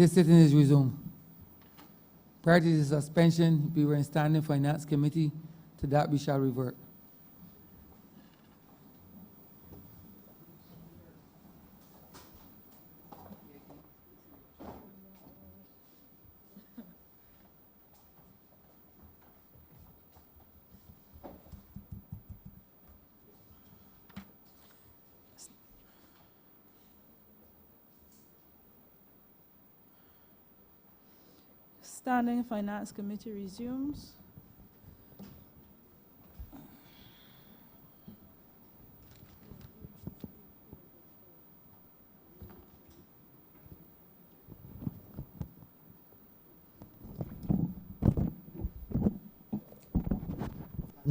This sitting is resumed. Prior to the suspension, we were in standing finance committee. To that we shall revert. Standing Finance Committee resumes.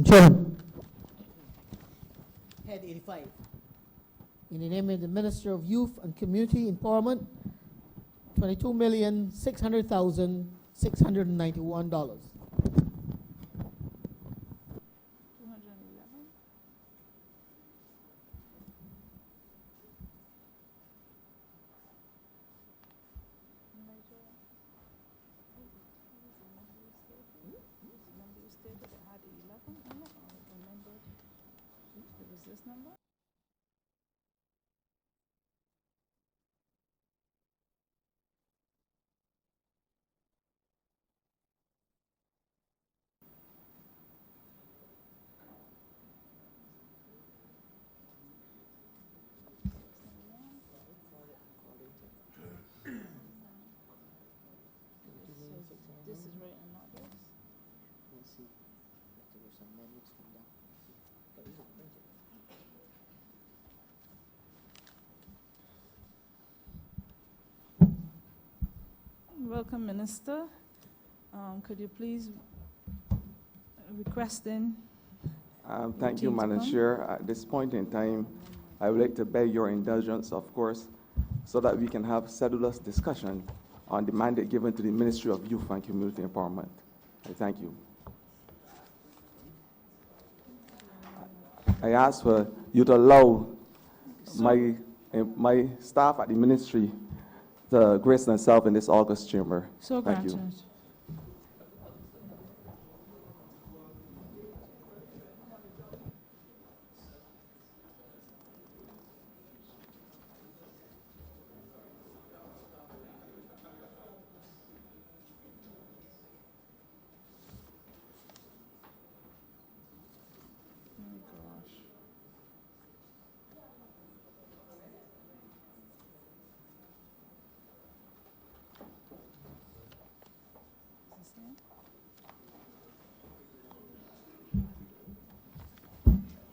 Chairman. Head 85. In the name of the Minister of Youth and Community Empowerment, $22,600,691. 211. Number you stated it had 11 on it, or remember it was this number? This is right and not this. Welcome, Minister. Could you please request in? Thank you, Madam Chair. At this point in time, I would like to beg your indulgence, of course, so that we can have sedulous discussion on the mandate given to the Ministry of Youth and Community Empowerment. I thank you. I ask for you to allow my staff at the ministry to grace themselves in this August chamber. So Thank you. granted.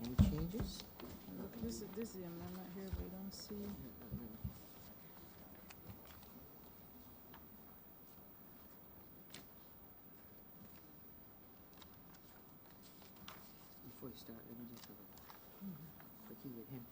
Any changes? This is the amendment here, but we don't see. Before you start, let me just have a quickie with him.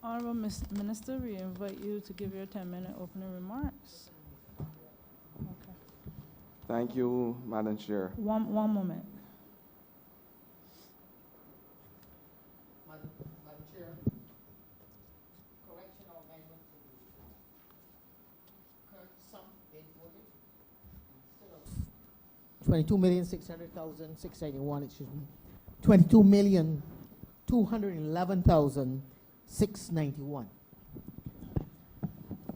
Honourable Minister, we invite you to give your 10-minute opening remarks. Okay. Thank you, Madam Chair. One moment. Madam Chair, correctional amendment to the current sum being voted. Instead of 22,600,691, excuse me, 22,211,691.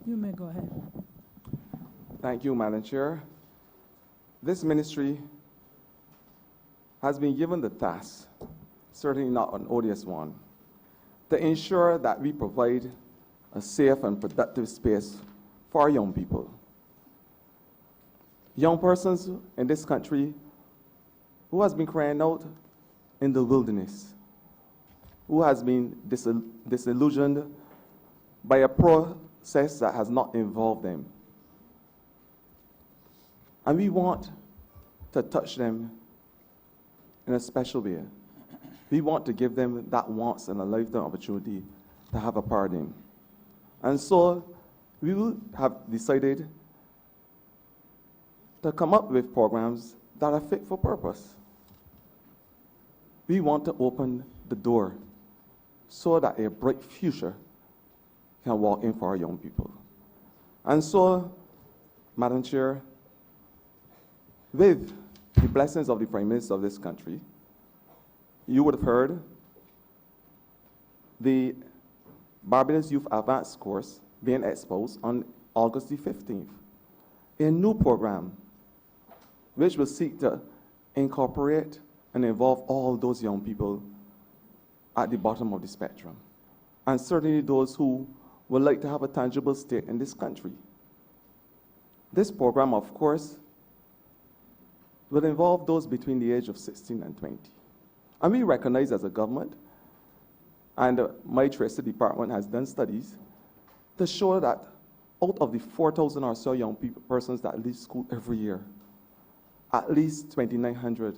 You may go ahead. Thank you, Madam Chair. This ministry has been given the task, certainly not an odious one, to ensure that we provide a safe and productive space for our young people. Young persons in this country who has been crying out in the wilderness, who has been disillusioned by a process that has not involved them. And we want to touch them in a special way. We want to give them that once in a lifetime opportunity to have a pardon. And so we will have decided to come up with programs that are fit for purpose. We want to open the door so that a bright future can walk in for our young people. And so, Madam Chair, with the blessings of the Prime Minister of this country, you would have heard the Barbados Youth Advanced course being exposed on August the 15th. A new program which will seek to incorporate and involve all those young people at the bottom of the spectrum, and certainly those who would like to have a tangible stake in this country. This program, of course, will involve those between the age of 16 and 20. And we recognize as a government, and my trusted department has done studies to show that out of the 4,000 or so young persons that leave school every year, at least 2,900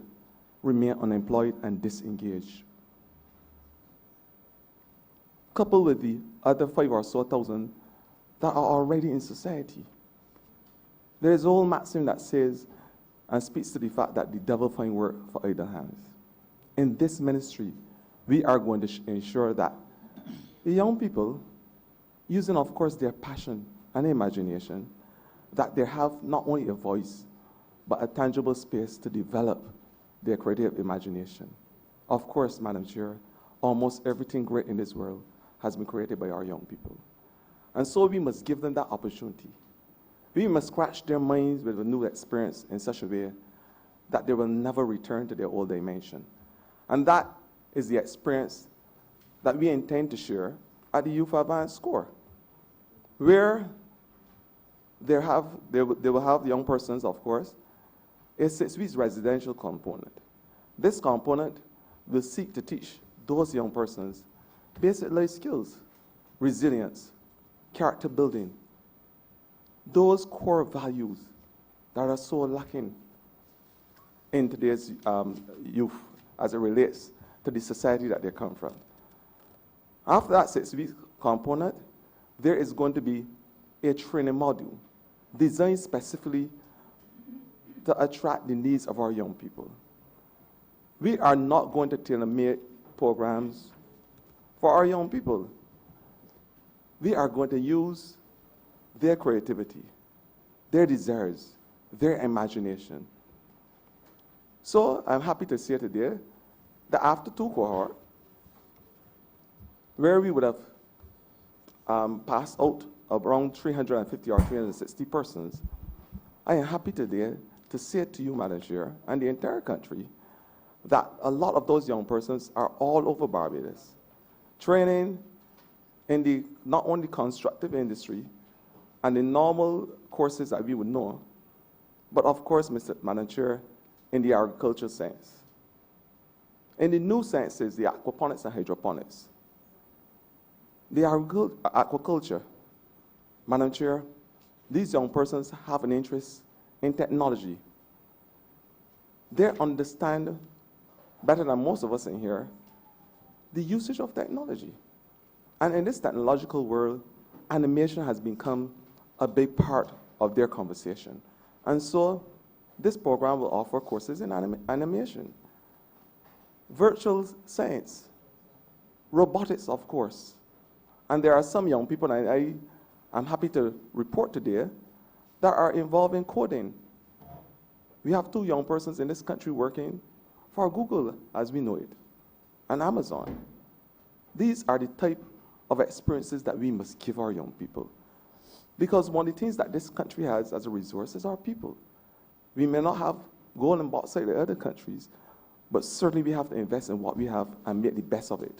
remain unemployed and disengaged. Coupled with the other 5,000 or so that are already in society. There is an old maxim that says, and speaks to the fact that the devil find work for idle hands. In this ministry, we are going to ensure that the young people, using of course their passion and imagination, that they have not only a voice, but a tangible space to develop their creative imagination. Of course, Madam Chair, almost everything great in this world has been created by our young people. And so we must give them that opportunity. We must scratch their minds with a new experience in such a way that they will never return to their old dimension. And that is the experience that we intend to share at the Youth Advanced Score, where they will have young persons, of course, a 6 weeks residential component. This component will seek to teach those young persons basic life skills, resilience, character building, those core values that are so lacking in today's youth as it relates to the society that they come from. After that 6 week component, there is going to be a training module designed specifically to attract the needs of our young people. We are not going to tailor-make programs for our young people. We are going to use their creativity, their desires, their imagination. So I'm happy to say today that after 2 cohorts, where we would have passed out around 350 or 360 persons, I am happy today to say to you, Madam Chair, and the entire country, that a lot of those young persons are all over Barbados, training in the not only constructive industry and the normal courses that we would know, but of course, Madam Chair, in the agricultural science. In the new sciences, the aquaponics and hydroponics. The aquaculture, Madam Chair, these young persons have an interest in technology. They understand better than most of us in here the usage of technology. And in this technological world, animation has become a big part of their conversation. And so this program will offer courses in animation, virtual science, robotics, of course. And there are some young people, and I'm happy to report today, that are involved in coding. We have 2 young persons in this country working for Google, as we know it, and Amazon. These are the type of experiences that we must give our young people. Because one of the things that this country has as a resource is our people. We may not have gold and bauxite like other countries, but certainly we have to invest in what we have and make the best of it.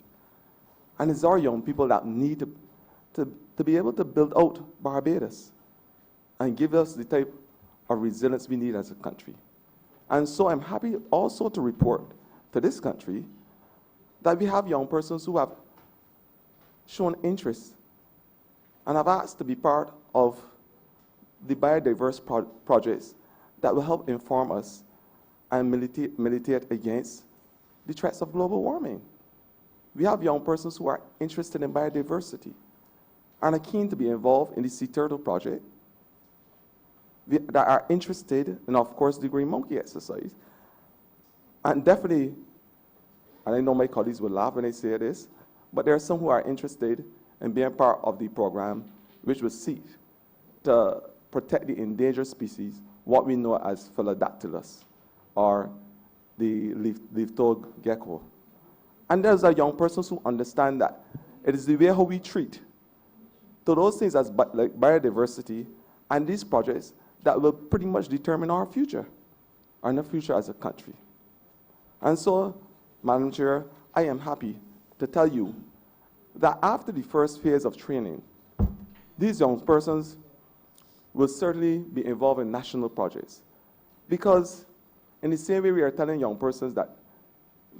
And it's our young people that need to be able to build out Barbados and give us the type of resilience we need as a country. And so I'm happy also to report to this country that we have young persons who have shown interest and have asked to be part of the biodiverse projects that will help inform us and militate against the threats of global warming. We have young persons who are interested in biodiversity and are keen to be involved in the Sea Turtle project, that are interested in, of course, the Green Monkey exercise. And definitely, and I know my colleagues will laugh when I say this, but there are some who are interested in being part of the program which will seek to protect the endangered species, what we know as Philodactylus, or the leaf-toed gecko. And there's a young persons who understand that it is the way how we treat to those things as like biodiversity and these projects that will pretty much determine our future, and the future as a country. And so, Madam Chair, I am happy to tell you that after the first phase of training, these young persons will certainly be involved in national projects. Because in the same way we are telling young persons that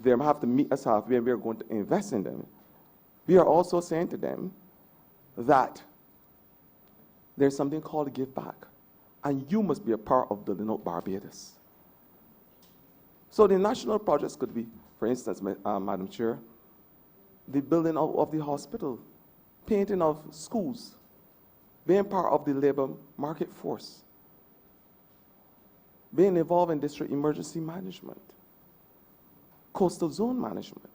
they have to meet us halfway and we are going to invest in them, we are also saying to them that there's something called give back. And you must be a part of building out Barbados. So the national projects could be, for instance, Madam Chair, the building of the hospital, painting of schools, being part of the labor market force, being involved in district emergency management, coastal zone management,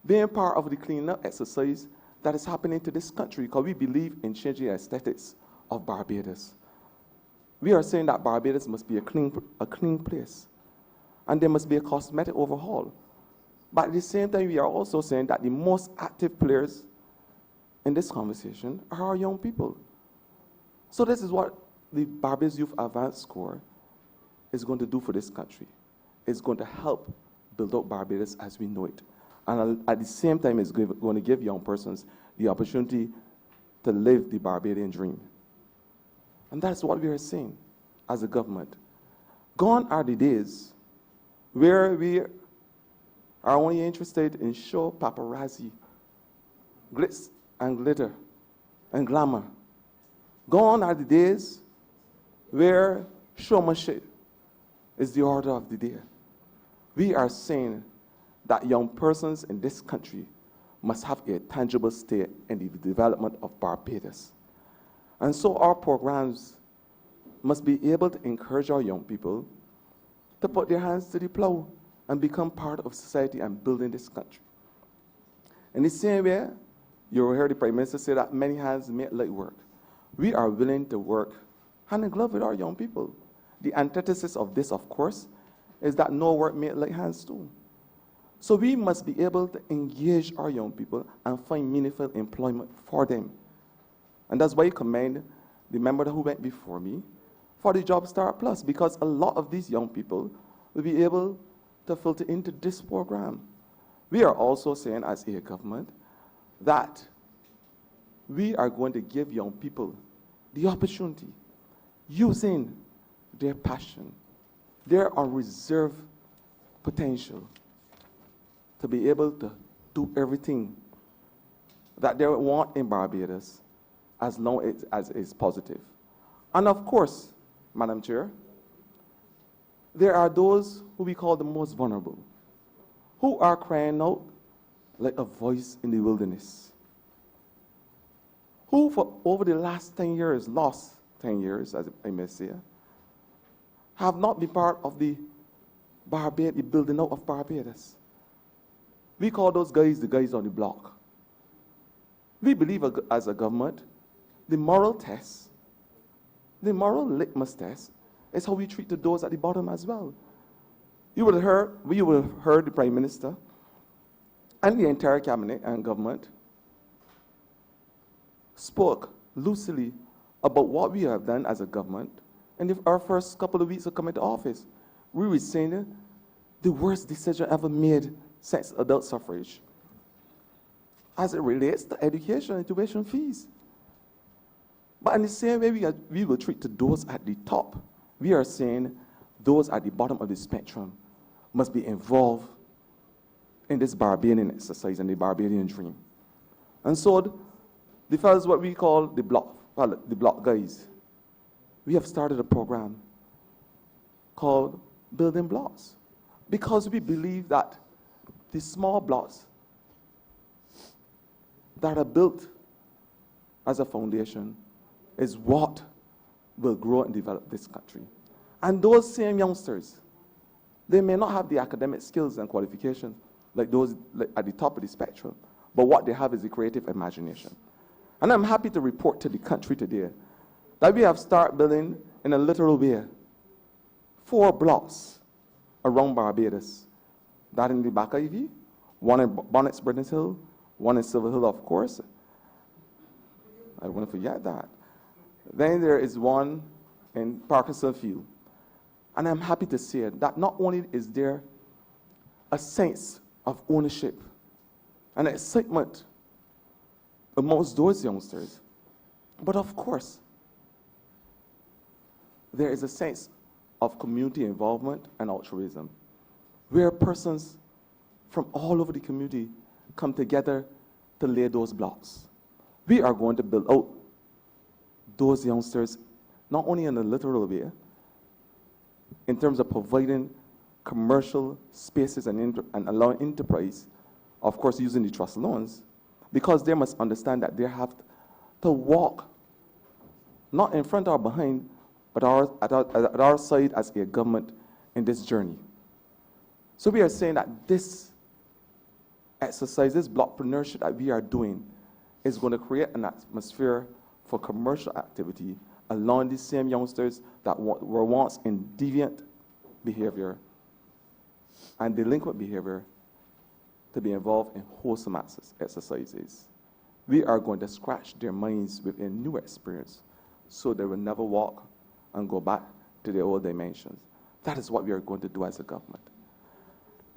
being part of the cleanup exercise that is happening to this country, because we believe in changing the aesthetics of Barbados. We are saying that Barbados must be a clean place, and there must be a cosmetic overhaul. But at the same time, we are also saying that the most active players in this conversation are our young people. So this is what the Barbados Youth Advanced Score is going to do for this country. It's going to help build out Barbados as we know it. And at the same time, it's going to give young persons the opportunity to live the Barbadian dream. And that's what we are saying as a government. Gone are the days where we are only interested in show, paparazzi, glitz and glitter and glamour. Gone are the days where showmanship is the order of the day. We are saying that young persons in this country must have a tangible stake in the development of Barbados. And so our programs must be able to encourage our young people to put their hands to the plow and become part of society and building this country. In the same way, you heard the Prime Minister say that many hands make light work. We are willing to work hand in glove with our young people. The antithesis of this, of course, is that no work make light hands do. So we must be able to engage our young people and find meaningful employment for them. And that's why I commend the member who went before me for the Job Start Plus, because a lot of these young people will be able to filter into this program. We are also saying as a government that we are going to give young people the opportunity, using their passion, their unreserved potential, to be able to do everything that they want in Barbados, as long as it's positive. And of course, Madam Chair, there are those who we call the most vulnerable, who are crying out like a voice in the wilderness, who for over the last 10 years, last 10 years, as I may say, have not been part of the building out of Barbados. We call those guys the guys on the block. We believe as a government, the moral test, the moral litmus test, is how we treat those at the bottom as well. We will have heard the Prime Minister and the entire cabinet and government spoke lucidly about what we have done as a government. And if our first couple of weeks of coming to office, we were saying the worst decision ever made since adult suffrage, as it relates to education and tuition fees. But in the same way we will treat those at the top, we are saying those at the bottom of the spectrum must be involved in this Barbadian exercise and the Barbadian dream. And so the fellows, what we call the block guys, we have started a program called Building Blocks, because we believe that the small blocks that are built as a foundation is what will grow and develop this country. And those same youngsters, they may not have the academic skills and qualifications like those at the top of the spectrum, but what they have is the creative imagination. And I'm happy to report to the country today that we have started building, in a literal way, 4 blocks around Barbados. That in the Back Ivy, one in Bonnets, Britain's Hill, one in Silver Hill, of course. I won't forget that. Then there is one in Parkinson Field. And I'm happy to say that not only is there a sense of ownership and excitement amongst those youngsters, but of course, there is a sense of community involvement and altruism, where persons from all over the community come together to lay those blocks. We are going to build out those youngsters, not only in a literal way, in terms of providing commercial spaces and allowing enterprise, of course using the trust loans, because they must understand that they have to walk, not in front or behind, but at our side as a government in this journey. So we are saying that this exercise, this blockpreneurship that we are doing, is going to create an atmosphere for commercial activity, allowing these same youngsters that were once in deviant behavior and delinquent behavior to be involved in wholesome exercises. We are going to scratch their minds with a new experience so they will never walk and go back to their old dimensions. That is what we are going to do as a government.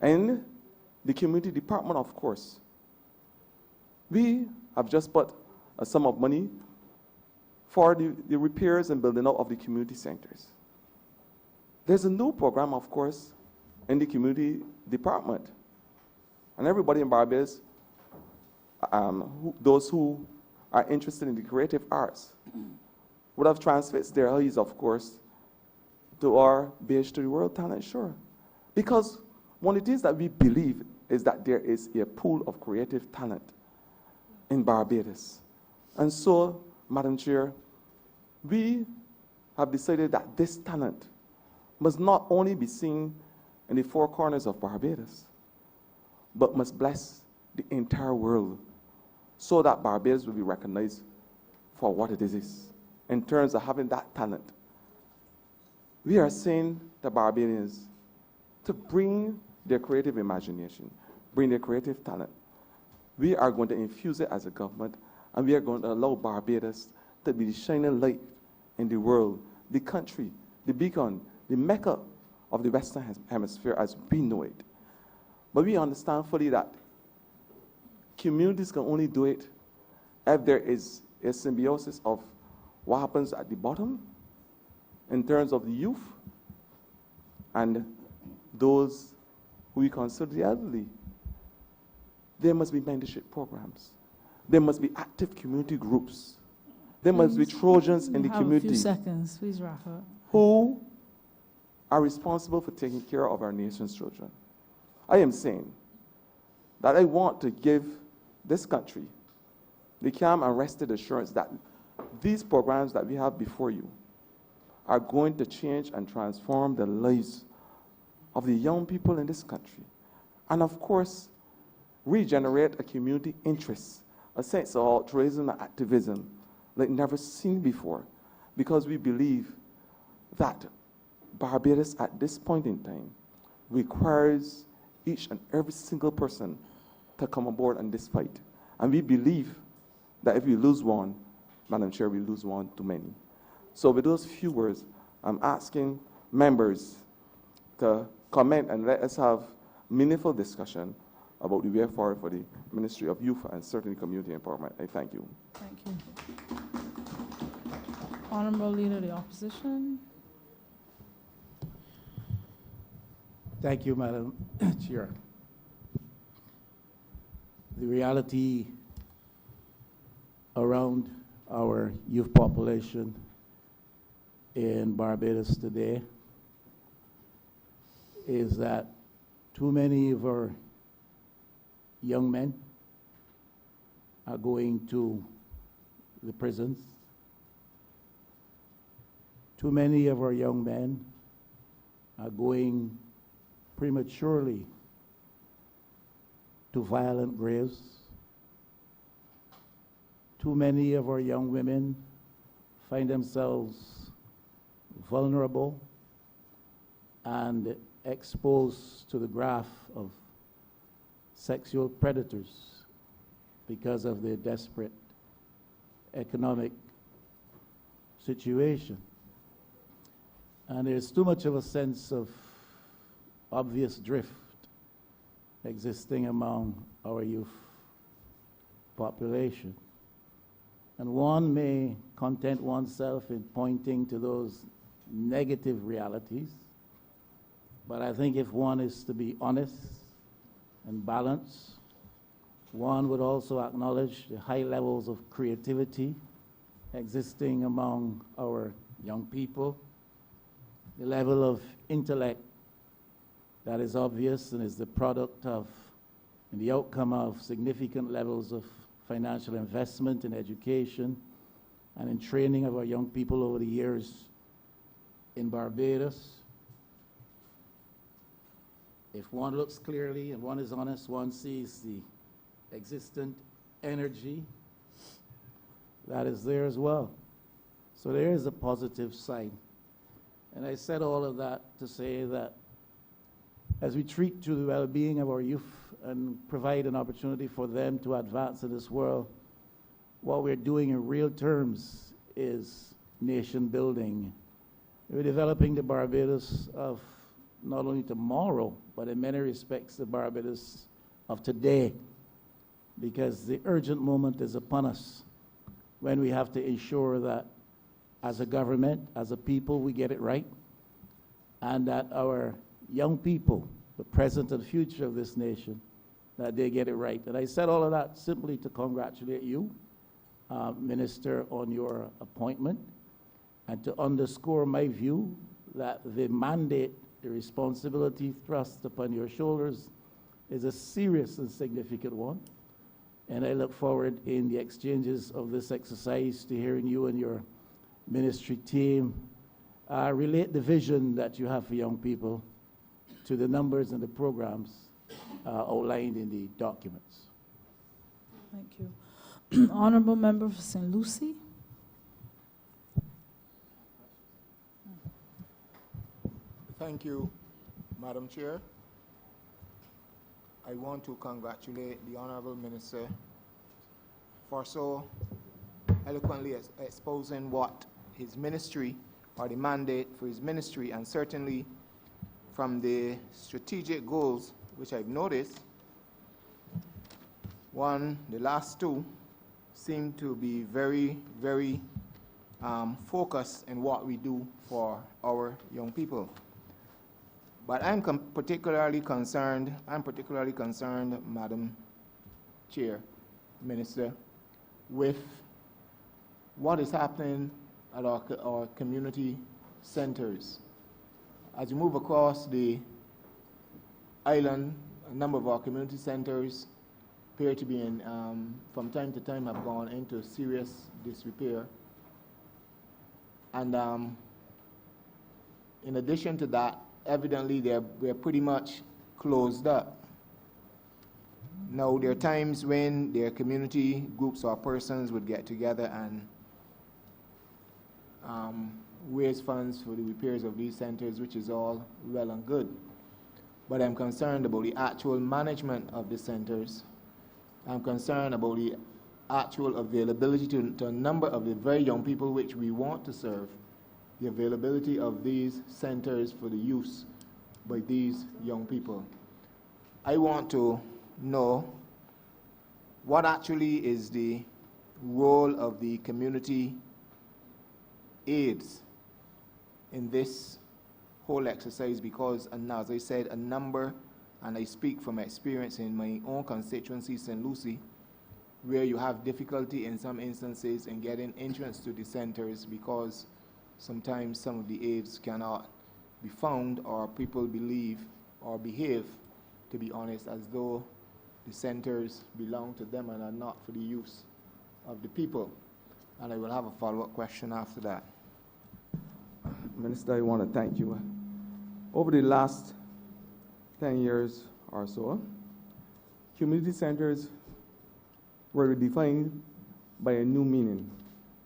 And the community department, of course, we have just put a sum of money for the repairs and building out of the community centers. There's a new program, of course, in the community department. And everybody in Barbados, those who are interested in the creative arts, would have transfixed their eyes, of course, to our Beige to the World Talent Show. Because one of the things that we believe is that there is a pool of creative talent in Barbados. And so, Madam Chair, we have decided that this talent must not only be seen in the 4 corners of Barbados, but must bless the entire world so that Barbados will be recognized for what it is in terms of having that talent. We are saying to Barbadians to bring their creative imagination, bring their creative talent. We are going to infuse it as a government, and we are going to allow Barbados to be the shining light in the world, the country, the beacon, the mecca of the Western Hemisphere as we know it. But we understand fully that communities can only do it if there is a symbiosis of what happens at the bottom in terms of the youth and those who we consider the elderly. There must be mentorship programs. There must be active community groups. There must be Trojans in the community. A few seconds, please wrap up. Who are responsible for taking care of our nation's children. I am saying that I want to give this country the calm and rested assurance that these programs that we have before you are going to change and transform the lives of the young people in this country. And of course, regenerate a community interest, a sense of altruism and activism like never seen before, because we believe that Barbados at this point in time requires each and every single person to come aboard on this fight. And we believe that if we lose one, Madam Chair, we lose one too many. So with those few words, I'm asking members to comment and let us have meaningful discussion about the way forward for the Ministry of Youth and certainly community empowerment. I thank you. Thank you. Honourable Leader of the Opposition. Thank you, Madam Chair. The reality around our youth population in Barbados today is that too many of our young men are going to the prisons. Too many of our young men are going prematurely to violent graves. Too many of our young women find themselves vulnerable and exposed to the graph of sexual predators because of their desperate economic situation. And there's too much of a sense of obvious drift existing among our youth population. And one may content oneself in pointing to those negative realities, but I think if one is to be honest and balanced, one would also acknowledge the high levels of creativity existing among our young people, the level of intellect that is obvious and is the product of and the outcome of significant levels of financial investment in education and in training of our young people over the years in Barbados. If one looks clearly and one is honest, one sees the existent energy that is there as well. So there is a positive side. And I said all of that to say that as we treat to the well-being of our youth and provide an opportunity for them to advance in this world, what we're doing in real terms is nation building. We're developing the Barbados of not only tomorrow, but in many respects the Barbados of today, because the urgent moment is upon us when we have to ensure that as a government, as a people, we get it right, and that our young people, the present and future of this nation, that they get it right. And I said all of that simply to congratulate you, Minister, on your appointment, and to underscore my view that the mandate, the responsibility thrust upon your shoulders is a serious and significant one. And I look forward in the exchanges of this exercise to hearing you and your ministry team relate the vision that you have for young people to the numbers and the programs outlined in the documents. Thank you. Honourable Member for St. Lucie. Thank you, Madam Chair. I want to congratulate the Honourable Minister for so eloquently exposing what his ministry, or the mandate for his ministry, and certainly from the strategic goals, which I've noticed, the last two seem to be very, very focused in what we do for our young people. But I'm particularly concerned, Madam Chair, Minister, with what is happening at our community centers. As you move across the island a number of our community centers appear to be in, from time to time, have gone into serious disrepair. And in addition to that, evidently they're pretty much closed up. Now, there are times when their community groups or persons would get together and raise funds for the repairs of these centers, which is all well and good. But I'm concerned about the actual management of the centers. I'm concerned about the actual availability to a number of the very young people which we want to serve, the availability of these centers for the use by these young people. I want to know what actually is the role of the community aids in this whole exercise, because, and as I said, a number, and I speak from experience in my own constituency, St. Lucie, where you have difficulty in some instances in getting entrance to the centers because sometimes some of the aids cannot be found, or people believe or behave, to be honest, as though the centers belong to them and are not for the use of the people. And I will have a follow-up question after that. Minister, I want to thank you. Over the last 10 years or so, community centers were defined by a new meaning.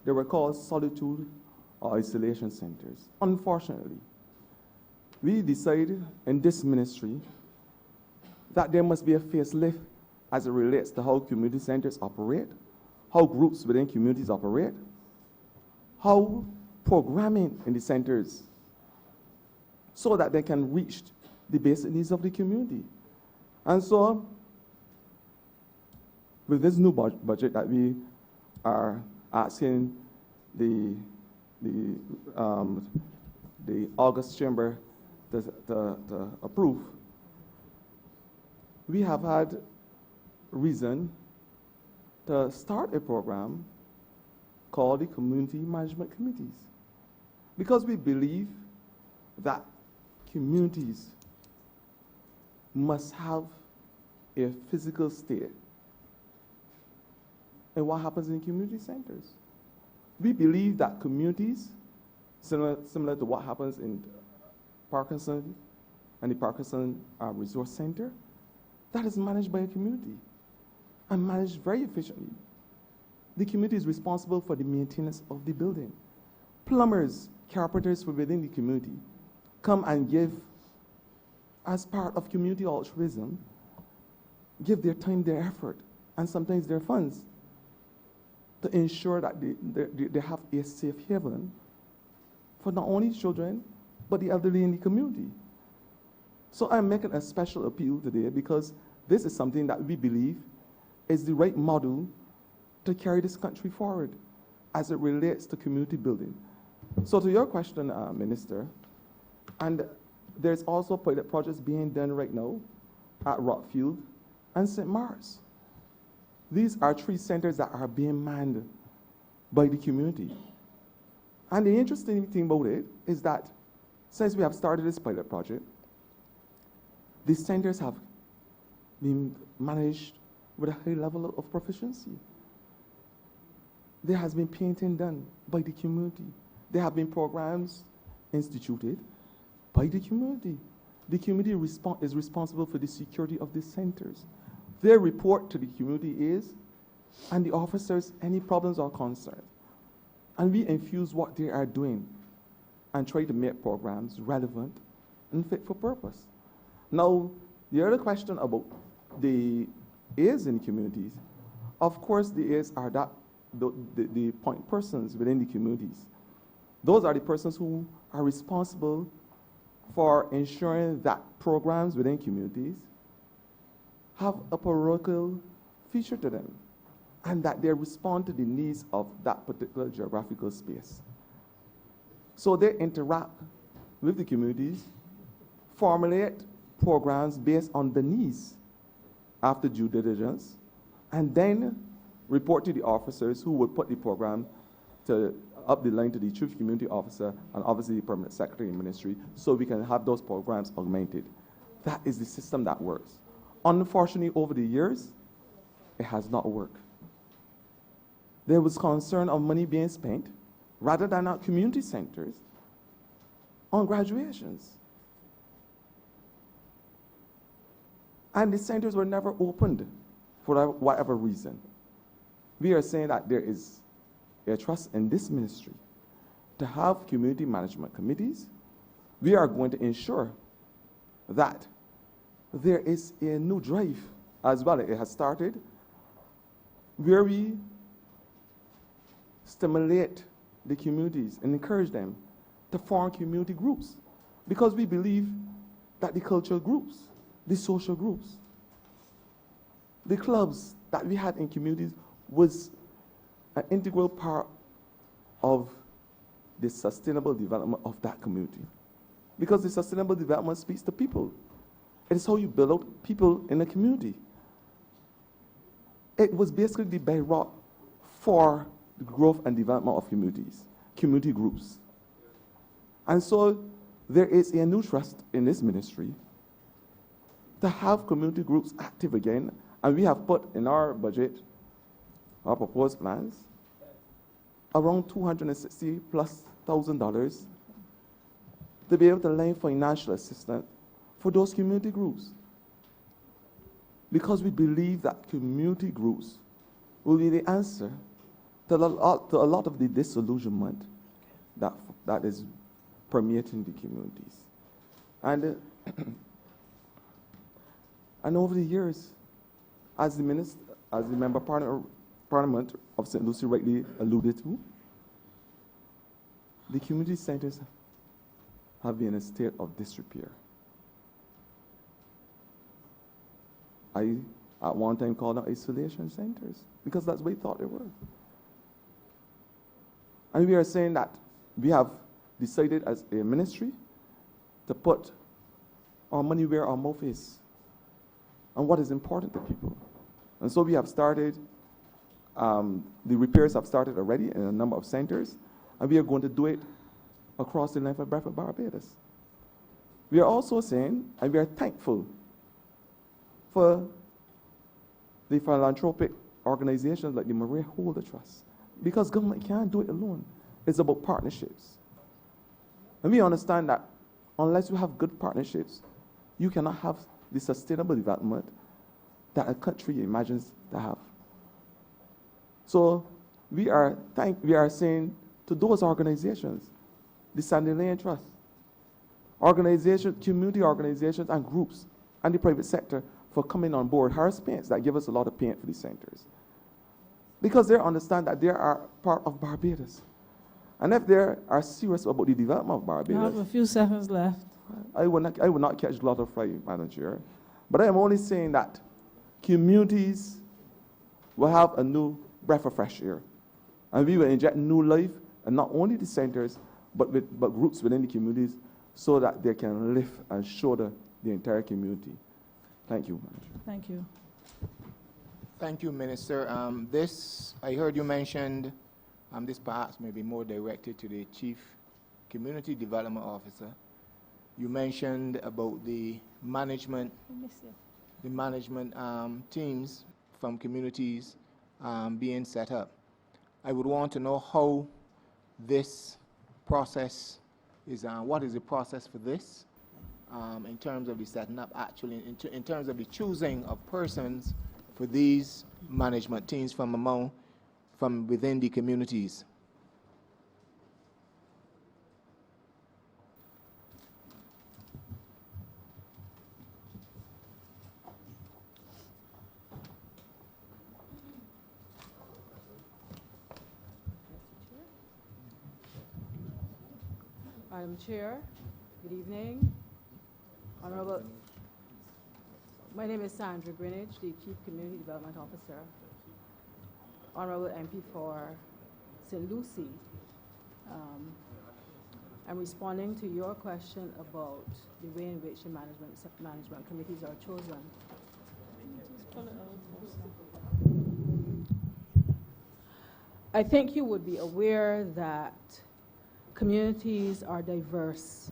They were called solitude or isolation centers. Unfortunately, we decided in this ministry that there must be a facelift as it relates to how community centers operate, how groups within communities operate, how programming in the centers, so that they can reach the basic needs of the community. And so, with this new budget that we are asking the August Chamber to approve, we have had reason to start a program called the Community Management Committees, because we believe that communities must have a physical state in what happens in community centers. We believe that communities, similar to what happens in Parkinson and the Parkinson Resource Center, that is managed by a community and managed very efficiently. The community is responsible for the maintenance of the building. Plumbers, carpenters from within the community come and give, as part of community altruism, give their time, their effort, and sometimes their funds to ensure that they have a safe haven for not only children, but the elderly in the community. So I'm making a special appeal today because this is something that we believe is the right model to carry this country forward as it relates to community building. So to your question, Minister, and there's also pilot projects being done right now at Rockfield and St. Mars. These are 3 centers that are being manned by the community. And the interesting thing about it is that since we have started this pilot project, these centers have been managed with a high level of proficiency. There has been painting done by the community. There have been programs instituted by the community. The community is responsible for the security of the centers. Their report to the community is, and the officers, any problems or concerns. And we infuse what they are doing and try to make programs relevant and fit for purpose. Now, the other question about the aides in communities, of course the aides are the point persons within the communities. Those are the persons who are responsible for ensuring that programs within communities have a parochial feature to them and that they respond to the needs of that particular geographical space. So they interact with the communities, formulate programs based on the needs after due diligence, and then report to the officers who will put the program up the line to the chief community officer and obviously the permanent secretary in ministry, so we can have those programs augmented. That is the system that works. Unfortunately, over the years, it has not worked. There was concern of money being spent, rather than at community centers, on graduations. And the centers were never opened for whatever reason. We are saying that there is a trust in this ministry to have community management committees. We are going to ensure that there is a new drive as well. It has started where we stimulate the communities and encourage them to form community groups, because we believe that the cultural groups, the social groups, the clubs that we had in communities was an integral part of the sustainable development of that community. Because the sustainable development speaks to people. It is how you build out people in a community. It was basically the bedrock for the growth and development of communities, community groups. And so there is a new trust in this ministry to have community groups active again. And we have put in our budget, our proposed plans, around $260,000+ to be able to lend financial assistance for those community groups. Because we believe that community groups will be the answer to a lot of the disillusionment that is permeating the communities. And and over the years, as the member Parliament of St. Lucie rightly alluded to, the community centers have been in a state of disrepair. I, at one time, called them isolation centers, because that's what we thought they were. And we are saying that we have decided as a ministry to put our money where our mouth is and what is important to people. And so we have started, the repairs have started already in a number of centers, and we are going to do it across the length and breadth of Barbados. We are also saying, and we are thankful for the philanthropic organizations like the Maria Holder Trust, because government can't do it alone. It's about partnerships. And we understand that unless you have good partnerships, you cannot have the sustainable development that a country imagines to have. So we are saying to those organizations, the Sandy Lane Trust, community organizations and groups, and the private sector for coming on board. Harris Paints, that give us a lot of paint for these centers. Because they understand that they are part of Barbados. And if they are serious about the development of You have Barbados, a few seconds left. I would not catch a lot of fly, Madam Chair. But I am only saying that communities will have a new breath of fresh air. And we will inject new life, and not only the centers, but groups within the communities, so that they can lift and shoulder the entire community. Thank you, Madam Chair. Thank you. Thank you, Minister. I heard you mentioned, this perhaps may be more directed to the Chief Community Development Officer. You mentioned about the management teams from communities being set up. I would want to know how this process is, what is the process for this in terms of the setting up, actually, in terms of the choosing of persons for these management teams from within the communities. Madam Chair, good evening. Honourable, my name is Sandra Greenidge, the Chief Community Development Officer. Honourable MP for St. Lucie, I'm responding to your question about the way in which the management committees are chosen. I think you would be aware that communities are diverse.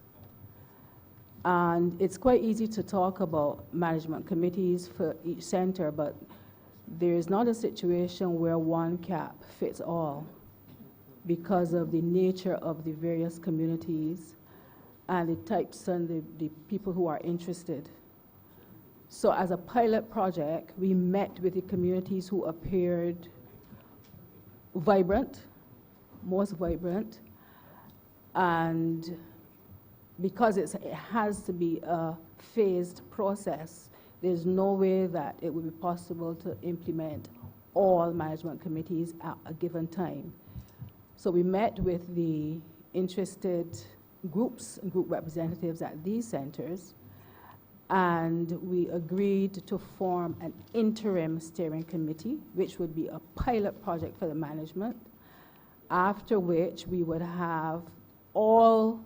And it's quite easy to talk about management committees for each center, but there is not a situation where one cap fits all because of the nature of the various communities and the types and the people who are interested. So as a pilot project, we met with the communities who appeared vibrant, most vibrant, and because it has to be a phased process, there's no way that it would be possible to implement all management committees at a given time. So we met with the interested groups and group representatives at these centers, and we agreed to form an interim steering committee, which would be a pilot project for the management, after which we would have all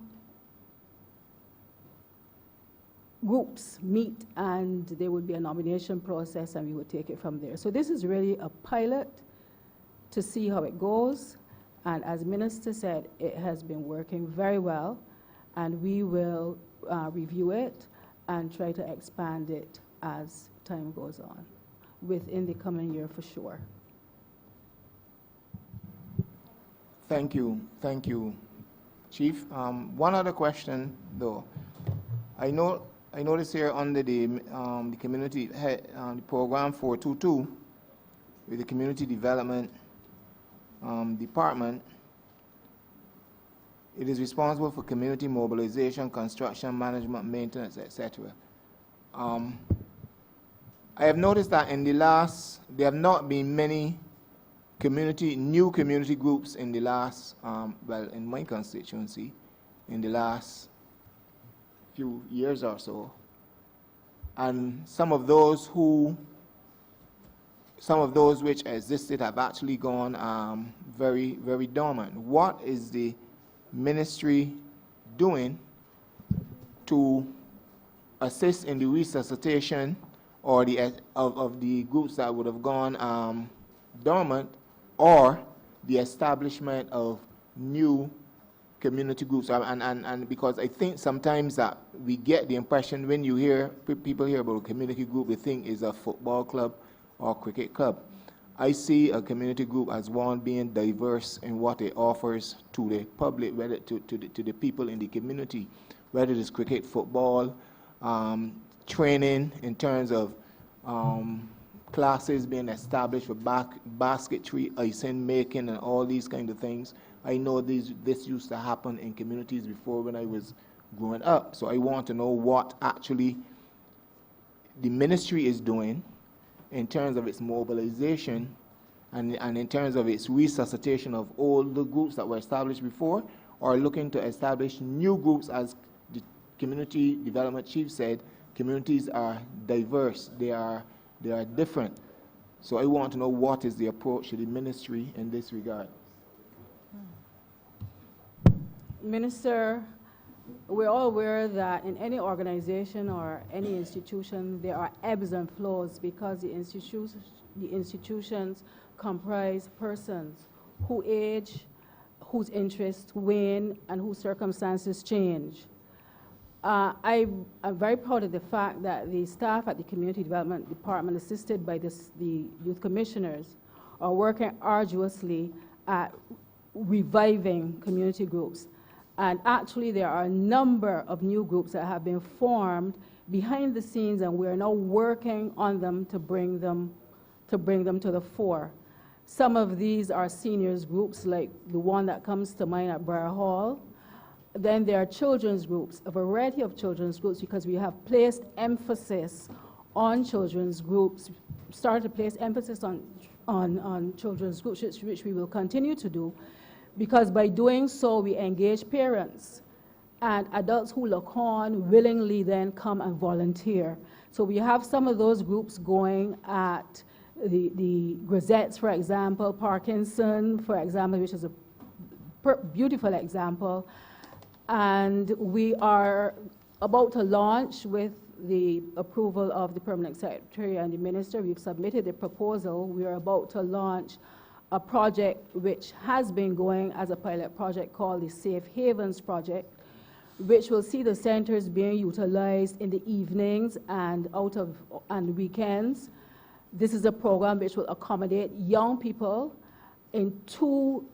groups meet and there would be a nomination process and we would take it from there. So this is really a pilot to see how it goes. And as Minister said, it has been working very well, and we will review it and try to expand it as time goes on, within the coming year for sure. Thank you, Chief. One other question, though. I noticed here under the community the program 422 with the community development department. It is responsible for community mobilization, construction, management, maintenance, etc. I have noticed that there have not been many new community groups in the last, in my constituency, in the last few years or so. And some of those which existed have actually gone very, very dormant. What is the ministry doing to assist in the resuscitation or of the groups that would have gone dormant, or the establishment of new community groups? And because I think sometimes that we get the impression when you hear people hear about a community group, they think is a football club or cricket club. I see a community group as one being diverse in what it offers to the public, whether to the people in the community, whether it is cricket, football, training in terms of classes being established for basketry, icing making, and all these kind of things. I know this used to happen in communities before when I was growing up. So I want to know what actually the ministry is doing in terms of its mobilization and in terms of its resuscitation of all the groups that were established before, or looking to establish new groups. As the community development chief said, communities are diverse, they are different. So I want to know what is the approach to the ministry in this regard. Minister, we're all aware that in any organization or any institution, there are ebbs and flows because the institutions comprise persons who age, whose interests wane, and whose circumstances change. I'm very proud of the fact that the staff at the Community Development Department, assisted by the youth commissioners, are working arduously at reviving community groups. And actually, there are a number of new groups that have been formed behind the scenes, and we're now working on them to bring them to the fore. Some of these are seniors groups, like the one that comes to mind at Briar Hall. Then there are children's groups, a variety of children's groups, because we have placed emphasis on children's groups, started to place emphasis on children's groups, which we will continue to do, because by doing so, we engage parents and adults who look on willingly then come and volunteer. So we have some of those groups going at the Grisettes, for example, Parkinson, for example, which is a beautiful example. And we are about to launch, with the approval of the Permanent Secretary and the Minister, we've submitted a proposal. We are about to launch a project which has been going as a pilot project called the Safe Havens Project, which will see the centers being utilized in the evenings and weekends. This is a program which will accommodate young people in two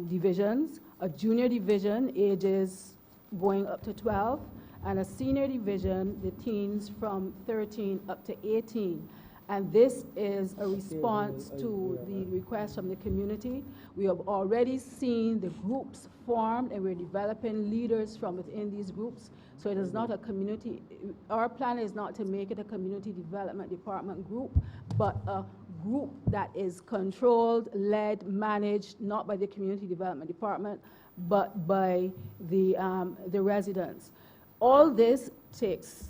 divisions, a junior division, ages going up to 12, and a senior division, the teens from 13 up to 18. And this is a response to the request from the community. We have already seen the groups formed, and we're developing leaders from within these groups. So it is not a community, our plan is not to make it a community development department group, but a group that is controlled, led, managed, not by the community development department, but by the residents. All this takes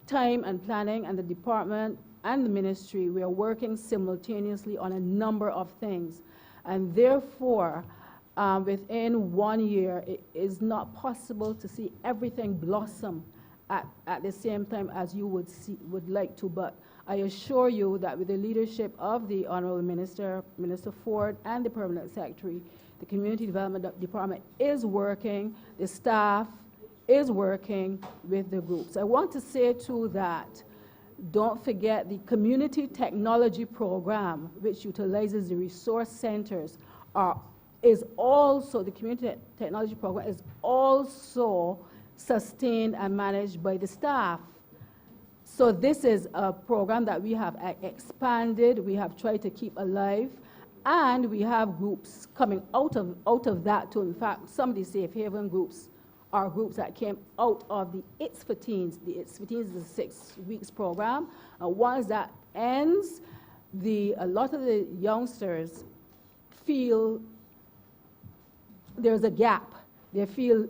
time and planning, and the department and the ministry, we are working simultaneously on a number of things. And therefore, within 1 year, it is not possible to see everything blossom at the same time as you would like to. But I assure you that with the leadership of the Honourable Minister, Minister Ford, and the Permanent Secretary, the Community Development Department is working, the staff is working with the groups. I want to say too that don't forget the Community Technology Program, which utilizes the resource centers, is also, the Community Technology Program is also sustained and managed by the staff. So this is a program that we have expanded, we have tried to keep alive, and we have groups coming out of that too. In fact, some of the Safe Haven groups are groups that came out of the It's for Teens. The It's for Teens is a 6 weeks program. Once that ends, a lot of the youngsters feel there's a gap. They feel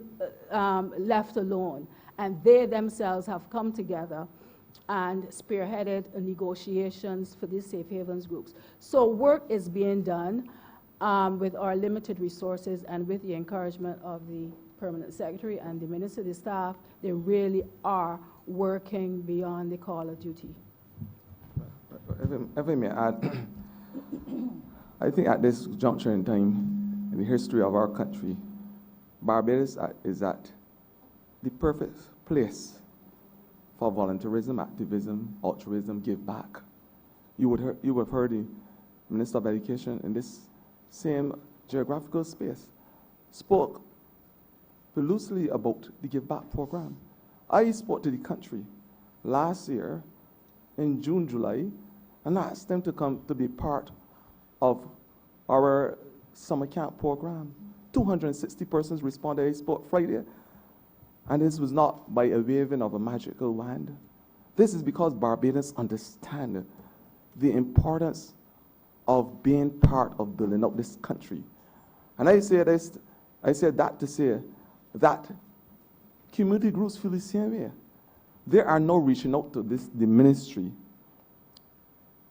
left alone. And they themselves have come together and spearheaded negotiations for these Safe Havens groups. So work is being done with our limited resources and with the encouragement of the Permanent Secretary and the Minister, the staff. They really are working beyond the call of duty. If I may add, I think at this juncture in time in the history of our country, Barbados is at the perfect place for volunteerism, activism, altruism, give back. You would have heard the Minister of Education in this same geographical space spoke loosely about the Give Back program. I spoke to the country last year in June, July, and asked them to come to be part of our summer camp program. 260 persons responded. I spoke Friday, and this was not by a waving of a magical wand. This is because Barbadians understand the importance of being part of building up this country. And I said that to say that community groups feel the same way. They are now reaching out to the ministry.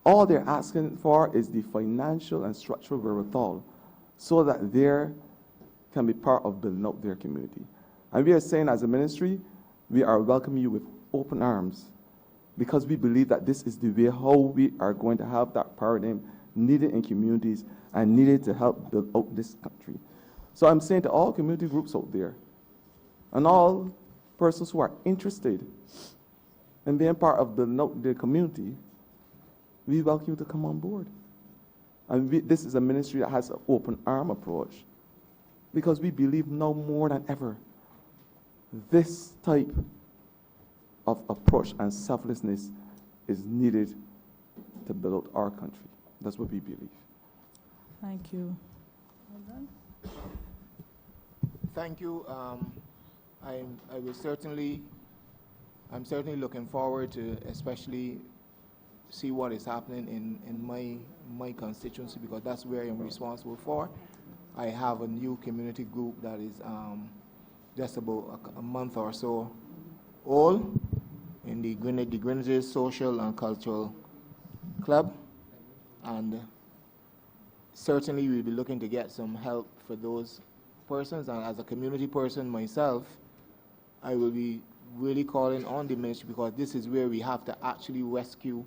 All they're asking for is the financial and structural wherewithal so that they can be part of building up their community. And we are saying as a ministry, we are welcoming you with open arms because we believe that this is the way how we are going to have that paradigm needed in communities and needed to help build out this country. So I'm saying to all community groups out there, and all persons who are interested in being part of their community, we welcome you to come on board. And this is a ministry that has an open arm approach because we believe now more than ever this type of approach and selflessness is needed to build out our country. That's what we believe. Thank you. Thank you. I'm certainly looking forward to especially see what is happening in my constituency because that's where I'm responsible for. I have a new community group that is just about a month or so old in the Greenwiches Social and Cultural Club, and certainly we'll be looking to get some help for those persons. And as a community person myself, I will be really calling on the ministry because this is where we have to actually rescue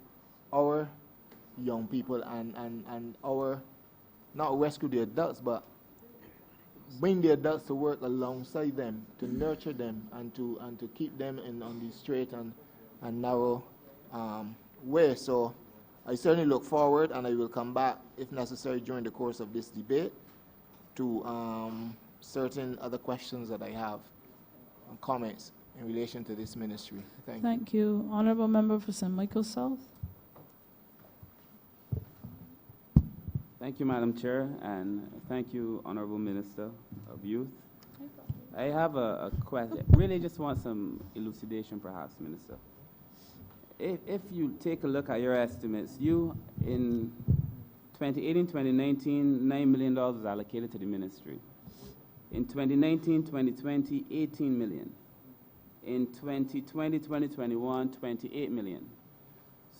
our young people and our, not rescue the adults, but bring the adults to work alongside them, to nurture them, and to keep them on the straight and narrow way. So I certainly look forward, and I will come back, if necessary, during the course of this debate to certain other questions that I have and comments in relation to this ministry. Thank you. Thank you. Honourable Member for St. Michael South. Thank you, Madam Chair, and thank you, Honourable Minister of Youth. I have a question. Really just want some elucidation, perhaps, Minister. If you take a look at your estimates, you, in 2018-2019, $9 million was allocated to the ministry. In 2019-2020, $18 million. In 2020-2021, $28 million.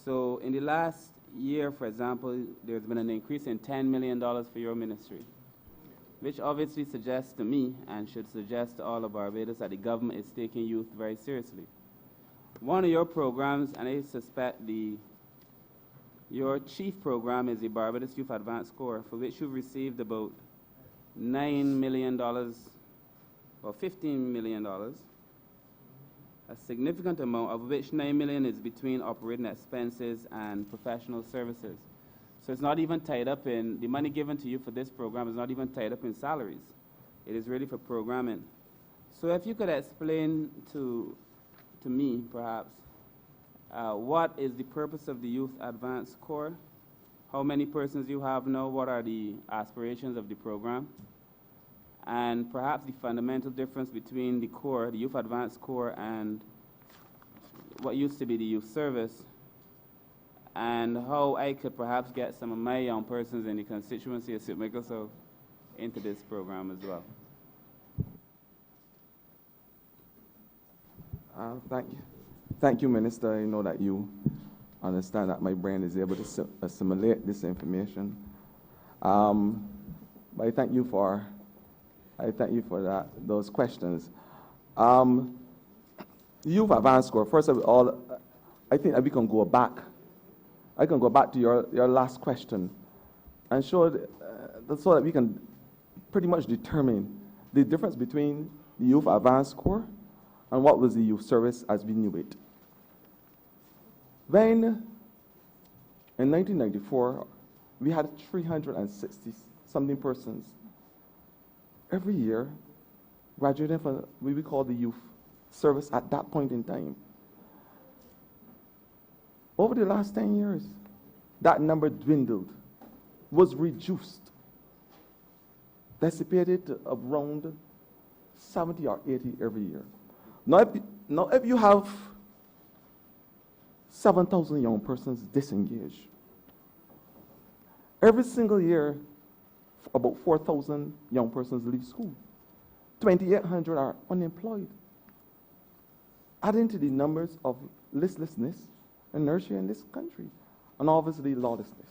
So in the last year, for example, there's been an increase in $10 million for your ministry, which obviously suggests to me, and should suggest to all of Barbados, that the government is taking youth very seriously. One of your programs, and I suspect your chief program, is the Barbados Youth Advanced Corps, for which you've received about $9 million, or $15 million, a significant amount, of which $9 million is between operating expenses and professional services. So it's not even tied up in, the money given to you for this program is not even tied up in salaries. It is really for programming. So if you could explain to me, perhaps, what is the purpose of the Youth Advanced Corps? How many persons you have now? What are the aspirations of the program? And perhaps the fundamental difference between the Corps, the Youth Advanced Corps, and what used to be the Youth Service, and how I could perhaps get some of my young persons in the constituency of St. Michael South into this program as well. Thank you, Minister. I know that you understand that my brain is able to assimilate this information. But I thank you for those questions. Youth Advanced Corps, first of all, I think that we can go back. I can go back to your last question and show so that we can pretty much determine the difference between the Youth Advanced Corps and what was the youth service as we knew it. When, in 1994, we had 360-something persons every year graduating from what we call the youth service at that point in time. Over the last 10 years, that number dwindled, was reduced, dissipated to around 70 or 80 every year. Now if you have 7,000 young persons disengaged, every single year, about 4,000 young persons leave school. 2,800 are unemployed. Adding to the numbers of listlessness and inertia in this country, and obviously lawlessness.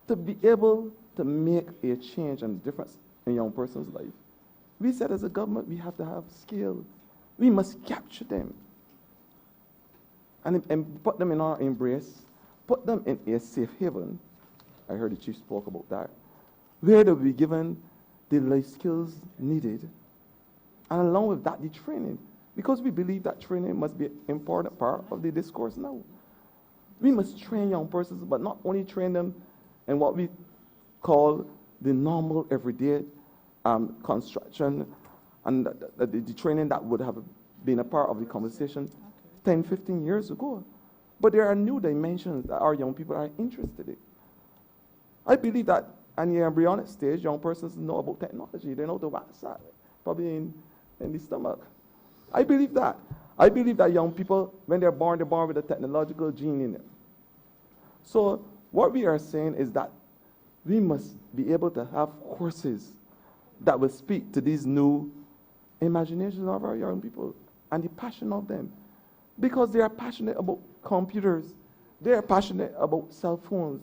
To be able to make a change and difference in young persons' life, we said as a government we have to have skill. We must capture them and put them in our embrace, put them in a safe haven. I heard the chief spoke about that, where they'll be given the life skills needed, and along with that, the training, because we believe that training must be an important part of the discourse now. We must train young persons, but not only train them in what we call the normal, everyday construction, and the training that would have been a part of the conversation 10, 15 years ago. But there are new dimensions that our young people are interested in. I believe that at the embryonic stage, young persons know about technology. They know the WhatsApp, probably in the stomach. I believe that. I believe that young people, when they're born with a technological gene in them. So what we are saying is that we must be able to have courses that will speak to these new imaginations of our young people and the passion of them. Because they are passionate about computers. They are passionate about cell phones.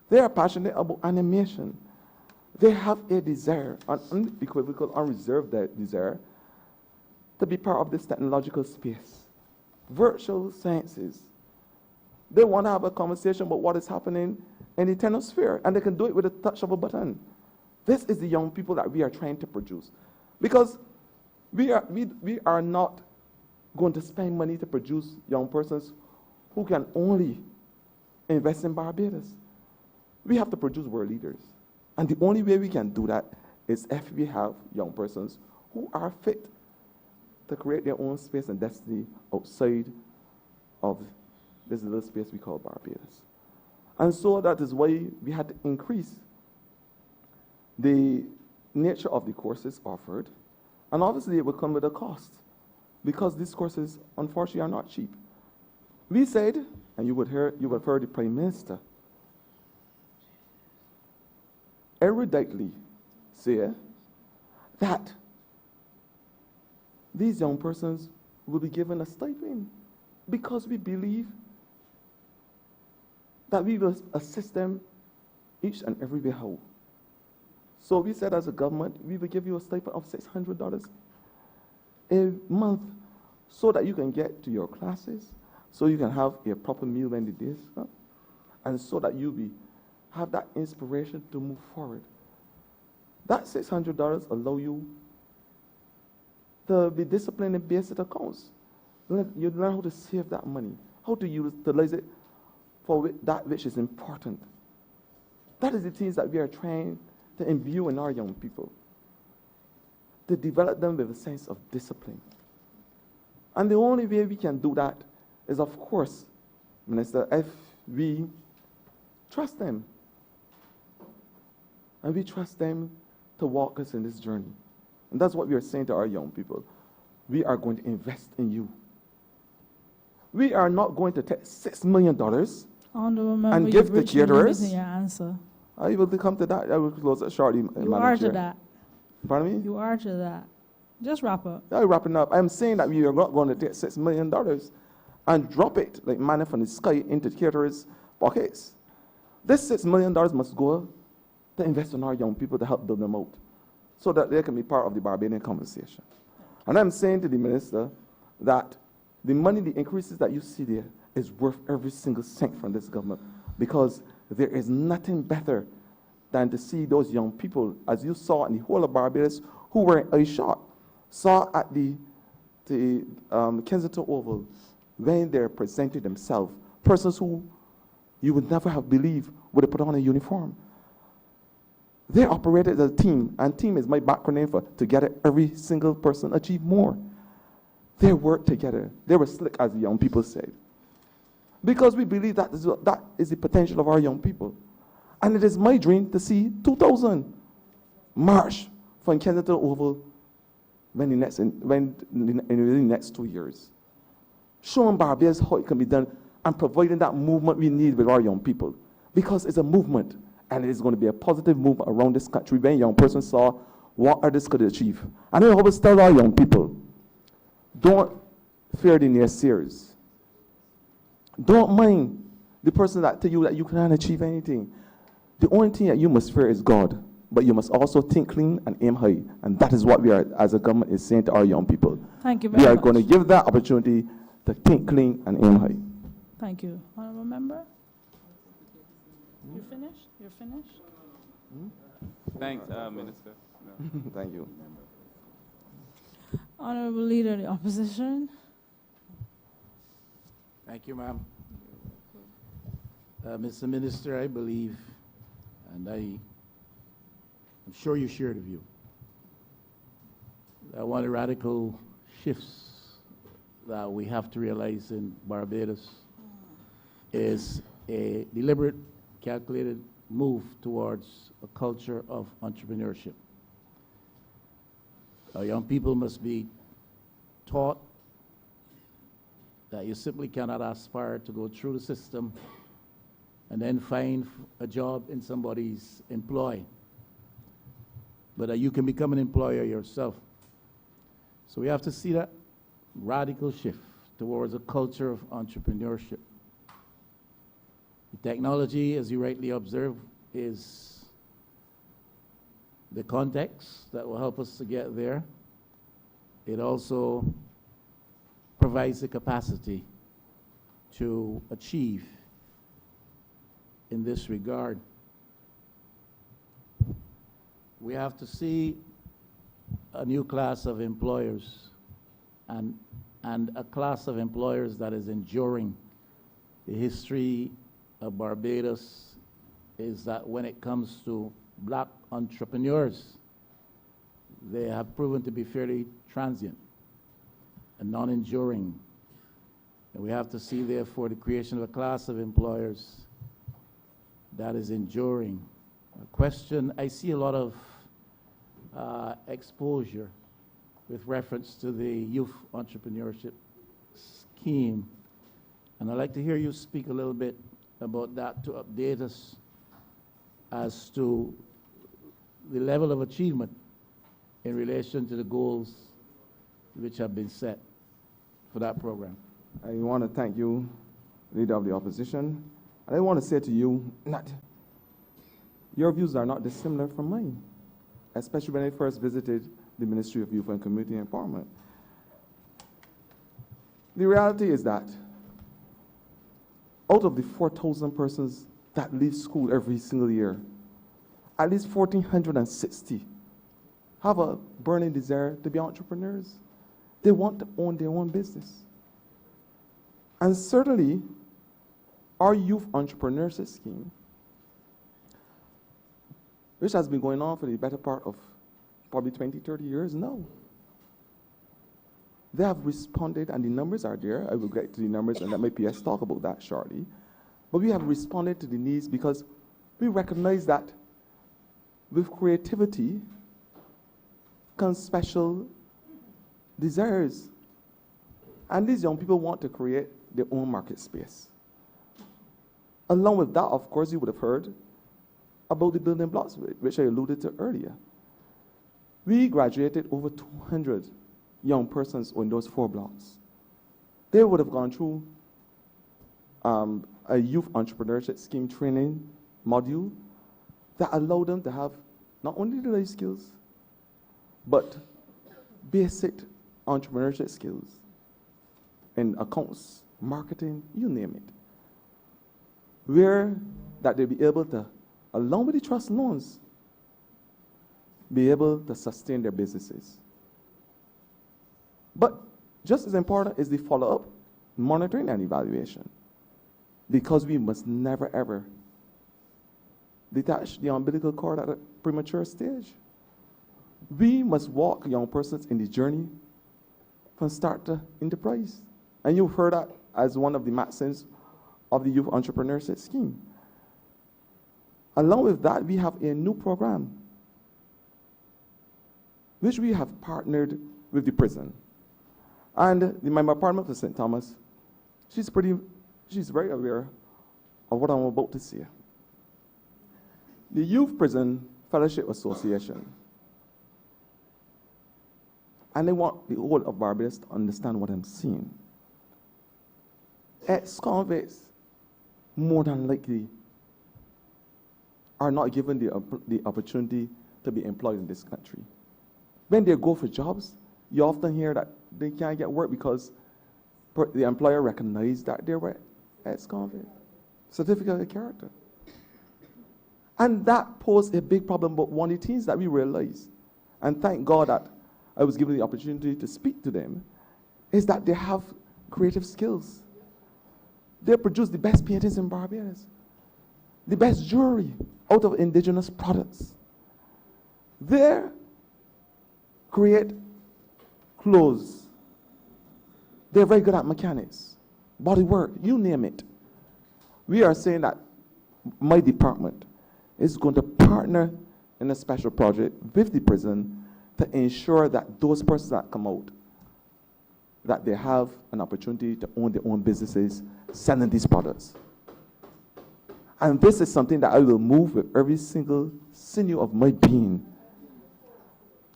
They are passionate about animation. They have a desire, an unequivocal, unreserved desire, to be part of this technological space. Virtual sciences. They want to have a conversation about what is happening in the technosphere, and they can do it with a touch of a button. This is the young people that we are trying to produce. Because we are not going to spend money to produce young persons who can only invest in Barbados. We have to produce world leaders. And the only way we can do that is if we have young persons who are fit to create their own space and destiny outside of this little space we call Barbados. And so that is why we had to increase the nature of the courses offered. And obviously it will come with a cost because these courses, unfortunately, are not cheap. We said, and you would have heard the Prime Minister eruditely say that these young persons will be given a stipend because we believe that we will assist them each and every way how. So we said as a government, we will give you a stipend of $600 a month so that you can get to your classes, so you can have a proper meal when the days come, and so that you have that inspiration to move forward. That $600 allow you to be disciplined in basic accounts. You learn how to save that money, how to utilize it for that which is important. That is the things that we are trying to imbue in our young people, to develop them with a sense of discipline. And the only way we can do that is, of course, Minister, if we trust them. And we trust them to walk us in this journey. And that's what we are saying to our young people. We are going to invest in you. We are not going to take $6 million Honourable Member, and give you've the reached your limit caterers. in your answer. I will come to that. I will close it shortly, You Madam are Chair. to that. Pardon me? You are to that. Just wrap up. I'm wrapping up. I'm saying that we are not going to take $6 million and drop it like manna from the sky into caterers' pockets. This $6 million must go to invest in our young people to help build them out so that they can be part of the Barbadian conversation. And I'm saying to the minister that the money, the increases that you see there is worth every single cent from this government, because there is nothing better than to see those young people, as you saw in the whole of Barbados, who were in eye shot, saw at the Kensington Oval when they're presenting themselves, persons who you would never have believed would have put on a uniform. They operated as a team, and team is my background for together every single person achieve more. They worked together. They were slick, as the young people said. Because we believe that is the potential of our young people. And it is my dream to see 2,000 march from Kensington Oval in the next 2 years. Showing Barbados how it can be done and providing that movement we need with our young people. Because it's a movement, and it is going to be a positive movement around this country when young persons saw what others could achieve. And I always tell our young people, don't fear the naysayers. Don't mind the person that tell you that you cannot achieve anything. The only thing that you must fear is God, but you must also think clean and aim high. And that is what we are, as a government, is saying to our young people. Thank you very We are much. going to give that opportunity to think clean and aim high. Thank you. Honourable Member? You finished? You're finished? Thanks, Minister. No. Thank you. Honourable Leader of the Opposition? Thank you, ma'am. Mr. Minister, I believe, and I'm sure you share the view, that one of the radical shifts that we have to realize in Barbados is a deliberate, calculated move towards a culture of entrepreneurship. Our young people must be taught that you simply cannot aspire to go through the system and then find a job in somebody's employ, but that you can become an employer yourself. So we have to see that radical shift towards a culture of entrepreneurship. The technology, as you rightly observe, is the context that will help us to get there. It also provides the capacity to achieve in this regard. We have to see a new class of employers and a class of employers that is enduring. The history of Barbados is that when it comes to black entrepreneurs, they have proven to be fairly transient and non-enduring. And we have to see, therefore, the creation of a class of employers that is enduring. A question, I see a lot of exposure with reference to the youth entrepreneurship scheme. And I'd like to hear you speak a little bit about that to update us as to the level of achievement in relation to the goals which have been set for that program. I want to thank you, Leader of the Opposition. And I want to say to you that your views are not dissimilar from mine, especially when I first visited the Ministry of Youth and Community Empowerment. The reality is that out of the 4,000 persons that leave school every single year, at least 1,460 have a burning desire to be entrepreneurs. They want to own their own business. And certainly, our youth entrepreneurship scheme, which has been going on for the better part of probably 20, 30 years now, they have responded, and the numbers are there. I will get to the numbers and let my PS talk about that shortly. But we have responded to the needs because we recognize that with creativity comes special desires. And these young people want to create their own market space. Along with that, of course, you would have heard about the building blocks, which I alluded to earlier. We graduated over 200 young persons in those 4 blocks. They would have gone through a youth entrepreneurship scheme training module that allowed them to have not only the life skills, but basic entrepreneurship skills in accounts, marketing, you name it. Where that they'll be able to, along with the trust loans, be able to sustain their businesses. But just as important is the follow-up, monitoring and evaluation. Because we must never ever detach the umbilical cord at a premature stage. We must walk young persons in the journey from start to enterprise. And you've heard that as one of the maxims of the Youth Entrepreneurship Scheme. Along with that, we have a new program which we have partnered with the prison. And the Member of Parliament for St. Thomas, she's very aware of what I'm about to say. The Youth Prison Fellowship Association, and I want the whole of Barbados to understand what I'm saying. Ex-convicts, more than likely, are not given the opportunity to be employed in this country. When they go for jobs, you often hear that they can't get work because the employer recognized that they were ex-convict, certificate of character. And that posed a big problem, but one of the things that we realized, and thank God that I was given the opportunity to speak to them, is that they have creative skills. They produce the best paintings in Barbados, the best jewelry out of indigenous products. They create clothes. They're very good at mechanics, body work, you name it. We are saying that my department is going to partner in a special project with the prison to ensure that those persons that come out, that they have an opportunity to own their own businesses selling these products. And this is something that I will move with every single sinew of my being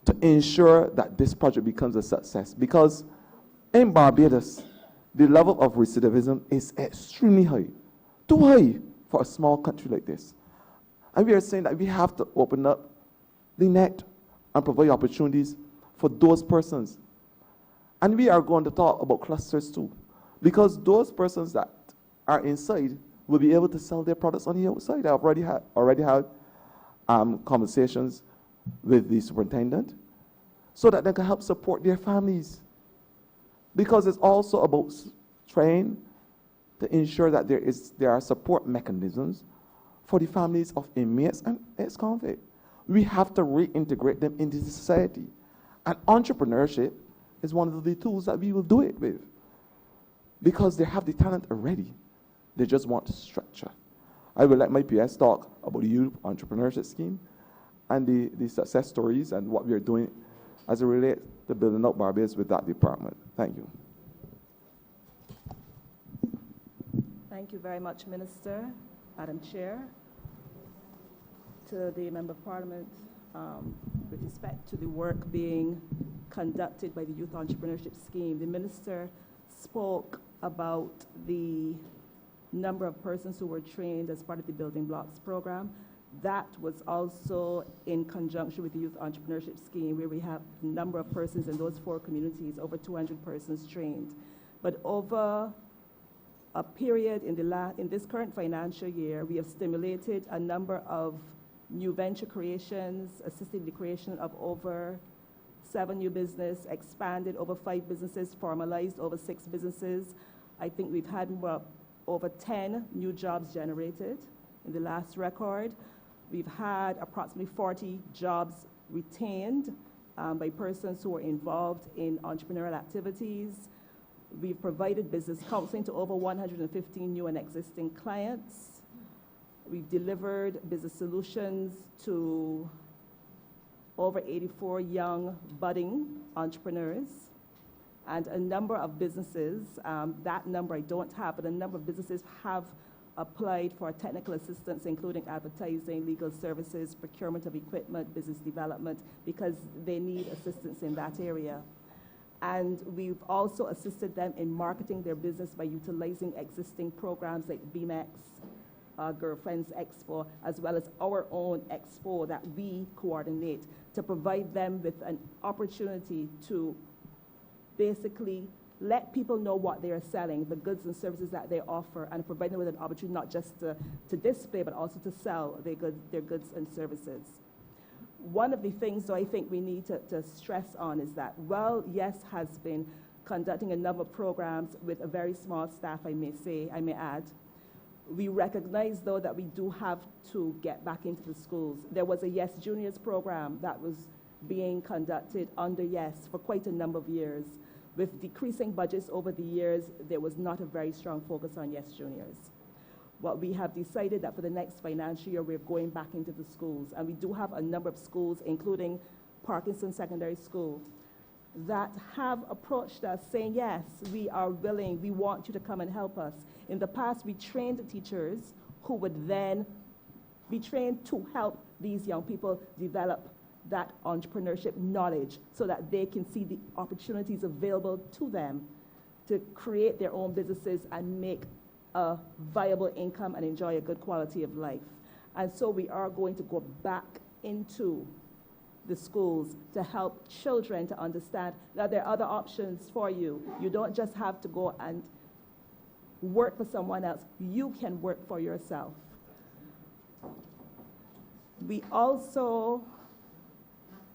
to ensure that this project becomes a success. Because in Barbados, the level of recidivism is extremely high, too high for a small country like this. And we are saying that we have to open up the net and provide opportunities for those persons. And we are going to talk about clusters too, because those persons that are inside will be able to sell their products on the outside. I've already had conversations with the superintendent so that they can help support their families. Because it's also about trying to ensure that there are support mechanisms for the families of inmates and ex-convicts. We have to reintegrate them into society. And entrepreneurship is one of the tools that we will do it with. Because they have the talent already. They just want structure. I will let my PS talk about the youth entrepreneurship scheme and the success stories and what we are doing as it relates to building up Barbados with that department. Thank you. Thank you very much, Minister, Madam Chair. To the Member of Parliament, with respect to the work being conducted by the Youth Entrepreneurship Scheme, the Minister spoke about the number of persons who were trained as part of the Building Blocks program. That was also in conjunction with the Youth Entrepreneurship Scheme, where we have a number of persons in those 4 communities, over 200 persons trained. But over a period in this current financial year, we have stimulated a number of new venture creations, assisted the creation of over 7 new businesses, expanded over 5 businesses, formalized over 6 businesses. I think we've had over 10 new jobs generated in the last record. We've had approximately 40 jobs retained by persons who are involved in entrepreneurial activities. We've provided business counseling to over 115 new and existing clients. We've delivered business solutions to over 84 young budding entrepreneurs and a number of businesses, that number I don't have, but a number of businesses have applied for technical assistance, including advertising, legal services, procurement of equipment, business development, because they need assistance in that area. And we've also assisted them in marketing their business by utilizing existing programs like BMX, Girlfriends Expo, as well as our own expo that we coordinate to provide them with an opportunity to basically let people know what they are selling, the goods and services that they offer, and provide them with an opportunity not just to display, but also to sell their goods and services. One of the things, though, I think we need to stress on is that, well, YES has been conducting a number of programs with a very small staff, I may add. We recognize, though, that we do have to get back into the schools. There was a YES Juniors program that was being conducted under YES for quite a number of years. With decreasing budgets over the years, there was not a very strong focus on YES Juniors. What we have decided that for the next financial year, we're going back into the schools. And we do have a number of schools, including Parkinson Secondary School, that have approached us saying, yes, we are willing, we want you to come and help us. In the past, we trained teachers who would then be trained to help these young people develop that entrepreneurship knowledge so that they can see the opportunities available to them to create their own businesses and make a viable income and enjoy a good quality of life. And so we are going to go back into the schools to help children to understand that there are other options for you. You don't just have to go and work for someone else. You can work for yourself. We also,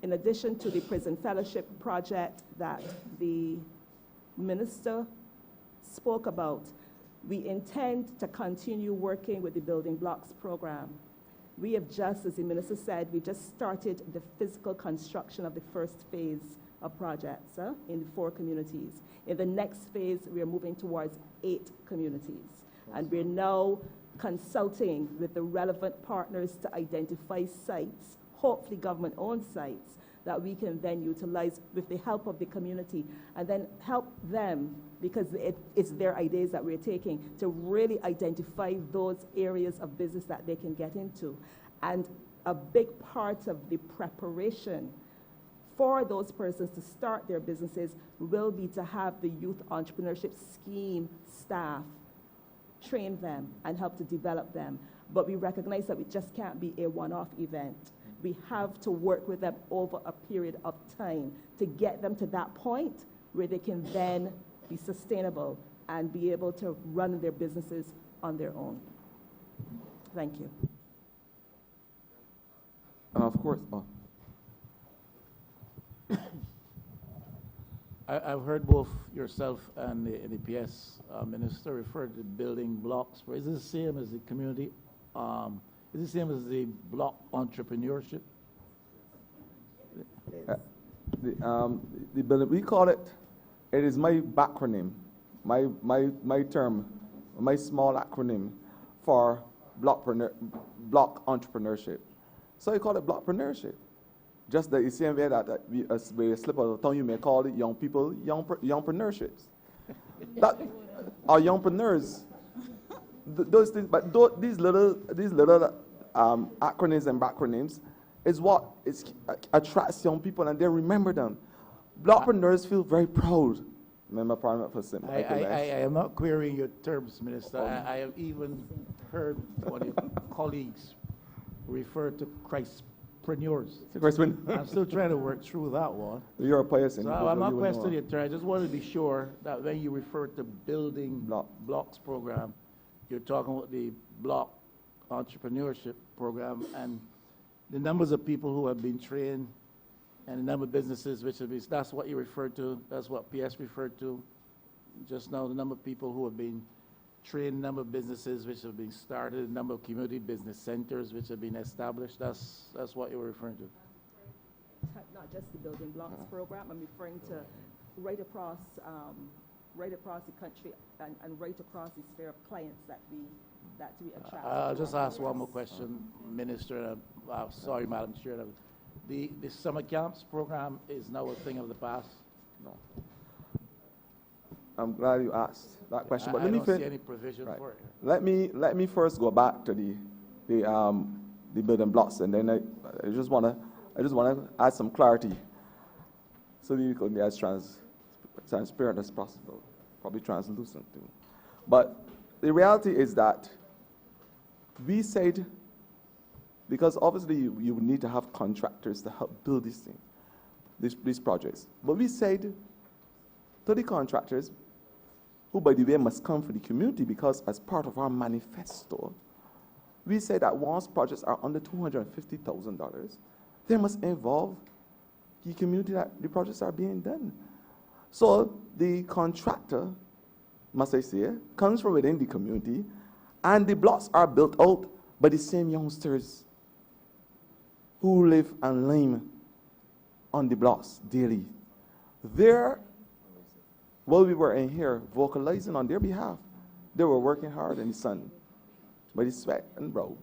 in addition to the prison fellowship project that the minister spoke about, we intend to continue working with the Building Blocks program. We have just, as the minister said, we just started the physical construction of the first phase of projects in the 4 communities. In the next phase, we are moving towards 8 communities. And we're now consulting with the relevant partners to identify sites, hopefully government-owned sites, that we can then utilize with the help of the community and then help them, because it's their ideas that we're taking, to really identify those areas of business that they can get into. And a big part of the preparation for those persons to start their businesses will be to have the Youth Entrepreneurship Scheme staff train them and help to develop them. But we recognize that it just can't be a one-off event. We have to work with them over a period of time to get them to that point where they can then be sustainable and be able to run their businesses on their own. Thank you. And of course, I've heard both yourself and the PS minister refer to building blocks. Is this the same as the community? Is it the same as the block entrepreneurship? The building, we call it, it is my backronym, my term, my small acronym for block entrepreneurship. So you call it blockpreneurship. Just the same way that we a slip of the tongue, you may call it young people, youngpreneurships. That are youngpreneurs. Those things, but these little acronyms and backronyms is what attracts young people, and they remember them. Blockpreneurs feel very proud. Remember Parliament for St. Michael. I am not querying your terms, Minister. I have even heard one of your colleagues refer to Christpreneurs. I'm still trying to work through that one. You're a pious So I'm not questioning your term. I just wanted to be sure that when you refer to building blocks program, you're talking about the block entrepreneurship program and the numbers of people who have been trained and the number of businesses which have been, that's what you referred to, that's what PS referred to just now, the number of people who have been trained, number of businesses which have been started, the number of community business centers which have been established, that's what you were referring to. Not just the building blocks program, I'm referring to right across the country and right across the sphere of clients that we attract. I'll just ask one more question, Minister. Sorry, Madam Chair. The summer camps program is now a thing of the past? No. I'm glad you asked that question. But I don't see any provision for it. Let me first go back to the building blocks, and then I just wanna add some clarity so that you can be as transparent as possible, probably translucent too. But the reality is that we said, because obviously you would need to have contractors to help build these projects. But we said to the contractors, who by the way must come from the community, because as part of our manifesto, we said that once projects are under $250,000, they must involve the community that the projects are being done. So the contractor, must I say, comes from within the community, and the blocks are built out by the same youngsters who live and lime on the blocks daily. While we were in here vocalizing on their behalf, they were working hard in the sun, by the sweat and brow,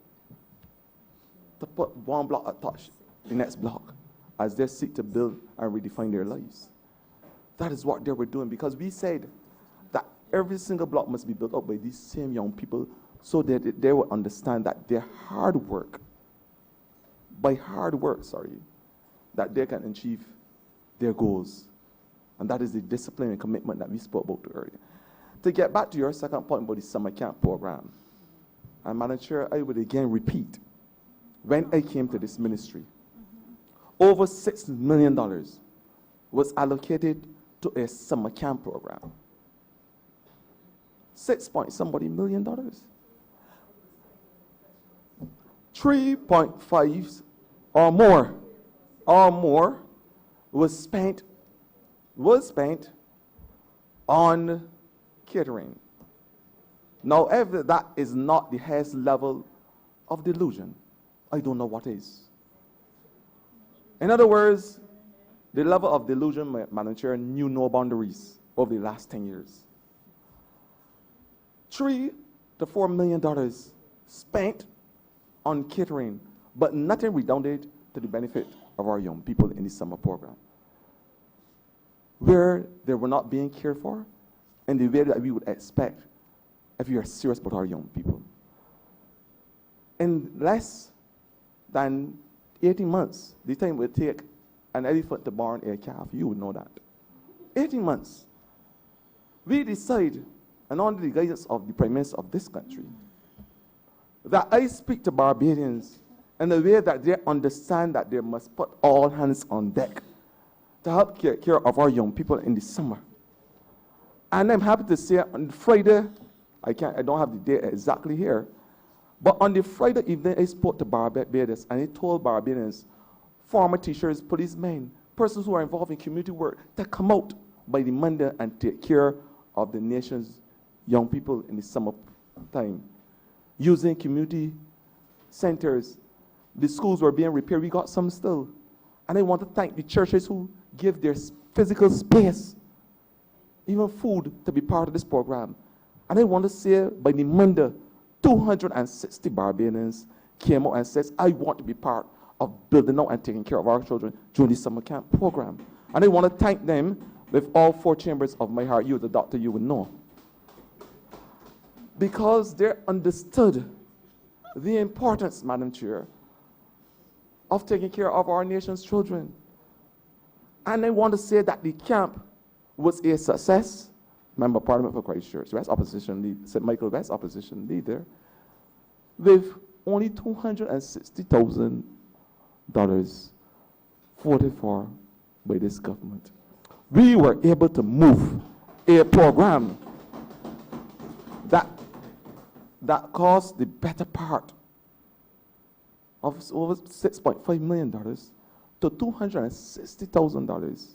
to put one block atop the next block as they seek to build and redefine their lives. That is what they were doing, because we said that every single block must be built up by these same young people so that they will understand that their hard work, that they can achieve their goals. And that is the discipline and commitment that we spoke about earlier. To get back to your second point about the summer camp program, and Madam Chair, I would again repeat, when I came to this ministry, over $6 million was allocated to a summer camp program. $6 million. 3.5 or more was spent on catering. Now, if that is not the highest level of delusion, I don't know what is. In other words, the level of delusion, Madam Chair, knew no boundaries over the last 10 years. $3 to $4 million spent on catering, but nothing redounded to the benefit of our young people in the summer program, where they were not being cared for in the way that we would expect if we are serious about our young people. In less than 18 months, the time it would take an elephant to born a calf, you would know that. 18 months. We decide, and under the guidance of the Prime Minister of this country, that I speak to Barbadians in a way that they understand that they must put all hands on deck to help take care of our young people in the summer. And I'm happy to say on Friday, I don't have the date exactly here, but on the Friday evening, I spoke to Barbadians, and I told Barbadians, former teachers, policemen, persons who are involved in community work, to come out by the Monday and take care of the nation's young people in the summer time. Using community centers, the schools were being repaired. We got some still. And I want to thank the churches who give their physical space, even food, to be part of this program. And I want to say by the Monday, 260 Barbadians came out and says, I want to be part of building out and taking care of our children during the summer camp program. And I want to thank them with all 4 chambers of my heart. You, the doctor, you would know. Because they understood the importance, Madam Chair, of taking care of our nation's children. And I want to say that the camp was a success. Member of Parliament for Christchurch West opposition leader, St. Michael West opposition leader, with only $260,000 voted for by this government. We were able to move a program that cost the better part of over $6.5 million to $260,000,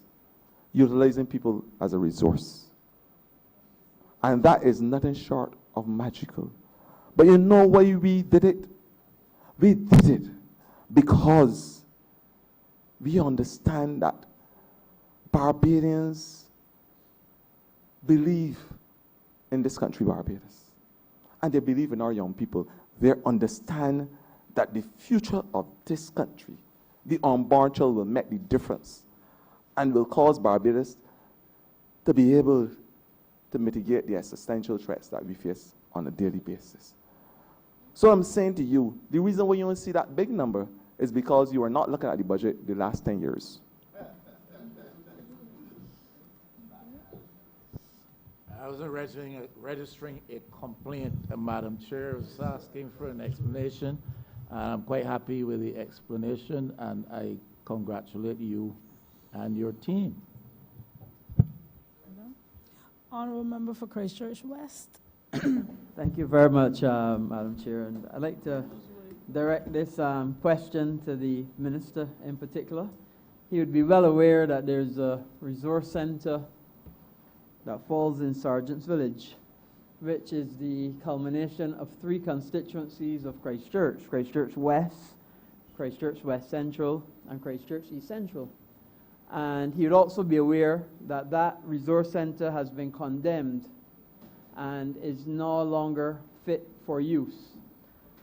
utilizing people as a resource. And that is nothing short of magical. But you know why we did it? We did it because we understand that Barbadians believe in this country, Barbados. And they believe in our young people. They understand that the future of this country, the unborn child, will make the difference and will cause Barbados to be able to mitigate the existential threats that we face on a daily basis. So I'm saying to you, the reason why you don't see that big number is because you are not looking at the budget the last 10 years. I was registering a complaint, Madam Chair. I was asking for an explanation. I'm quite happy with the explanation, and I congratulate you and your team. Honourable Member for Christchurch West. Thank you very much, Madam Chair. And I'd like to direct this question to the Minister in particular. He would be well aware that there's a resource centre that falls in Sergeant's Village, which is the culmination of 3 constituencies of Christchurch: Christchurch West, Christchurch West Central, and Christchurch East Central. And he would also be aware that that resource centre has been condemned and is no longer fit for use.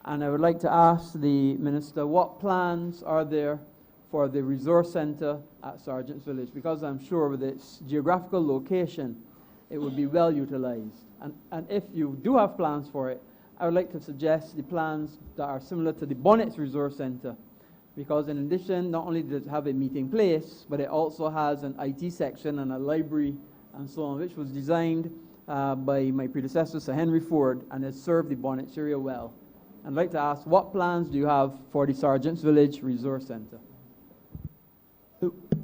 And I would like to ask the Minister, what plans are there for the resource centre at Sergeant's Village? Because I'm sure with its geographical location, it would be well utilized. And if you do have plans for it, I would like to suggest the plans that are similar to the Bonnets Resource Centre, because in addition, not only does it have a meeting place, but it also has an IT section and a library and so on, which was designed by my predecessor, Sir Henry Ford, and has served the Bonnets area well. I'd like to ask, what plans do you have for the Sergeant's Village Resource Centre?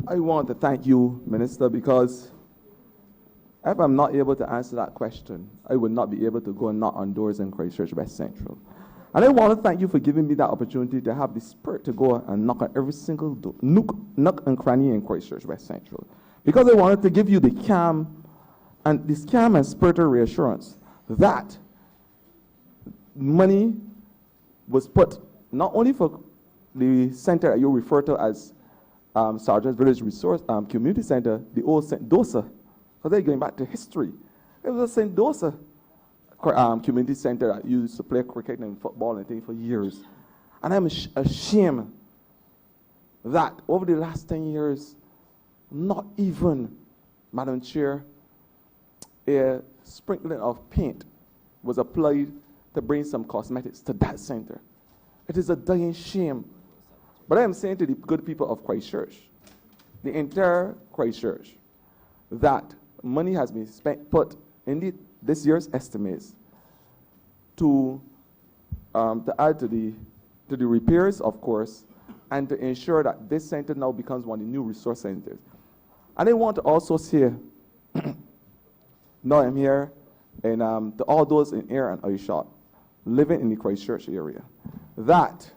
I want to thank you, Minister, because if I'm not able to answer that question, I would not be able to go and knock on doors in Christchurch West Central. And I want to thank you for giving me that opportunity to have the spirit to go and knock on every single nook and cranny in Christchurch West Central. Because I wanted to give you the calm and spiritual reassurance that money was put not only for the center that you refer to as Sergeant's Village Resource Community Center, the old St. Dosa, because they're going back to history. It was a St. Dosa community center that used to play cricket and football and things for years. And I'm ashamed that over the last 10 years, not even, Madam Chair, a sprinkling of paint was applied to bring some cosmetics to that center. It is a dying shame. But I am saying to the good people of Christchurch, the entire Christchurch, that money has been put in this year's estimates to add to the repairs, of course, and to ensure that this center now becomes one of the new resource centers. And I want to also say, now I'm here, and to all those in ear and eye shot, living in the Christchurch area, that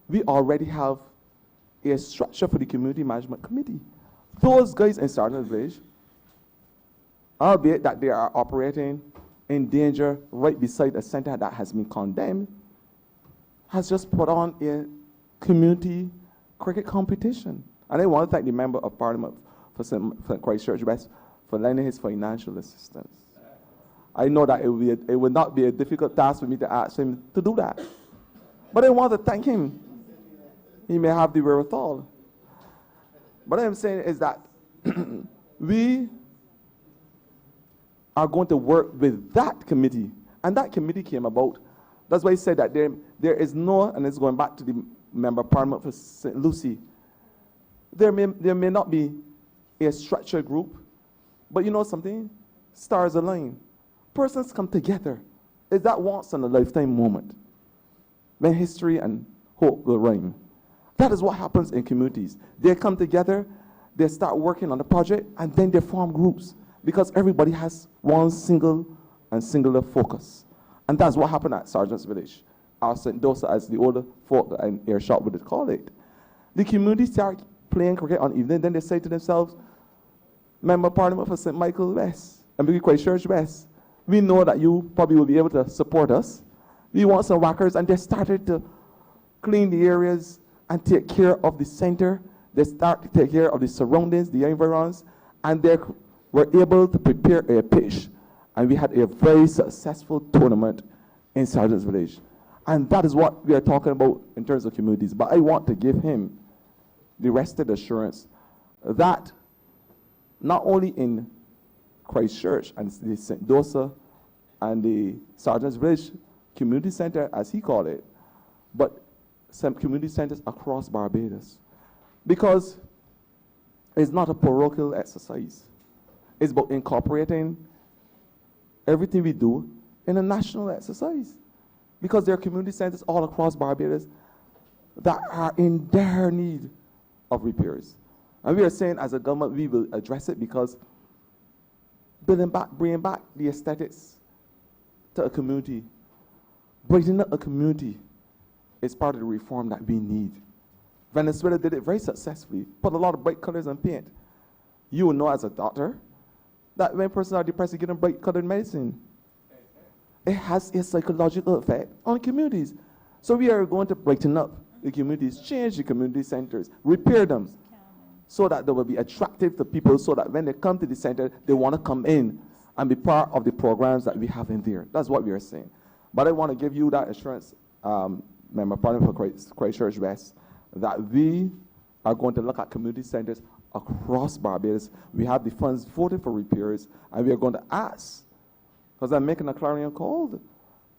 we already have a structure for the Community Management Committee those guys in Sergeant Village, albeit that they are operating in danger right beside a center that has been condemned, has just put on a community cricket competition. And I want to thank the Member of Parliament for St. Christchurch West for lending his financial assistance. I know that it would not be a difficult task for me to ask him to do that. But I want to thank him. He may have the wherewithal. What I'm saying is that we are going to work with that committee. And that committee came about. That's why I said that there is no, and it's going back to the Member of Parliament for St. Lucie, there may not be a structured group, but you know something? Stars align. Persons come together. It's that once in a lifetime moment when history and hope will rhyme. That is what happens in communities. They come together, they start working on the project, and then they form groups because everybody has one single and singular focus. And that's what happened at Sergeant's Village, or St. Dosa, as the older folk and Airshot would call it. The community start playing cricket on evening, then they say to themselves, Member of Parliament for St. Michael West, and Big Christchurch West, we know that you probably will be able to support us. We want some whackers, and they started to clean the areas and take care of the center. They start to take care of the surroundings, the environs, and they were able to prepare a pitch. And we had a very successful tournament in Sergeant's Village. And that is what we are talking about in terms of communities. But I want to give him the rested assurance that not only in Christchurch and the St. Dosa and the Sergeant's Village Community Center, as he called it, but some community centers across Barbados. Because it's not a parochial exercise. It's about incorporating everything we do in a national exercise. Because there are community centers all across Barbados that are in dire need of repairs. And we are saying as a government we will address it because bringing back the aesthetics to a community, brightening up a community is part of the reform that we need. Venezuela did it very successfully, put a lot of bright colors and paint. You will know as a doctor that when persons are depressed, you give them bright colored medicine. It has a psychological effect on communities. So we are going to brighten up the communities, change the community centers, repair them, so that they will be attractive to people, so that when they come to the center, they want to come in and be part of the programs that we have in there. That's what we are saying. But I want to give you that assurance, Member of Parliament for Christchurch West, that we are going to look at community centers across Barbados. We have the funds voted for repairs, and we are going to ask, because I'm making a clarion call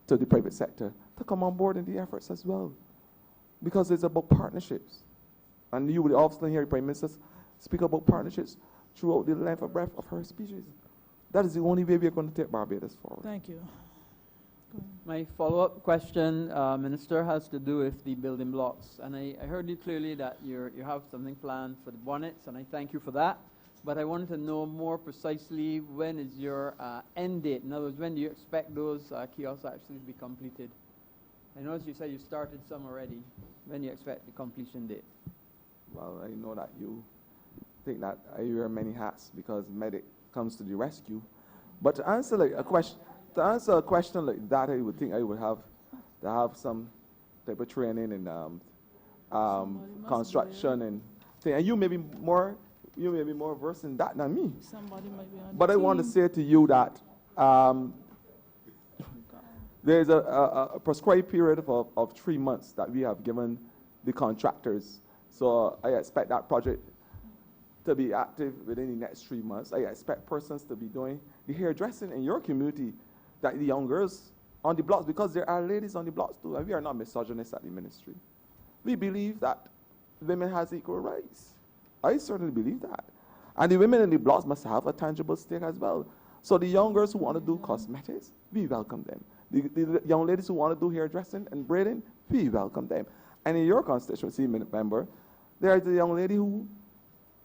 to the private sector to come on board in the efforts as well, because it's about partnerships. And you will often hear the Prime Minister speak about partnerships throughout the length and breadth of her speeches. That is the only way we are going to take Barbados forward. Thank you. My follow-up question, Minister, has to do with the building blocks. And I heard you clearly that you have something planned for the bonnets, and I thank you for that. But I wanted to know more precisely, when is your end date? In other words, when do you expect those kiosks actually to be completed? I noticed you said you started some already. When do you expect the completion date? Well, I know that you think that I wear many hats because medic comes to the rescue. But to answer a question like that, I would think I would have to have some type of training in construction and thing. And you may be more versed in that than me. Somebody might be on But the I want to team. say to you that there's a prescribed period of 3 months that we have given the contractors. So I expect that project to be active within the next 3 months. I expect persons to be doing the hairdressing in your community, that the young girls on the blocks, because there are ladies on the blocks too, and we are not misogynists at the ministry. We believe that women has equal rights. I certainly believe that. And the women in the blocks must have a tangible stake as well. So the young girls who want to do cosmetics, we welcome them. The young ladies who want to do hairdressing and braiding, we welcome them. And in your constituency, member, there is a young lady who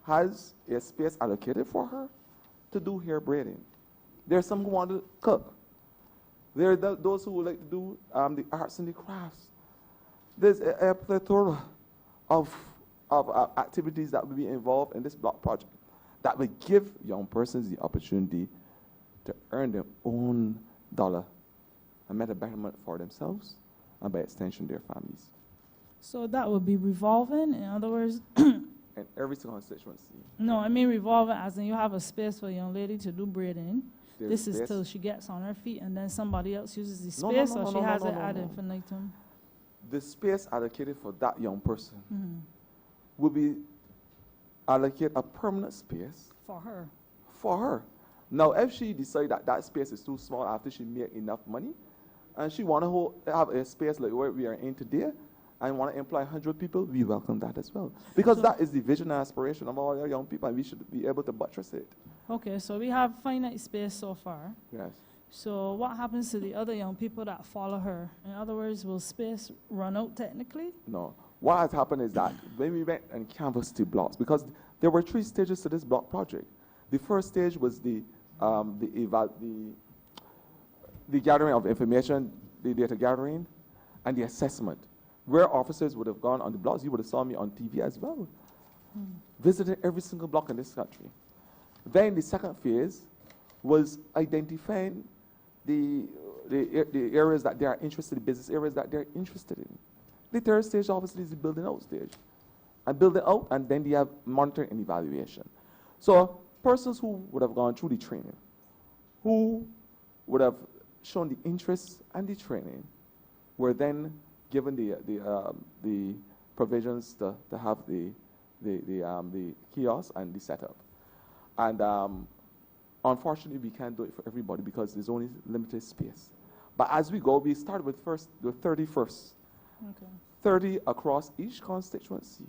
has a space allocated for her to do hair braiding. There are some who want to cook. There are those who would like to do the arts and the crafts. There's a plethora of activities that will be involved in this block project. that will give young persons the opportunity to earn their own dollar and make a betterment for themselves and by extension their families. So that would be revolving, in other words, In every single constituency. no, I mean revolving as in you have a space for a young lady to do braiding. There's This is space. till she gets on her feet and then somebody else uses the No, no, space no, or no, she no, has no, it no, ad no. infinitum. The space allocated for that young person Mhm. will be allocate a permanent space For her. for her. Now, if she decides that that space is too small after she make enough money, and she want to have a space like where we are in today, and want to employ 100 people, we welcome that as well. Because So- that is the vision and aspiration of all our young people, and we should be able to buttress it. Okay, so we have finite space so far. Yes. So what happens to the other young people that follow her? In other words, will space run out technically? No. What has happened is that when we went and canvassed the blocks, because there were 3 stages to this block project. The first stage was the gathering of information, the data gathering, and the assessment. Where officers would have gone on the blocks, you would have saw me on TV as well, visiting every single block in this country. Then the second phase was identifying the areas that they are interested in, business areas that they're interested in. The third stage obviously is the building out stage. And building out, and then they have monitoring and evaluation. So persons who would have gone through the training, who would have shown the interest and the training, were then given the provisions to have the kiosk and the setup. And unfortunately, we can't do it for everybody because there's only limited space. But as we go, we start with the 30 first. Okay. 30 across each constituency.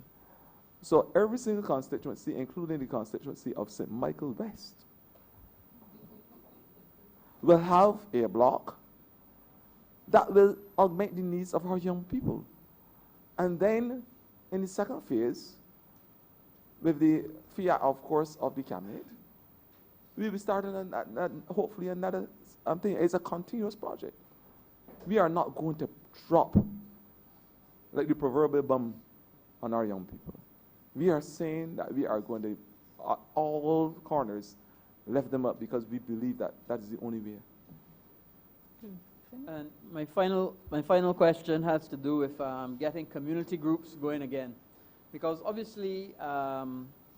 So every single constituency, including the constituency of St. Michael West, will have a block that will augment the needs of our young people. And then in the second phase, with the fiat, of course, of the cabinet, we will start hopefully another, I'm thinking it's a continuous project. We are not going to drop like the proverbial bomb on our young people. We are saying that we are going to, at all corners, lift them up because we believe that that is the only way. And my final question has to do with getting community groups going again. Because obviously,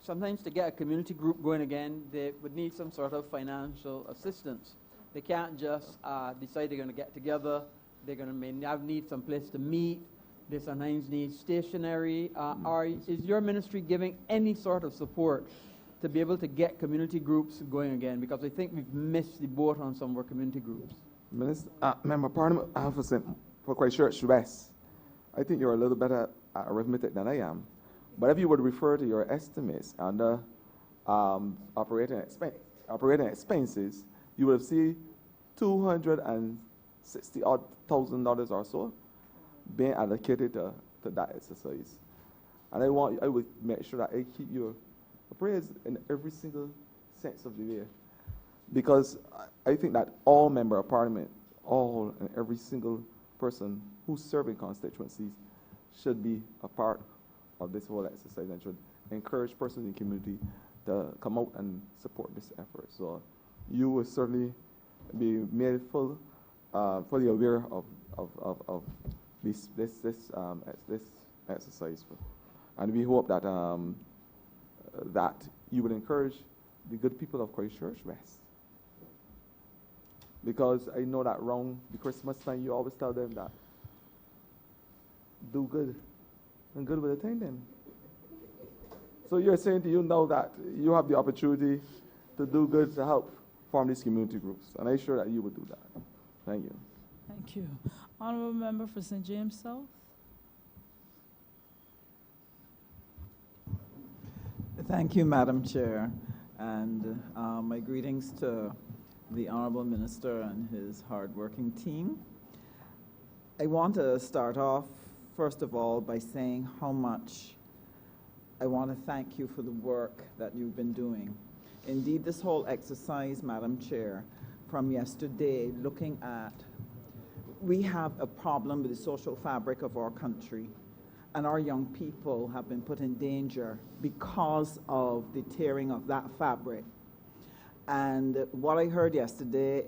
sometimes to get a community group going again, they would need some sort of financial assistance. They can't just decide they're going to get together. They're going to need some place to meet. They sometimes need stationery. Is your ministry giving any sort of support to be able to get community groups going again? Because I think we've missed the boat on some of our community groups. Member of Parliament, for Christchurch West, I think you're a little better at arithmetic than I am. But if you would refer to your estimates under operating expenses, you would see $260,000 or so being allocated to that exercise. And I would make sure that I keep you appraised in every single sense of the way. Because I think that all member of parliament, all and every single person who's serving constituencies should be a part of this whole exercise and should encourage persons in the community to come out and support this effort. So you will certainly be made fully aware of this exercise. And we hope that that you would encourage the good people of Christchurch West. Because I know that around the Christmas time, you always tell them that do good, and good will attain them. So you're saying to you now that you have the opportunity to do good to help form these community groups, and I'm sure that you would do that. Thank you. Thank you. Honourable Member for St. James South. Thank you, Madam Chair, and my greetings to the Honourable Minister and his hard-working team. I want to start off, first of all, by saying how much I want to thank you for the work that you've been doing. Indeed, this whole exercise, Madam Chair, from yesterday, looking at, we have a problem with the social fabric of our country, and our young people have been put in danger because of the tearing of that fabric. And what I heard yesterday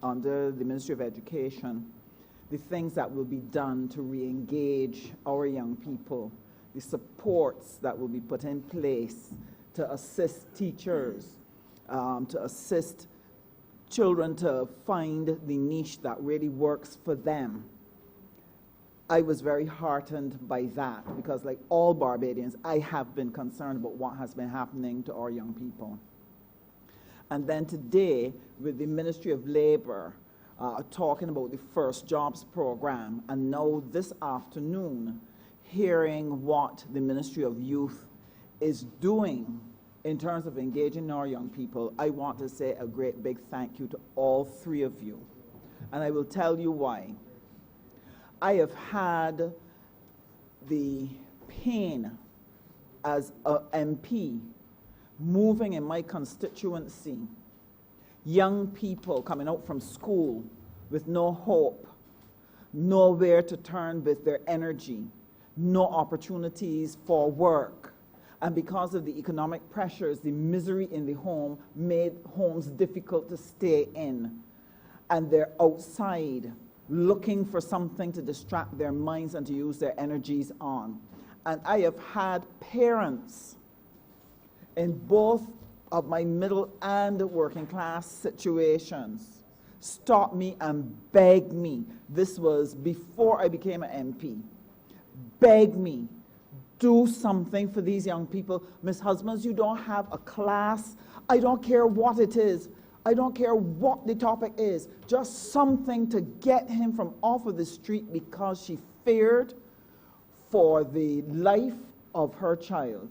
under the Ministry of Education, the things that will be done to re-engage our young people, the supports that will be put in place to assist teachers, to assist children to find the niche that really works for them. I was very heartened by that because, like all Barbadians, I have been concerned about what has been happening to our young people. And then today, with the Ministry of Labor talking about the First Jobs program, and now this afternoon, hearing what the Ministry of Youth is doing in terms of engaging our young people, I want to say a great big thank you to all three of you. And I will tell you why. I have had the pain as an MP moving in my constituency, young people coming out from school with no hope, nowhere to turn with their energy, no opportunities for work. And because of the economic pressures, the misery in the home made homes difficult to stay in. And they're outside looking for something to distract their minds and to use their energies on. And I have had parents in both of my middle and working class situations stop me and beg me. This was before I became an MP. Beg me, do something for these young people. Miss Husbands, you don't have a class. I don't care what it is. I don't care what the topic is. Just something to get him from off of the street because she feared for the life of her child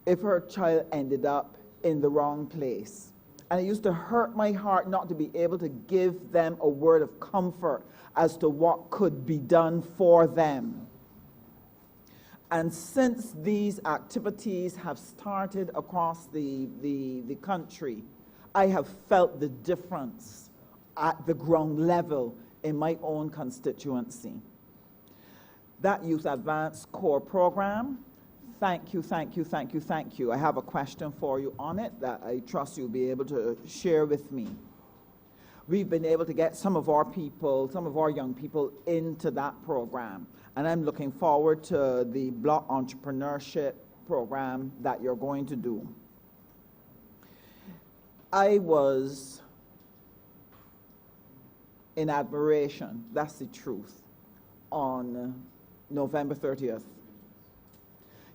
if her child ended up in the wrong place. And it used to hurt my heart not to be able to give them a word of comfort as to what could be done for them. And since these activities have started across the country, I have felt the difference at the ground level in my own constituency. That Youth Advance Core program, thank you, thank you, thank you, thank you. I have a question for you on it that I trust you'll be able to share with me. We've been able to get some of our people, some of our young people into that program. And I'm looking forward to the Block Entrepreneurship program that you're going to do. I was in admiration, that's the truth, on November 30th.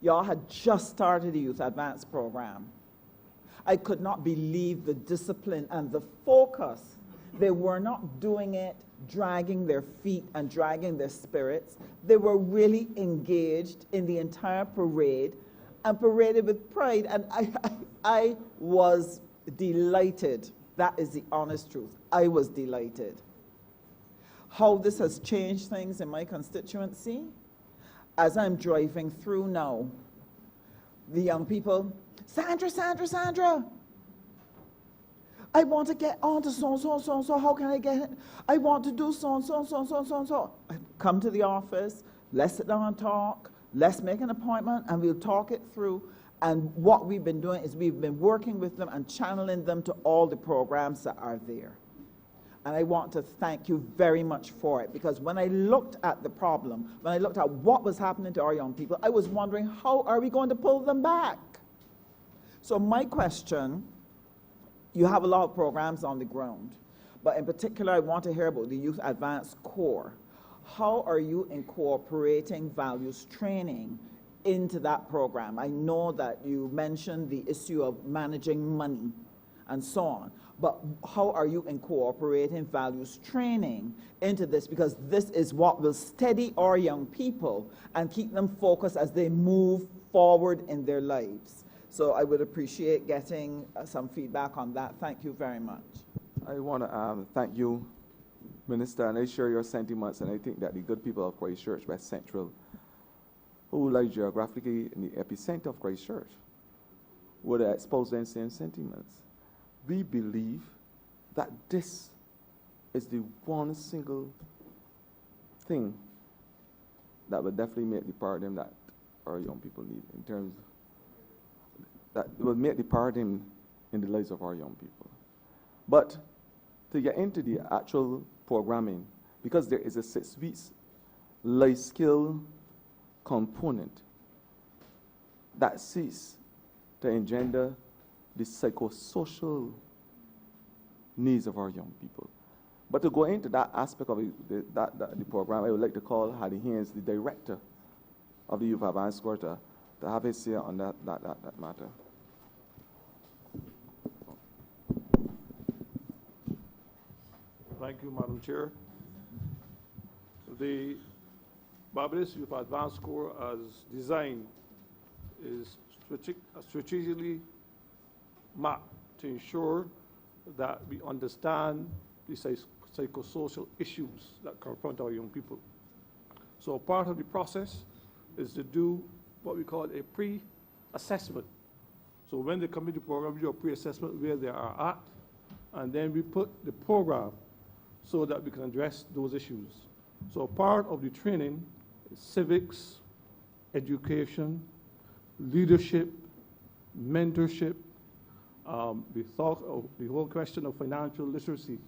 Y'all had just started the Youth Advance program. I could not believe the discipline and the focus. They were not doing it dragging their feet and dragging their spirits. They were really engaged in the entire parade and paraded with pride. And I was delighted. That is the honest truth. I was delighted. How this has changed things in my constituency, as I'm driving through now, the young people, Sandra, Sandra, Sandra, I want to get on to so, how can I get it? I want to do so. Come to the office, let's sit down and talk, let's make an appointment, and we'll talk it through. And what we've been doing is we've been working with them and channeling them to all the programs that are there. And I want to thank you very much for it, because when I looked at the problem, when I looked at what was happening to our young people, I was wondering, how are we going to pull them back? So my question, you have a lot of programs on the ground, but in particular, I want to hear about the Youth Advance Core. How are you incorporating values training into that program? I know that you mentioned the issue of managing money and so on, but how are you incorporating values training into this? Because this is what will steady our young people and keep them focused as they move forward in their lives. So I would appreciate getting some feedback on that. Thank you very much. I want to thank you, Minister, and I share your sentiments, and I think that the good people of Christchurch, West Central, who lie geographically in the epicenter of Christchurch, would expose the same sentiments. We believe that this is the one single thing that will definitely make the paradigm that our young people need in terms that will make the paradigm in the lives of our young people. But to get into the actual programming, because there is a 6 weeks life skill component that seeks to engender the psychosocial needs of our young people. But to go into that aspect of the program, I would like to call Hattie Haynes, the director of the Youth Advanced Quarter, to have his say on that matter. Thank you, Madam Chair. The Barbados Youth Advanced Corps, as designed, is strategically mapped to ensure that we understand the psychosocial issues that confront our young people. So part of the process is to do what we call a pre-assessment. So when they come into the program, we do a pre-assessment where they are at, and then we put the program so that we can address those issues. So part of the training is civics, education, leadership, mentorship, we thought of the whole question of financial literacy,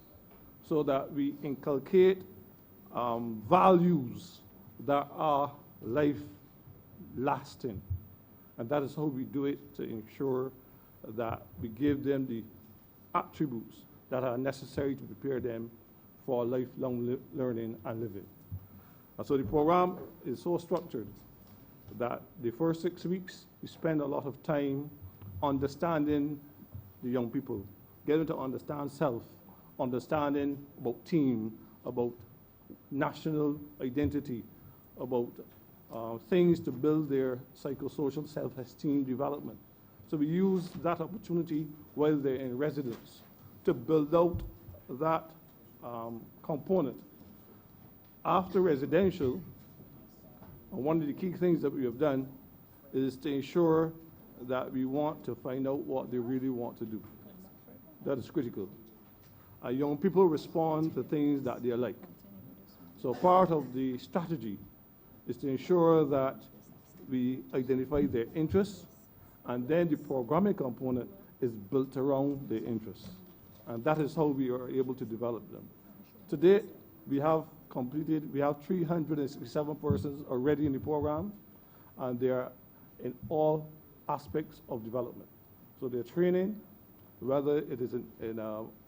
so that we inculcate values that are life-lasting. And that is how we do it, to ensure that we give them the attributes that are necessary to prepare them for lifelong learning and living. And so the program is so structured that the first 6 weeks, we spend a lot of time understanding the young people, getting to understand self, understanding about team, about national identity, about things to build their psychosocial self-esteem development. So we use that opportunity while they're in residence to build out that component. After residential, one of the key things that we have done is to ensure that we want to find out what they really want to do. That is critical. Young people respond to things that they like. So part of the strategy is to ensure that we identify their interests, and then the programming component is built around their interests. And that is how we are able to develop them. To date, we have 367 persons already in the program, and they are in all aspects of development. So they're training, whether it is in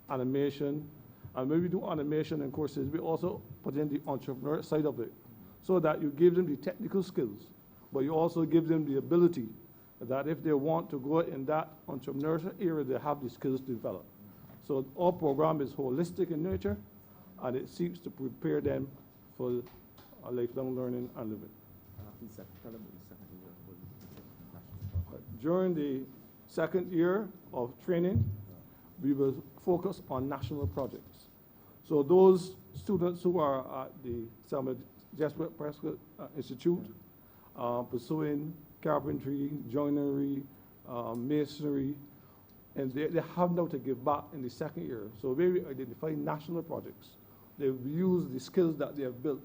animation, and when we do animation and courses, we also put in the entrepreneur side of it, so that you give them the technical skills, but you also give them the ability that if they want to go in that entrepreneurial area, they have the skills to develop. So our program is holistic in nature, and it seeks to prepare them for lifelong learning and living. During the second year of training, we will focus on national projects. So those students who are at the Selma Jesuit Prescott Institute, pursuing carpentry, joinery, masonry, and they have now to give back in the second year. So where we identify national projects, they will use the skills that they have built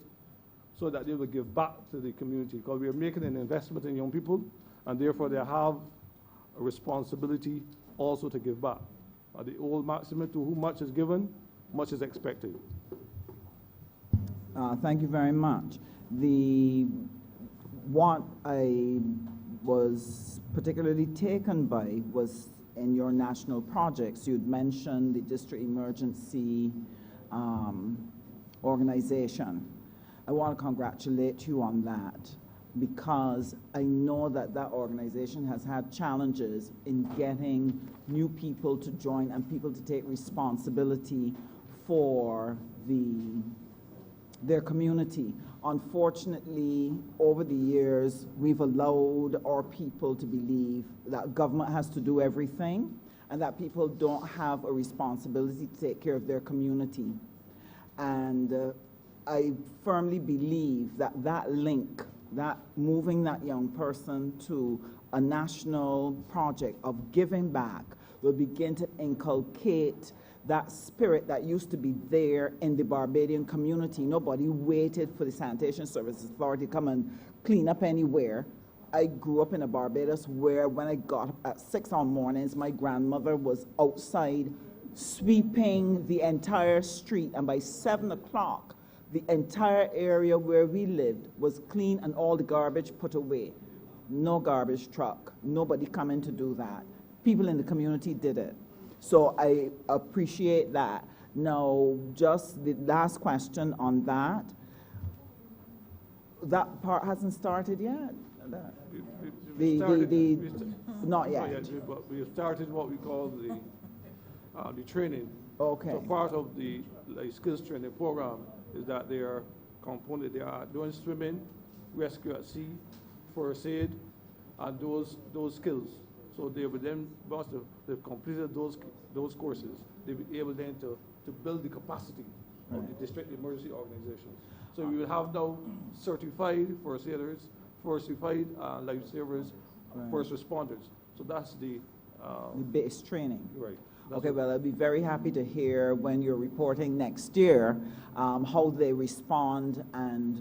so that they will give back to the community, because we are making an investment in young people, and therefore they have a responsibility also to give back. The old maxim, to whom much is given, much is expected. Thank you very much. What I was particularly taken by was in your national projects. You'd mentioned the district emergency organization. I want to congratulate you on that, because I know that that organization has had challenges in getting new people to join and people to take responsibility for their community. Unfortunately, over the years, we've allowed our people to believe that government has to do everything and that people don't have a responsibility to take care of their community. And I firmly believe that that link, that moving that young person to a national project of giving back will begin to inculcate that spirit that used to be there in the Barbadian community. Nobody waited for the Sanitation Services Authority to come and clean up anywhere. I grew up in a Barbados where when I got up at 6 on mornings, my grandmother was outside sweeping the entire street, and by 7 o'clock, the entire area where we lived was clean and all the garbage put away. No garbage truck, nobody coming to do that. People in the community did it. So I appreciate that. Now, just the last question on that. That part hasn't started yet? Not yet. But we have started what we call the training. Okay. So part of the skills training program is that they are doing swimming, rescue at sea, first aid, and those skills. So they will then, once they've completed those courses, they'll be able then to build the capacity of the district emergency organization. So we will have now certified first aiders, certified lifesavers, first responders. So that's the base training. Right. Okay, well, I'll be very happy to hear when you're reporting next year how they respond and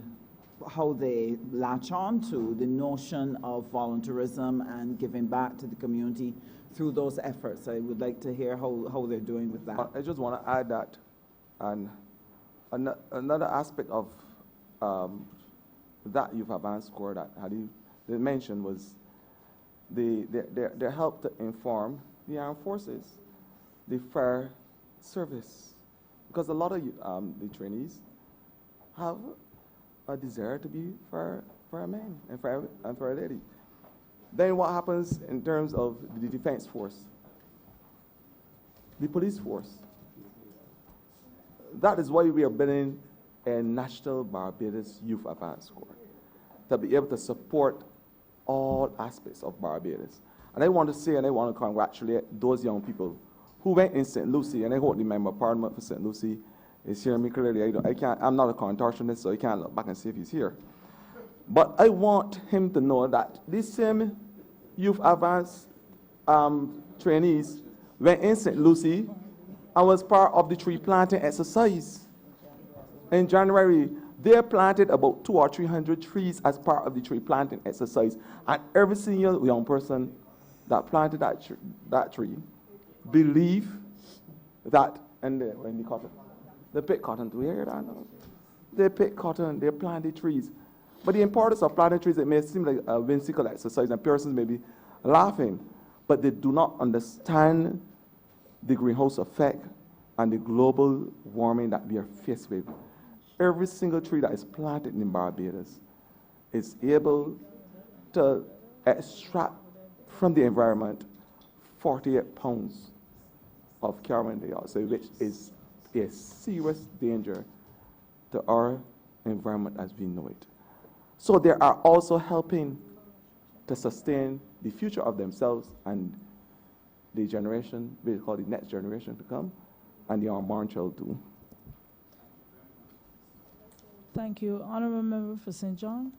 how they latch on to the notion of volunteerism and giving back to the community through those efforts. I would like to hear how they're doing with that. I just want to add that, and another aspect of that youth advanced score that they mentioned was their help to inform the armed forces, the fire service, because a lot of the trainees have a desire to be firemen and fire ladies. Then what happens in terms of the defense force, the police force? That is why we are building a National Barbados Youth Advance Corps, to be able to support all aspects of Barbados. And I want to say, and I want to congratulate those young people who went in St. Lucie, and I hope the Member of Parliament for St. Lucie is hearing me clearly. I'm not a contortionist, so I can't look back and see if he's here. But I want him to know that these same youth advance trainees went in St. Lucie and was part of the tree planting exercise. In January, they planted about 200 or 300 trees as part of the tree planting exercise. And every single young person that planted that tree believe that, and when the cotton, they pick cotton to hear that. They pick cotton, they plant the trees. But the importance of planting trees, it may seem like a whimsical exercise, and persons may be laughing, but they do not understand the greenhouse effect and the global warming that we are faced with. Every single tree that is planted in Barbados is able to extract from the environment 48 pounds of carbon dioxide, which is a serious danger to our environment as we know it. So they are also helping to sustain the future of themselves and the generation, we call the next generation to come, and the unborn child too. Thank you. Honourable Member for St. John.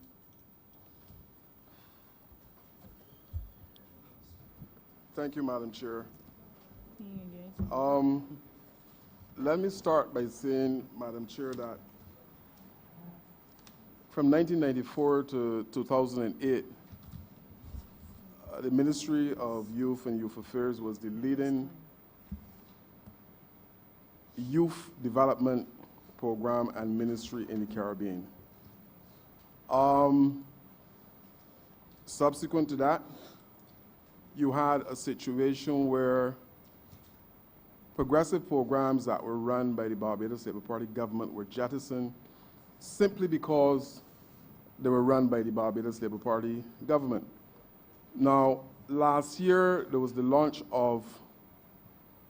Thank you, Madam Chair. Can you engage? Let me start by saying, Madam Chair, that from 1994 to 2008, the Ministry of Youth and Youth Affairs was the leading youth development program and ministry in the Caribbean. Subsequent to that, you had a situation where progressive programs that were run by the Barbados Labour Party government were jettisoned simply because they were run by the Barbados Labour Party government. Now, last year, there was the launch of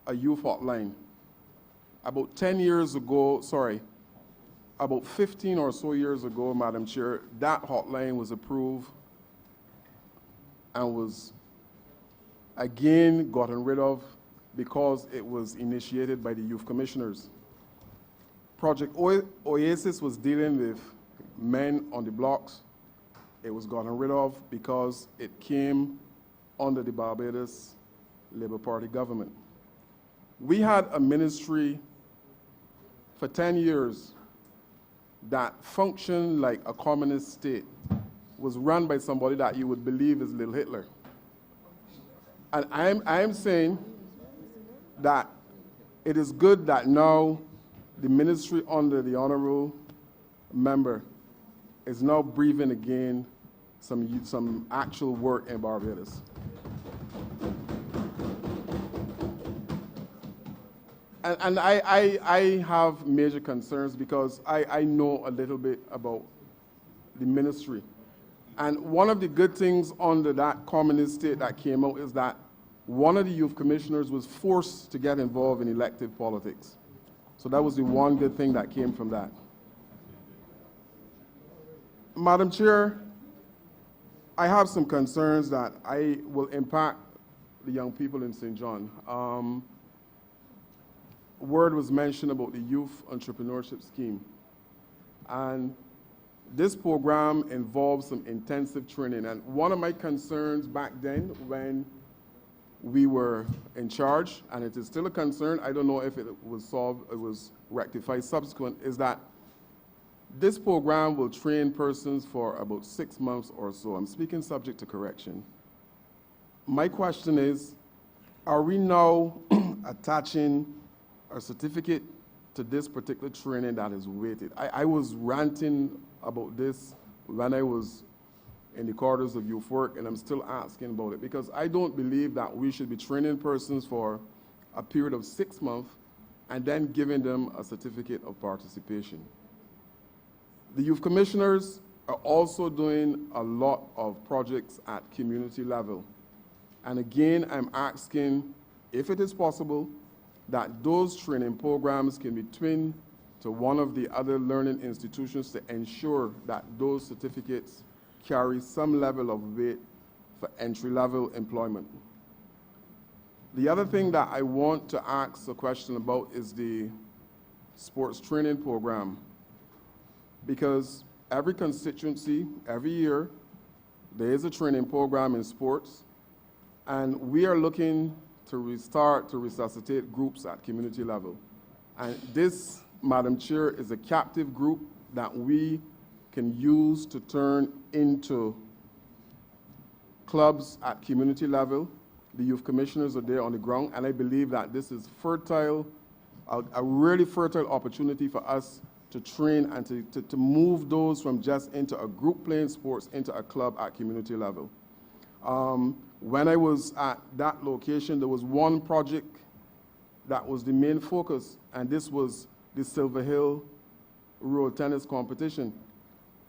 a youth hotline. About 10 years ago, about 15 or so years ago, Madam Chair, that hotline was approved and was again gotten rid of because it was initiated by the youth commissioners. Project Oasis was dealing with men on the blocks. It was gotten rid of because it came under the Barbados Labour Party government. We had a ministry for 10 years that functioned like a communist state, was run by somebody that you would believe is little Hitler. And I am saying that it is good that now the ministry under the Honourable member is now breathing again some actual work in Barbados. And I have major concerns because I know a little bit about the ministry. And one of the good things under that communist state that came out is that one of the youth commissioners was forced to get involved in elective politics. So that was the one good thing that came from that. Madam Chair, I have some concerns that I will impact the young people in St. John. Word was mentioned about the Youth Entrepreneurship Scheme. And this program involves some intensive training. And one of my concerns back then when we were in charge, and it is still a concern, I don't know if it was solved, it was rectified subsequent, is that this program will train persons for about 6 months or so. I'm speaking subject to correction. My question is, are we now attaching a certificate to this particular training that is weighted? I was ranting about this when I was in the corridors of youth work, and I'm still asking about it, because I don't believe that we should be training persons for a period of 6 months and then giving them a certificate of participation. The youth commissioners are also doing a lot of projects at community level. And again, I'm asking, if it is possible, that those training programs can be twinned to one of the other learning institutions to ensure that those certificates carry some level of weight for entry-level employment. The other thing that I want to ask a question about is the sports training program, because every constituency, every year, there is a training program in sports, and we are looking to resuscitate groups at community level. And this, Madam Chair, is a captive group that we can use to turn into clubs at community level. The youth commissioners are there on the ground, and I believe that this is fertile, a really fertile opportunity for us to train and to move those from just into a group playing sports into a club at community level. When I was at that location, there was one project that was the main focus, and this was the Silver Hill Road Tennis Competition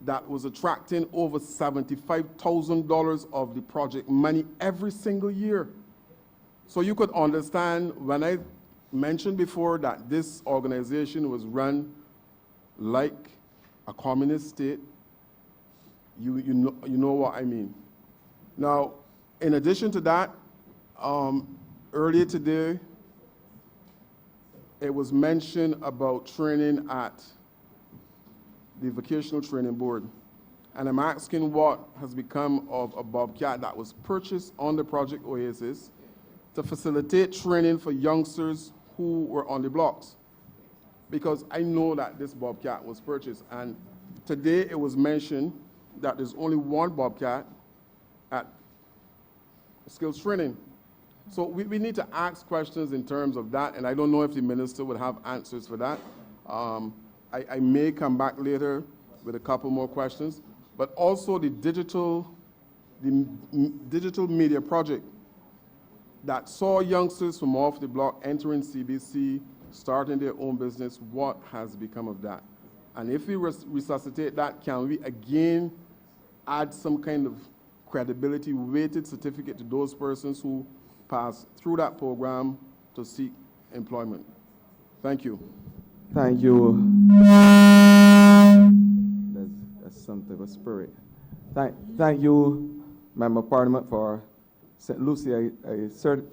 that was attracting over $75,000 of the project money every single year. So you could understand when I mentioned before that this organization was run like a communist state, you know what I mean. Now, in addition to that, earlier today, it was mentioned about training at the Vocational Training Board. And I'm asking what has become of a Bobcat that was purchased on the Project Oasis to facilitate training for youngsters who were on the blocks. Because I know that this Bobcat was purchased. And today it was mentioned that there's only one Bobcat at skills training. So we need to ask questions in terms of that, and I don't know if the minister would have answers for that. I may come back later with a couple more questions, but also the digital media project that saw youngsters from off the block entering CBC, starting their own business. What has become of that? And if we resuscitate that, can we again add some kind of credibility weighted certificate to those persons who pass through that program to seek employment? Thank you. Thank you. That's something of a spirit. Thank you, Member of Parliament, for St. Lucie. St.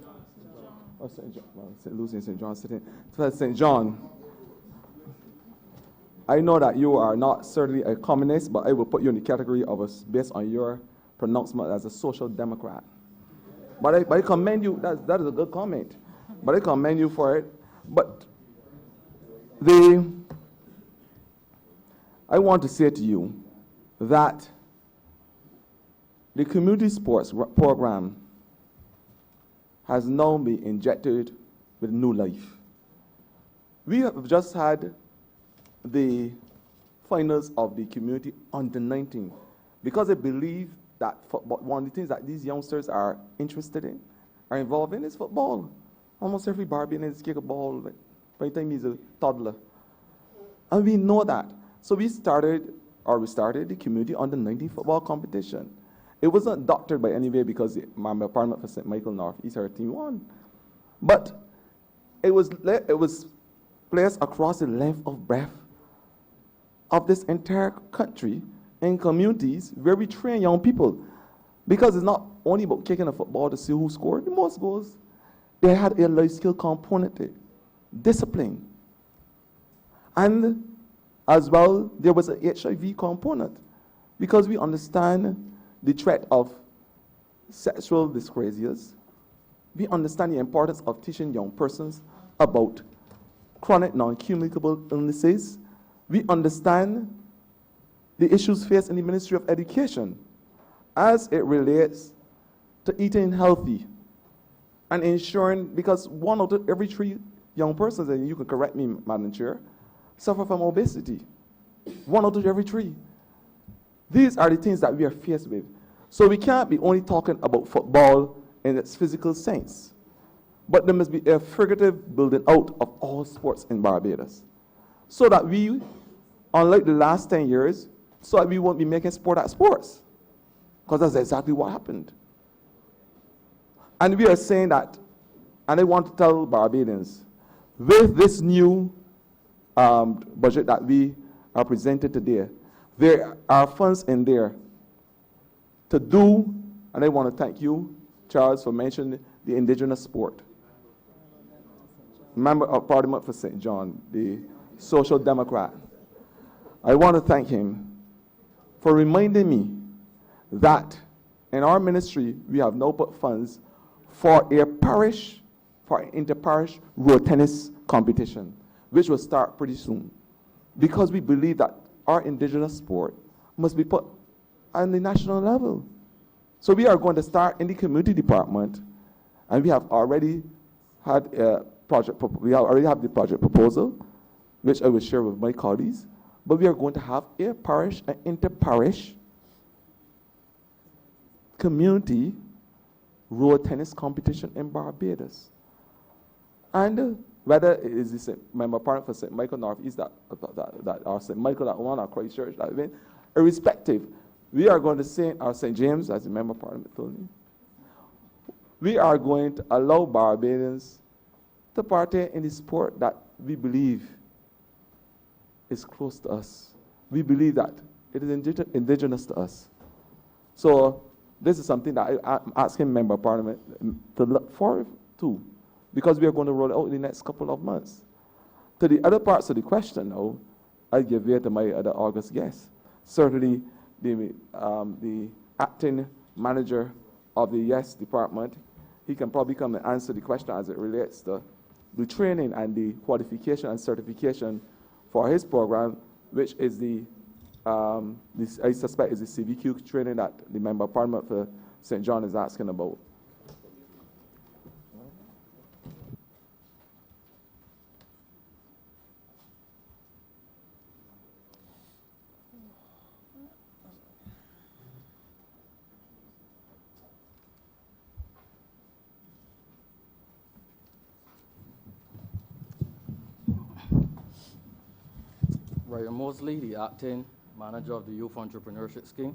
Lucie and St. John sitting. St. John, I know that you are not certainly a communist, but I will put you in the category of based on your pronouncement as a social democrat. But I commend you. That is a good comment. but I commend you for it. But I want to say to you that the community sports program has now been injected with new life. We have just had the finals of the community under 19 because I believe that football, one of the things that these youngsters are interested in, are involved in, is football. Almost every Barbadian is kick a ball by the time he's a toddler. And we know that. So we started the community under 19 football competition. It wasn't doctored by any way because the Member of Parliament for St. Michael North East, our team won. But it was placed across the length of breadth of this entire country in communities where we train young people. Because it's not only about kicking a football to see who scored. The most goals, they had a life skill component there, discipline. And as well, there was an HIV component because we understand the threat of sexual dyscrasias. We understand the importance of teaching young persons about chronic non-communicable illnesses. We understand the issues faced in the Ministry of Education as it relates to eating healthy and ensuring, because 1 out of every 3 young persons, and you can correct me, Madam Chair, suffer from obesity. 1 out of every 3. These are the things that we are faced with. So we can't be only talking about football in its physical sense, but there must be a figurative building out of all sports in Barbados. So that we, unlike the last 10 years, so that we won't be making sport at sports. Because that's exactly what happened. And we are saying that, and I want to tell Barbadians, with this new budget that we are presented today, there are funds in there to do, and I want to thank you, Charles, for mentioning the indigenous sport. Member of Parliament for St. John, the Social Democrat. I want to thank him for reminding me that in our ministry, we have now put funds for a parish, for an inter-parish road tennis competition, which will start pretty soon. Because we believe that our indigenous sport must be put on the national level. So we are going to start in the community department, and we have already had a project, we already have the project proposal, which I will share with my colleagues, but we are going to have a parish, an inter-parish community road tennis competition in Barbados. And whether it is the Member Parliament for St. Michael North East or St. Michael that one or Christchurch that win, irrespective, we are going to say, or St. James, as the Member of Parliament told me, we are going to allow Barbadians to partake in the sport that we believe is close to us. We believe that it is indigenous to us. So this is something that I'm asking Member of Parliament to look forward to, because we are going to roll it out in the next couple of months. To the other parts of the question now, I give way to my other August guest. Certainly the acting manager of the YES department, he can probably come and answer the question as it relates to the training and the qualification and certification for his program, which is I suspect is the CVQ training that the Member of Parliament for St. John is asking about. Ryan Mosley, the acting manager of the Youth Entrepreneurship Scheme.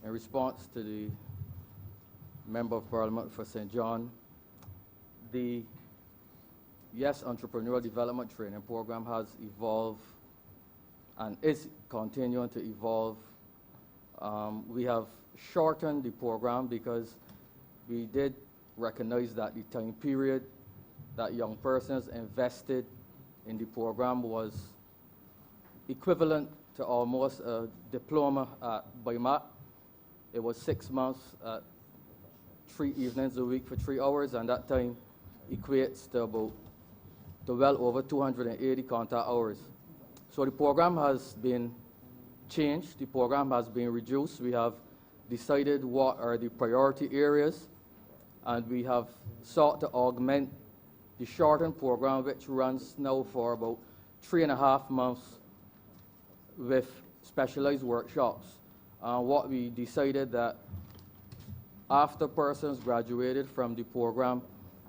In response to the Member of Parliament for St. John, the YES Entrepreneurial Development Training Program has evolved and is continuing to evolve. We have shortened the program because we did recognize that the time period that young persons invested in the program was equivalent to almost a diploma at BIMAC. It was 6 months, 3 evenings a week for 3 hours, and that time equates to well over 280 contact hours. So the program has been changed, the program has been reduced. We have decided what are the priority areas, and we have sought to augment the shortened program, which runs now for about 3.5 months, with specialized workshops. What we decided that after persons graduated from the program,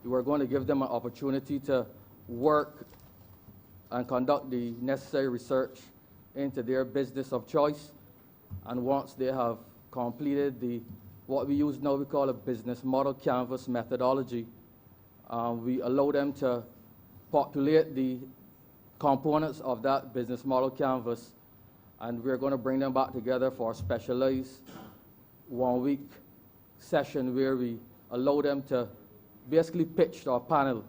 we were going to give them an opportunity to work and conduct the necessary research into their business of choice. And once they have completed what we use now, we call a business model canvas methodology, we allow them to populate the components of that business model canvas, and we're going to bring them back together for a specialized 1-week session where we allow them to basically pitch to our panel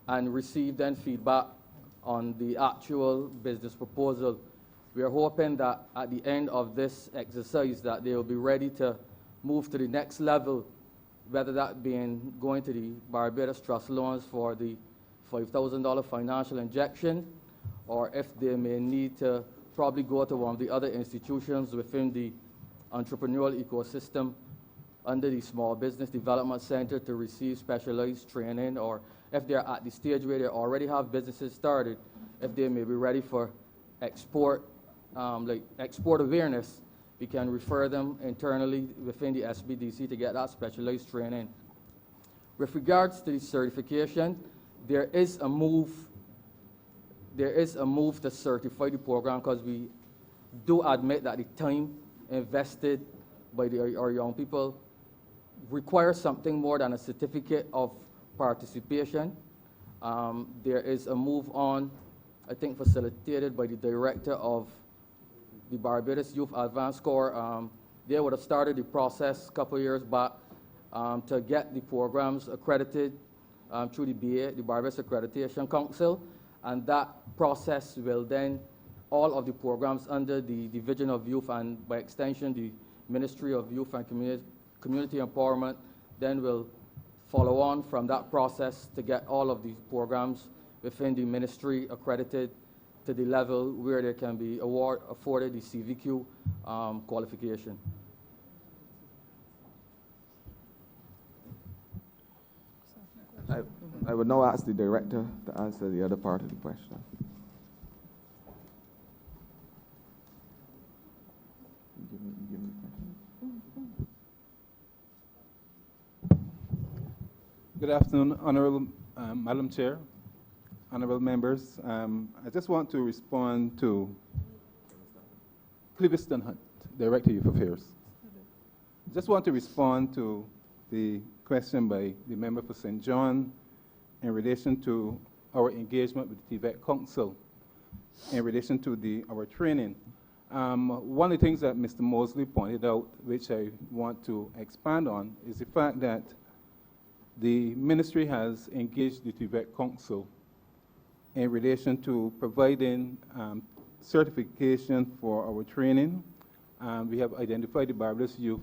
and receive then feedback on the actual business proposal. We are hoping that at the end of this exercise that they will be ready to move to the next level, whether that being going to the Barbados Trust Loans for the $5,000 financial injection, or if they may need to probably go to one of the other institutions within the entrepreneurial ecosystem under the Small Business Development Center to receive specialized training, or if they're at the stage where they already have businesses started, if they may be ready for export, like export awareness, we can refer them internally within the SBDC to get that specialized training. With regards to the certification, there is a move to certify the program, because we do admit that the time invested by our young people requires something more than a certificate of participation. There is a move on, I think facilitated by the director of the Barbados Youth Advanced Corps. They would have started the process a couple of years back to get the programs accredited through the BA, the Barbados Accreditation Council, and that process will then, all of the programs under the Division of Youth and by extension the Ministry of Youth and Community Empowerment then will follow on from that process to get all of these programs within the ministry accredited to the level where they can be afforded the CVQ qualification. I would now ask the director to answer the other part of the question. Good afternoon, Honourable Madam Chair, honourable members. I just want to respond to Cleviston Hunt, Director of Youth Affairs. I just want to respond to the question by the member for St. John in relation to our engagement with the TVET Council in relation to our training. One of the things that Mr. Mosley pointed out, which I want to expand on, is the fact that the ministry has engaged the TVET Council in relation to providing certification for our training. We have identified the Barbados Youth,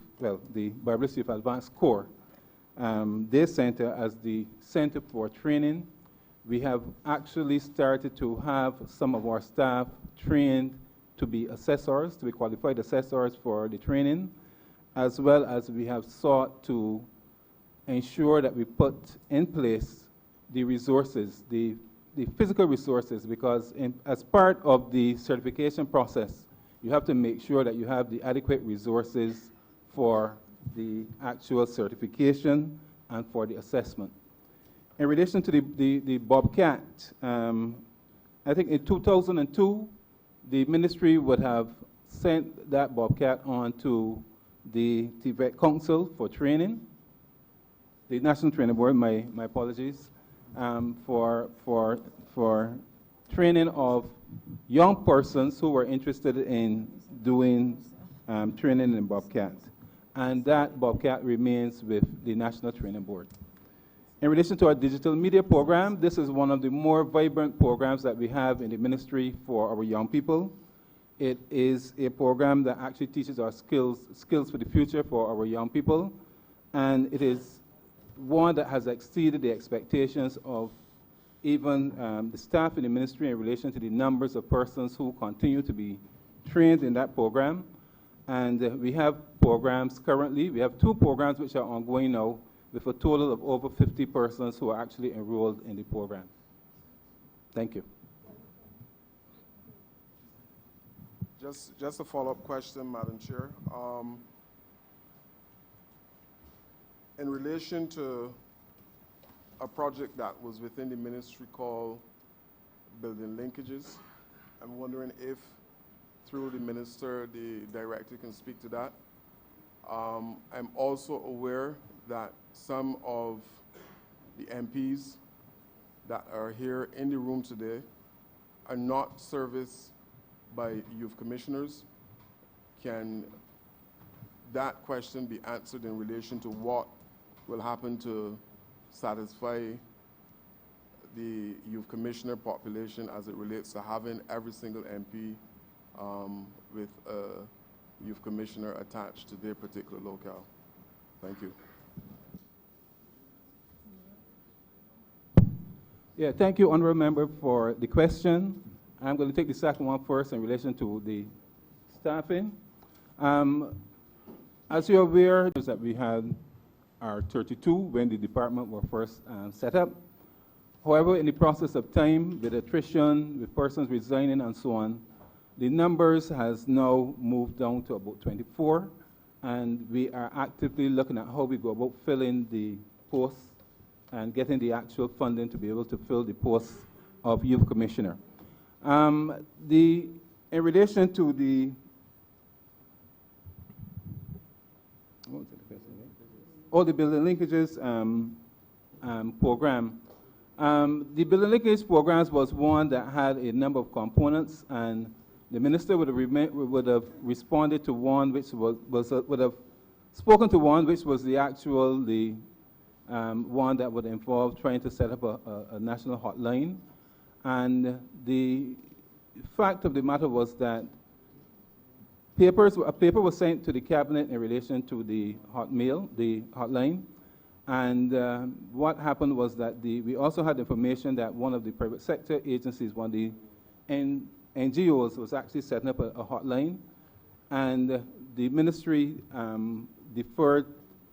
the Barbados Youth Advanced Corps, their center as the center for training. We have actually started to have some of our staff trained to be assessors, to be qualified assessors for the training, as well as we have sought to ensure that we put in place the resources, the physical resources, because as part of the certification process, you have to make sure that you have the adequate resources for the actual certification and for the assessment. In relation to the Bobcat, I think in 2002, the ministry would have sent that Bobcat on to the TVET Council for training, the National Training Board, my apologies, for training of young persons who were interested in doing training in Bobcat. And that Bobcat remains with the National Training Board. In relation to our digital media program, this is one of the more vibrant programs that we have in the ministry for our young people. It is a program that actually teaches our skills for the future for our young people. And it is one that has exceeded the expectations of even the staff in the ministry in relation to the numbers of persons who continue to be trained in that program. And we have programs currently. We have 2 programs which are ongoing now with a total of over 50 persons who are actually enrolled in the program. Thank you. Just a follow-up question, Madam Chair. In relation to a project that was within the ministry called Building Linkages, I'm wondering if, through the minister, the director can speak to that. I'm also aware that some of the MPs that are here in the room today are not serviced by youth commissioners. Can that question be answered in relation to what will happen to satisfy the youth commissioner population as it relates to having every single MP with a youth commissioner attached to their particular locale? Thank you. Yeah, thank you, Honourable Member, for the question. I'm going to take the second one first in relation to the staffing. As you're aware, is that we had our 32 when the department were first set up. However, in the process of time, with attrition, with persons resigning and so on, the numbers has now moved down to about 24, and we are actively looking at how we go about filling the posts and getting the actual funding to be able to fill the posts of youth commissioner. In relation to the, what was the question again? Oh, the building linkages program. The building linkage programs was one that had a number of components, and the minister would have responded to one which would have spoken to one which was the actual one that would involve trying to set up a national hotline. And the fact of the matter was that a paper was sent to the cabinet in relation to the hotline. And what happened was that we also had information that one of the private sector agencies, one of the NGOs, was actually setting up a hotline. And the ministry deferred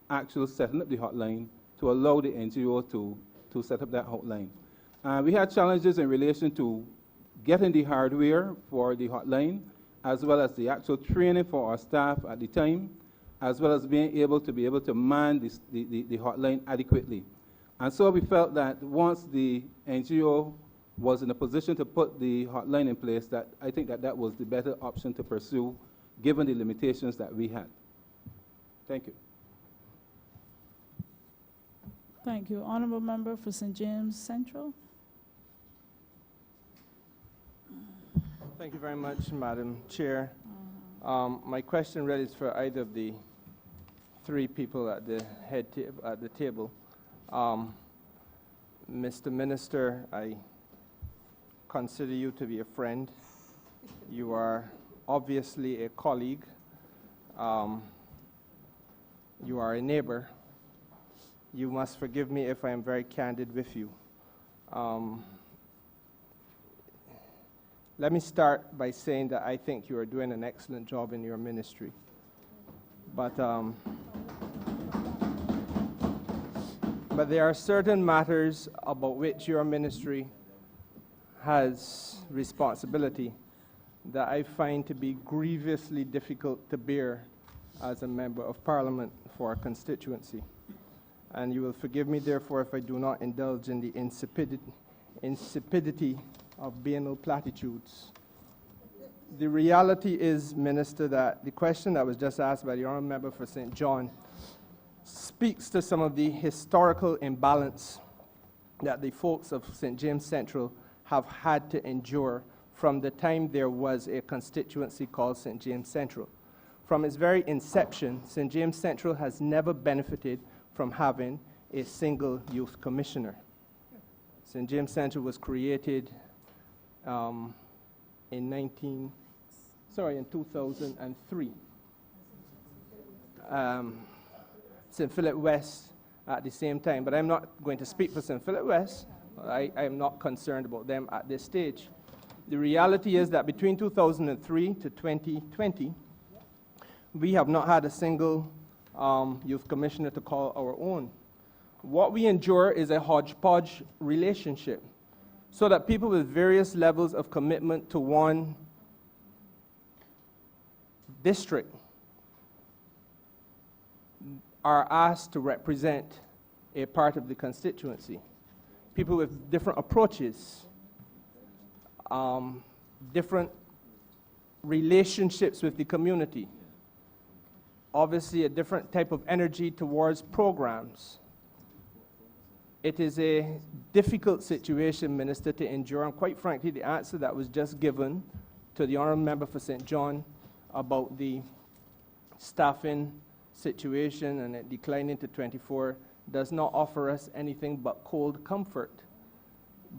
actual setting up the hotline to allow the NGO to set up that hotline. We had challenges in relation to getting the hardware for the hotline, as well as the actual training for our staff at the time, as well as being able to man the hotline adequately. And so we felt that once the NGO was in a position to put the hotline in place, that I think that was the better option to pursue, given the limitations that we had. Thank you. Thank you. Honourable Member for St. James Central. Thank you very much, Madam Chair. My question really is for either of the 3 people at the at the table. Mr. Minister, I consider you to be a friend. You are obviously a colleague. You are a neighbor. You must forgive me if I am very candid with you. Let me start by saying that I think you are doing an excellent job in your ministry. But there are certain matters about which your ministry has responsibility that I find to be grievously difficult to bear as a member of Parliament for a constituency. And you will forgive me, therefore, if I do not indulge in the insipidity of banal platitudes. The reality is, Minister, that the question that was just asked by the Honourable Member for St. John speaks to some of the historical imbalance that the folks of St. James Central have had to endure from the time there was a constituency called St. James Central. From its very inception, St. James Central has never benefited from having a single youth commissioner. St. James Central was created in 2003. St. Philip West at the same time. But I'm not going to speak for St. Philip West. I am not concerned about them at this stage. The reality is that between 2003 to 2020, we have not had a single youth commissioner to call our own. What we endure is a hodgepodge relationship, so that people with various levels of commitment to one district are asked to represent a part of the constituency. People with different approaches, different relationships with the community, obviously a different type of energy towards programs. It is a difficult situation, Minister, to endure, and quite frankly, the answer that was just given to the Honourable Member for St. John about the staffing situation and it declining to 24 does not offer us anything but cold comfort,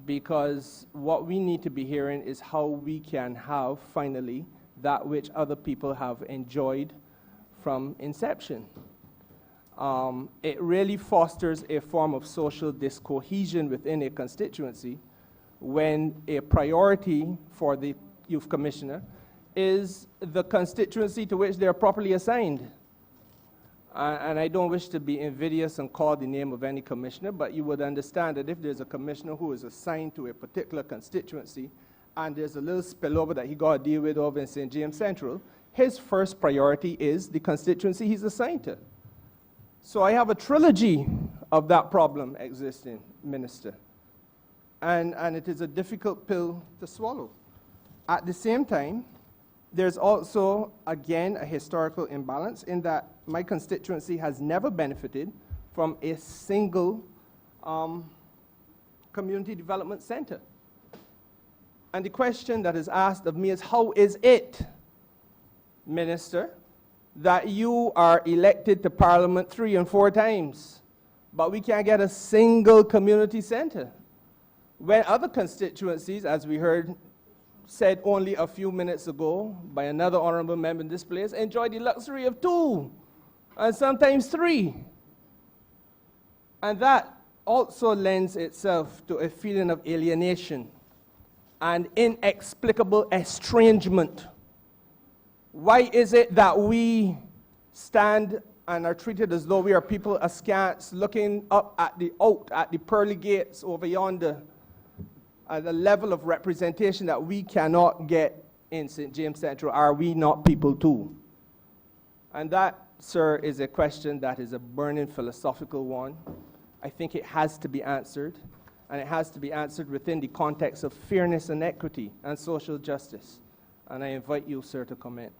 because what we need to be hearing is how we can have, finally, that which other people have enjoyed from inception. It really fosters a form of social discohesion within a constituency when a priority for the youth commissioner is the constituency to which they are properly assigned. And I don't wish to be invidious and call the name of any commissioner, but you would understand that if there's a commissioner who is assigned to a particular constituency and there's a little spillover that he got to deal with over in St. James Central, his first priority is the constituency he's assigned to. So I have a trilogy of that problem existing, Minister. And it is a difficult pill to swallow. At the same time, there's also, again, a historical imbalance in that my constituency has never benefited from a single community development center. And the question that is asked of me is, how is it, Minister, that you are elected to Parliament 3 and 4 times, but we can't get a single community center? When other constituencies, as we heard said only a few minutes ago by another honourable member in this place, enjoy the luxury of 2 and sometimes 3. And that also lends itself to a feeling of alienation and inexplicable estrangement. Why is it that we stand and are treated as though we are people askance, looking up at the pearly gates over yonder, at the level of representation that we cannot get in St. James Central? Are we not people too? And that, sir, is a question that is a burning philosophical one. I think it has to be answered, and it has to be answered within the context of fairness and equity and social justice. And I invite you, sir, to comment.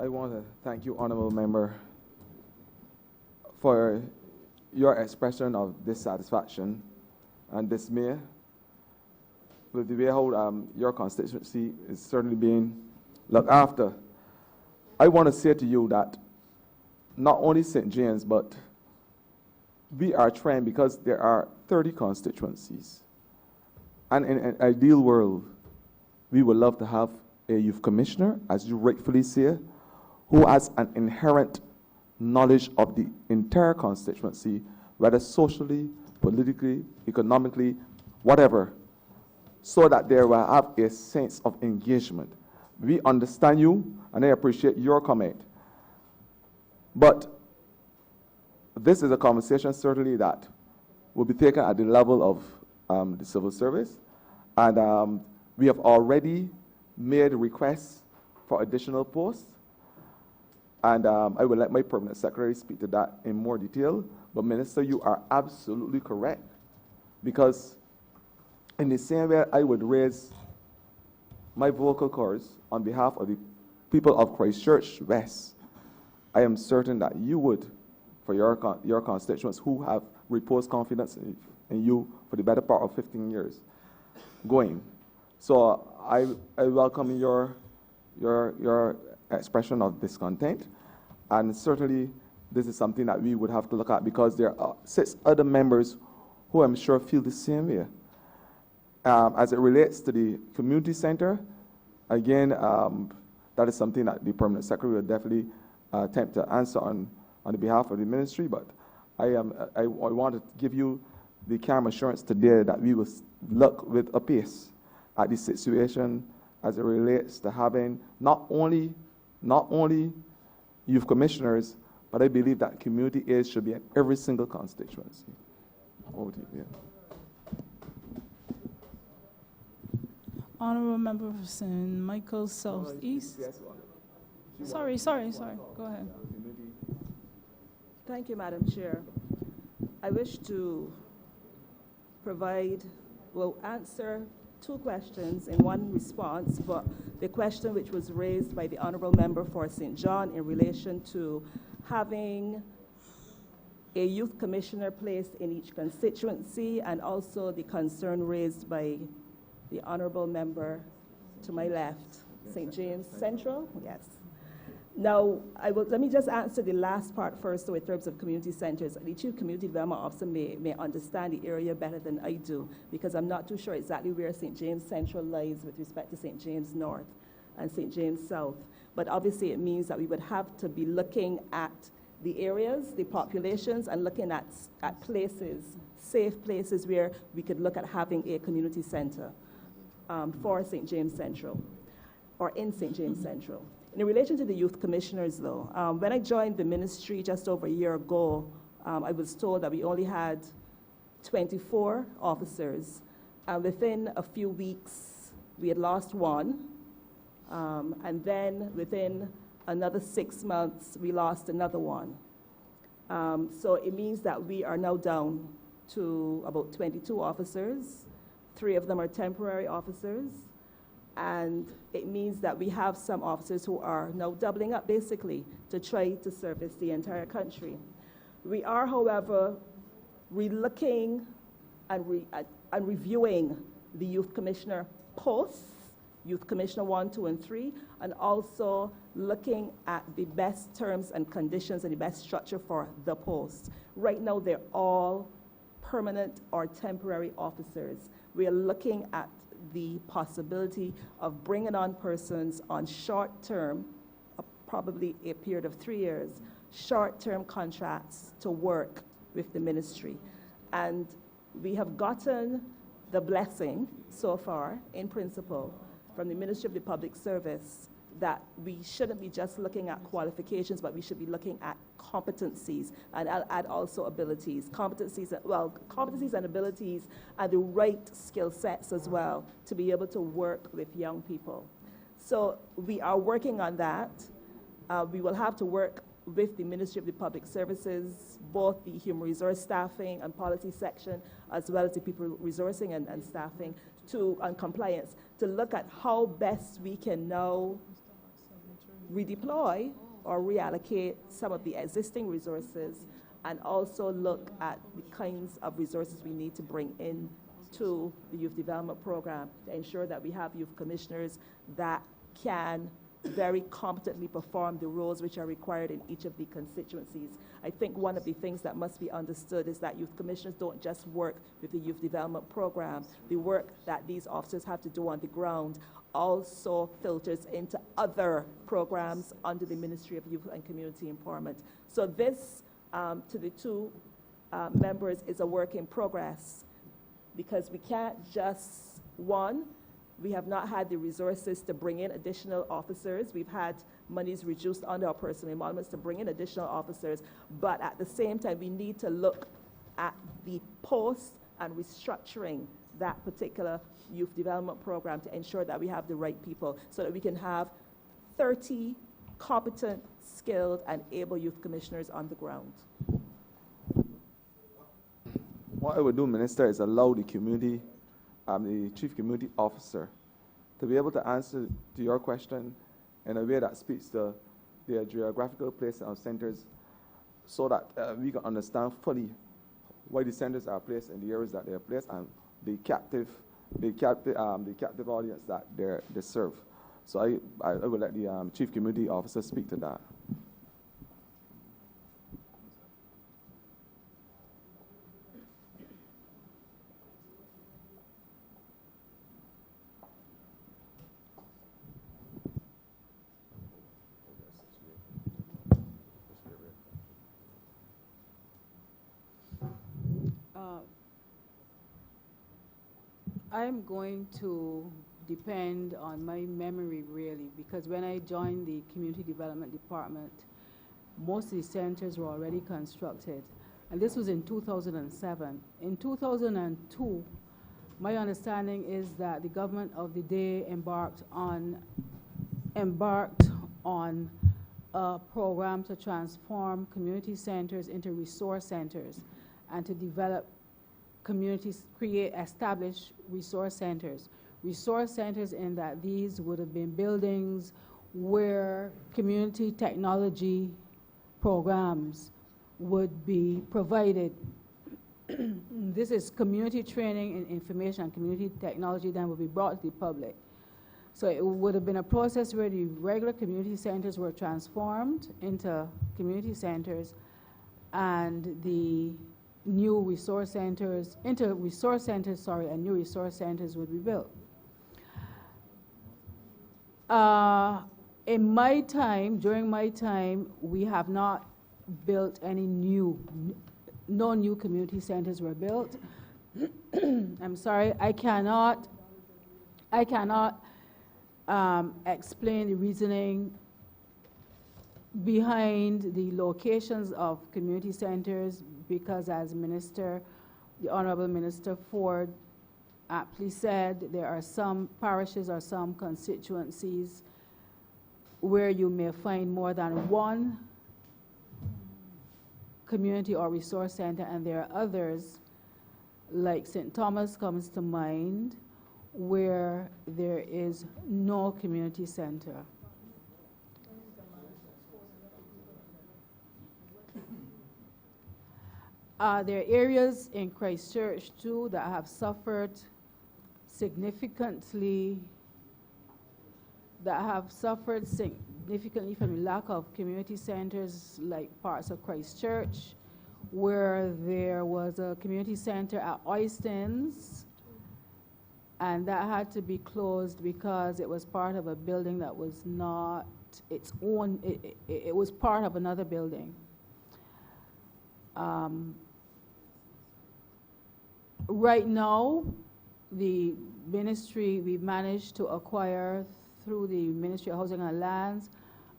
I want to thank you, Honourable Member, for your expression of dissatisfaction and dismay with the way how your constituency is certainly being looked after. I want to say to you that not only St. James, but we are trying, because there are 30 constituencies. And in an ideal world, we would love to have a youth commissioner, as you rightfully say, who has an inherent knowledge of the entire constituency, whether socially, politically, economically, whatever, so that they will have a sense of engagement. We understand you, and I appreciate your comment. But this is a conversation certainly that will be taken at the level of the civil service, and we have already made requests for additional posts, and I will let my permanent secretary speak to that in more detail. But Minister, you are absolutely correct, because in the same way I would raise my vocal cords on behalf of the people of Christchurch West, I am certain that you would, for your constituents who have reposed confidence in you for the better part of 15 years going. So I welcome your expression of discontent, and certainly this is something that we would have to look at, because there are 6 other members who I'm sure feel the same way. As it relates to the community center, again, that is something that the permanent secretary will definitely attempt to answer on the behalf of the ministry, but I want to give you the calm assurance today that we will look with a pace at the situation as it relates to having not only youth commissioners, but I believe that community aid should be in every single constituency. Over to you, yeah. Honourable Member for St. Michael's Southeast. Sorry. Go ahead. Thank you, Madam Chair. I wish to answer two questions in one response, but the question which was raised by the Honourable Member for St. John in relation to having a youth commissioner placed in each constituency, and also the concern raised by the Honourable Member to my left, St. James Central, yes. Now, let me just answer the last part first, so in terms of community centers. The Chief Community Development Officer may understand the area better than I do, because I'm not too sure exactly where St. James Central lies with respect to St. James North and St. James South. But obviously it means that we would have to be looking at the areas, the populations, and looking at places, safe places where we could look at having a community center for St. James Central, or in St. James Central. In relation to the youth commissioners, though, when I joined the ministry just over a year ago, I was told that we only had 24 officers. Within a few weeks, we had lost one. And then within another 6 months, we lost another one. So it means that we are now down to about 22 officers. 3 of them are temporary officers. And it means that we have some officers who are now doubling up, basically, to try to service the entire country. We are, however, relooking and reviewing the youth commissioner posts, Youth Commissioner 1, 2, and 3, and also looking at the best terms and conditions and the best structure for the posts. Right now, they're all permanent or temporary officers. We are looking at the possibility of bringing on persons on short-term, probably a period of 3 years, short-term contracts to work with the ministry. And we have gotten the blessing so far, in principle, from the Ministry of the Public Service that we shouldn't be just looking at qualifications, but we should be looking at competencies, and I'll add also abilities. Competencies and abilities are the right skill sets as well to be able to work with young people. So we are working on that. We will have to work with the Ministry of the Public Services, both the human resource staffing and policy section, as well as the people resourcing and staffing and compliance, to look at how best we can now redeploy or reallocate some of the existing resources, and also look at the kinds of resources we need to bring in to the youth development program to ensure that we have youth commissioners that can very competently perform the roles which are required in each of the constituencies. I think one of the things that must be understood is that youth commissioners don't just work with the youth development program. The work that these officers have to do on the ground also filters into other programs under the Ministry of Youth and Community Empowerment. So this, to the two members, is a work in progress, because we can't just, we have not had the resources to bring in additional officers. We've had monies reduced under our personal emoluments to bring in additional officers, but at the same time, we need to look at the post and restructuring that particular youth development program to ensure that we have the right people, so that we can have 30 competent, skilled, and able youth commissioners on the ground. What I would do, Minister, is allow the community, the Chief Community Officer, to be able to answer to your question in a way that speaks to their geographical place of centers, so that we can understand fully why the centers are placed in the areas that they are placed, and the captive audience that they serve. So I would let the Chief Community Officer speak to that. I'm going to depend on my memory really, because when I joined the Community Development Department, most of the centers were already constructed. And this was in 2007. In 2002, my understanding is that the government of the day embarked on a program to transform community centers into resource centers and to develop communities, establish resource centers. Resource centers in that these would have been buildings where community technology programs would be provided. This is community training and information and community technology that would be brought to the public. So it would have been a process where the regular community centers were transformed into community centers and the new resource centers, and new resource centers would be built. In my time, during my time, we have not built any no new community centers were built. I'm sorry, I cannot explain the reasoning behind the locations of community centers because as Minister, the Honourable Minister Ford aptly said, there are some parishes or some constituencies where you may find more than one community or resource center, and there are others, like St. Thomas comes to mind, where there is no community center. There are areas in Christchurch too that have suffered significantly from the lack of community centers, like parts of Christchurch, where there was a community center at Oystons, and that had to be closed because it was part of a building that was not its own, it was part of another building. Right now, the ministry, we've managed to acquire through the Ministry of Housing and Lands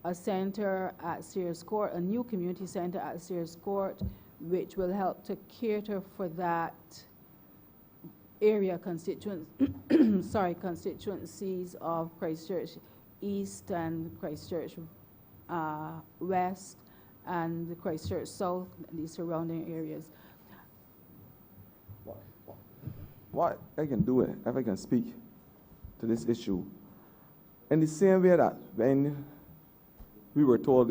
a center at Sears Court, a new community center at Sears Court, which will help to cater for that area constituencies of Christchurch East and Christchurch West and Christchurch South, the surrounding areas. What I can do, if I can speak to this issue, in the same way that when we were told,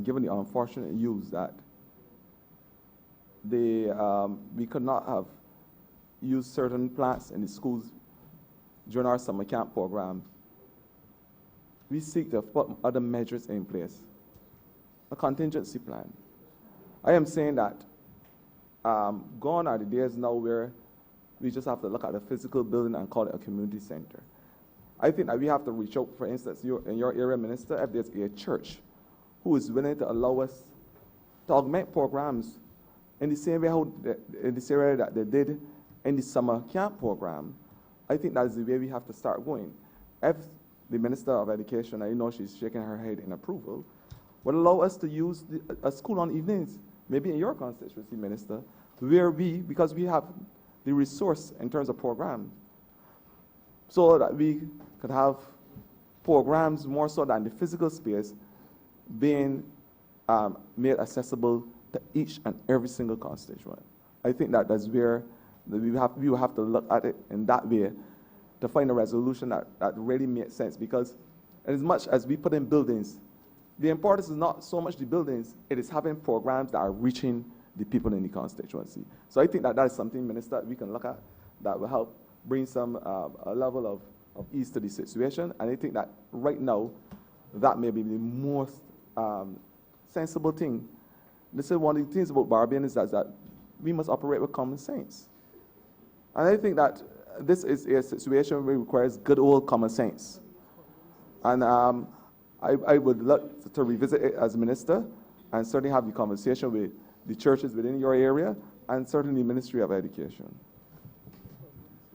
given the unfortunate news that we could not have used certain plants in the schools during our summer camp program, we seek to put other measures in place, a contingency plan. I am saying that gone are the days now where we just have to look at a physical building and call it a community center. I think that we have to reach out, for instance, in your area, Minister, if there's a church who is willing to allow us to augment programs in the same way in this area that they did in the summer camp program. I think that's the way we have to start going. If the Minister of Education, I know she's shaking her head in approval, would allow us to use a school on evenings, maybe in your constituency, Minister, where because we have the resource in terms of program, so that we could have programs more so than the physical space being made accessible to each and every single constituent. I think that that's where we will have to look at it in that way to find a resolution that really makes sense, because as much as we put in buildings, the importance is not so much the buildings, it is having programs that are reaching the people in the constituency. So I think that is something, Minister, we can look at that will help bring some a level of ease to the situation. And I think that right now, that may be the most sensible thing. This is one of the things about Barbadians is that we must operate with common sense. And I think that this is a situation where it requires good old common sense. And I would like to revisit it as Minister and certainly have the conversation with the churches within your area and certainly the Ministry of Education.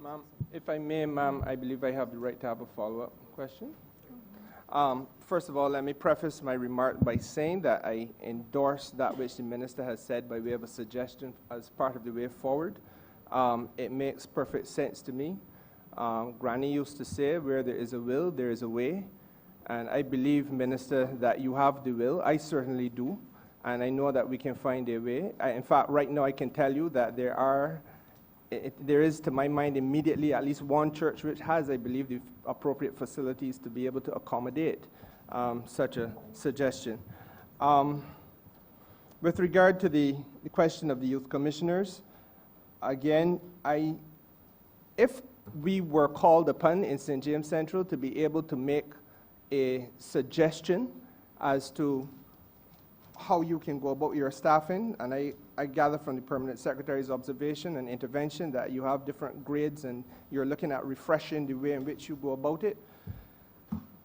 Ma'am, If I may, ma'am, I believe I have the right to have a follow-up question. First of all, let me preface my remark by saying that I endorse that which the minister has said by way of a suggestion as part of the way forward. It makes perfect sense to me. Granny used to say, where there is a will, there is a way. And I believe, Minister, that you have the will. I certainly do. And I know that we can find a way. In fact, right now I can tell you that there is, to my mind, immediately at least one church which has, I believe, the appropriate facilities to be able to accommodate such a suggestion. With regard to the question of the youth commissioners, again, if we were called upon in St. James Central to be able to make a suggestion as to how you can go about your staffing, and I gather from the Permanent Secretary's observation and intervention that you have different grades and you're looking at refreshing the way in which you go about it,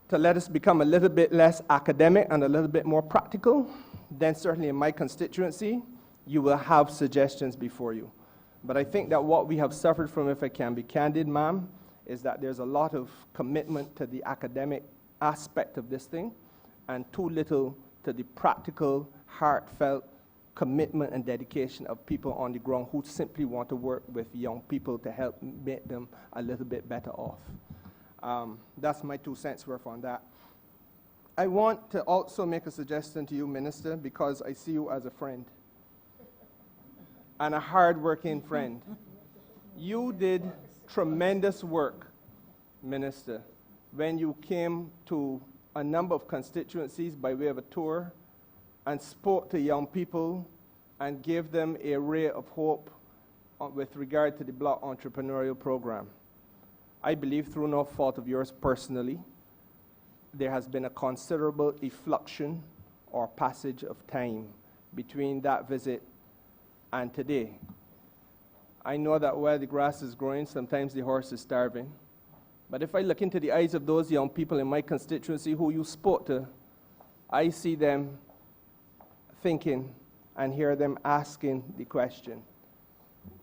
to let us become a little bit less academic and a little bit more practical, then certainly in my constituency, you will have suggestions before you. But I think that what we have suffered from, if I can be candid, ma'am, is that there's a lot of commitment to the academic aspect of this thing and too little to the practical, heartfelt commitment and dedication of people on the ground who simply want to work with young people to help make them a little bit better off. That's my 2 cents worth on that. I want to also make a suggestion to you, Minister, because I see you as a friend and a hard-working friend. You did tremendous work, Minister, when you came to a number of constituencies by way of a tour and spoke to young people and gave them a ray of hope with regard to the Block Entrepreneurial Program. I believe, through no fault of yours personally, there has been a considerable effluxion or passage of time between that visit and today. I know that while the grass is growing, sometimes the horse is starving. But if I look into the eyes of those young people in my constituency who you spoke to, I see them thinking and hear them asking the question,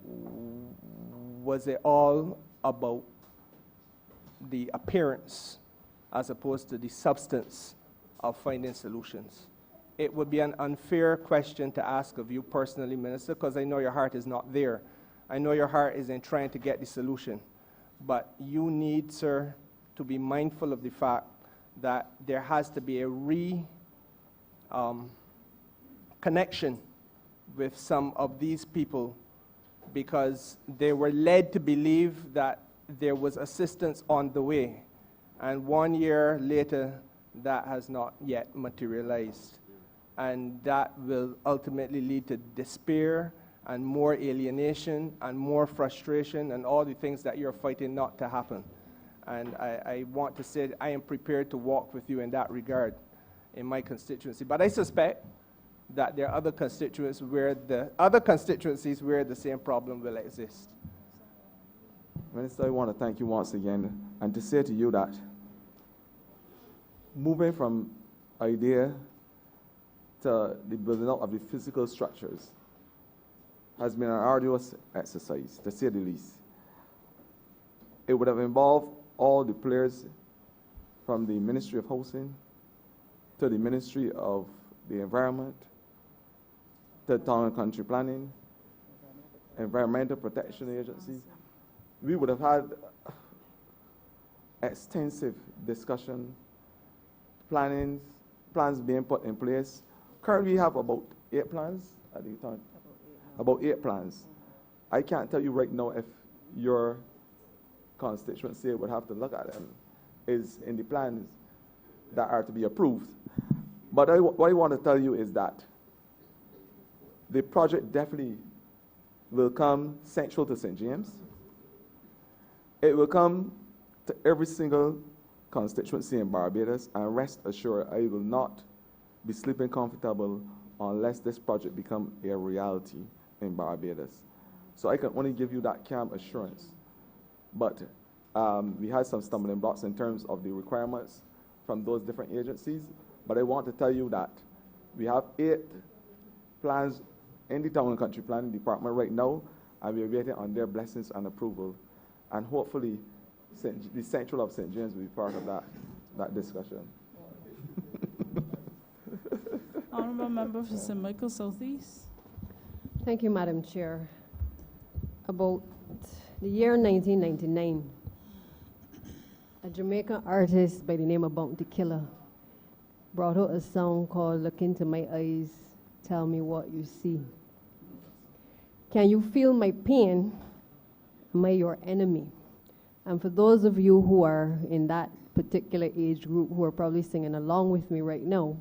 was it all about the appearance as opposed to the substance of finding solutions? It would be an unfair question to ask of you personally, Minister, because I know your heart is not there. I know your heart is in trying to get the solution. But you need, sir, to be mindful of the fact that there has to be a connection with some of these people because they were led to believe that there was assistance on the way. And 1 year later, that has not yet materialized. And that will ultimately lead to despair and more alienation and more frustration and all the things that you're fighting not to happen. And I want to say that I am prepared to walk with you in that regard in my constituency. But I suspect that there are other constituencies where the same problem will exist. Minister, I want to thank you once again and to say to you that moving from idea to the building up of the physical structures has been an arduous exercise, to say the least. It would have involved all the players from the Ministry of Housing to the Ministry of the Environment, to Town and Country Planning, Environmental Protection Agency. We would have had extensive discussion, plans being put in place. Currently, we have about 8 plans at the time. About 8 plans. I can't tell you right now if your constituency would have to look at them is in the plans that are to be approved. But what I want to tell you is that the project definitely will come central to St. James. It will come to every single constituency in Barbados, and rest assured, I will not be sleeping comfortable unless this project becomes a reality in Barbados. So I can only give you that calm assurance. But we had some stumbling blocks in terms of the requirements from those different agencies. But I want to tell you that we have 8 plans in the Town and Country Planning Department right now, and we're waiting on their blessings and approval and hopefully the Central of St. James will be part of that discussion. Honourable Member for St. Michael Southeast. Thank you, Madam Chair. About the year 1999, a Jamaican artist by the name of Bounty Killer brought out a song called Look Into My Eyes, Tell Me What You See. Can you feel my pain? Am I your enemy? And for those of you who are in that particular age group who are probably singing along with me right now,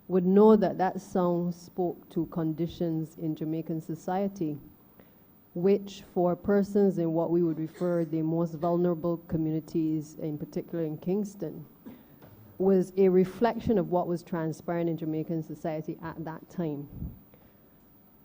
would know that that song spoke to conditions in Jamaican society, which for persons in what we would refer the most vulnerable communities, in particular in Kingston, was a reflection of what was transpiring in Jamaican society at that time.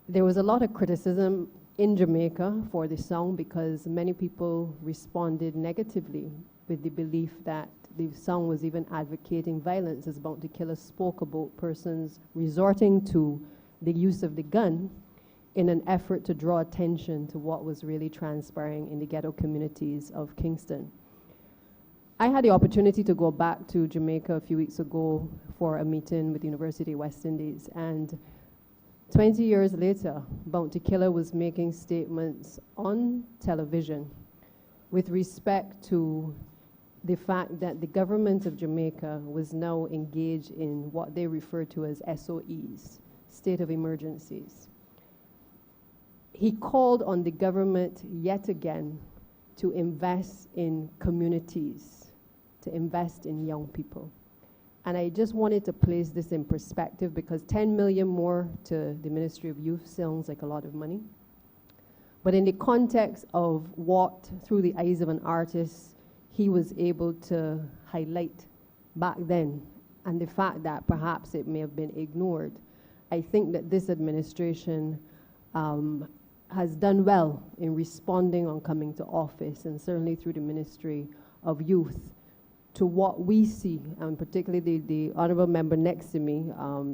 There was a lot of criticism in Jamaica for the song because many people responded negatively with the belief that the song was even advocating violence, as Bounty Killer spoke about persons resorting to the use of the gun in an effort to draw attention to what was really transpiring in the ghetto communities of Kingston. I had the opportunity to go back to Jamaica a few weeks ago for a meeting with the University of West Indies, and 20 years later, Bounty Killer was making statements on television with respect to the fact that the government of Jamaica was now engaged in what they refer to as SOEs, state of emergencies. He called on the government yet again to invest in communities, to invest in young people. And I just wanted to place this in perspective because 10 million more to the Ministry of Youth sounds like a lot of money. But in the context of what, through the eyes of an artist, he was able to highlight back then, and the fact that perhaps it may have been ignored, I think that this administration has done well in responding on coming to office, and certainly through the Ministry of Youth, to what we see, and particularly the honourable member next to me,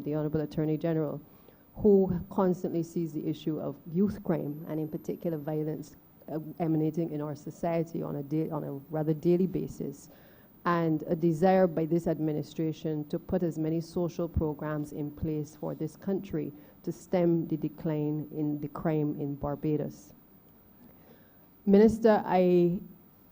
the Honourable Attorney General, who constantly sees the issue of youth crime, and in particular violence emanating in our society on a rather daily basis, and a desire by this administration to put as many social programs in place for this country to stem the decline in the crime in Barbados. Minister, I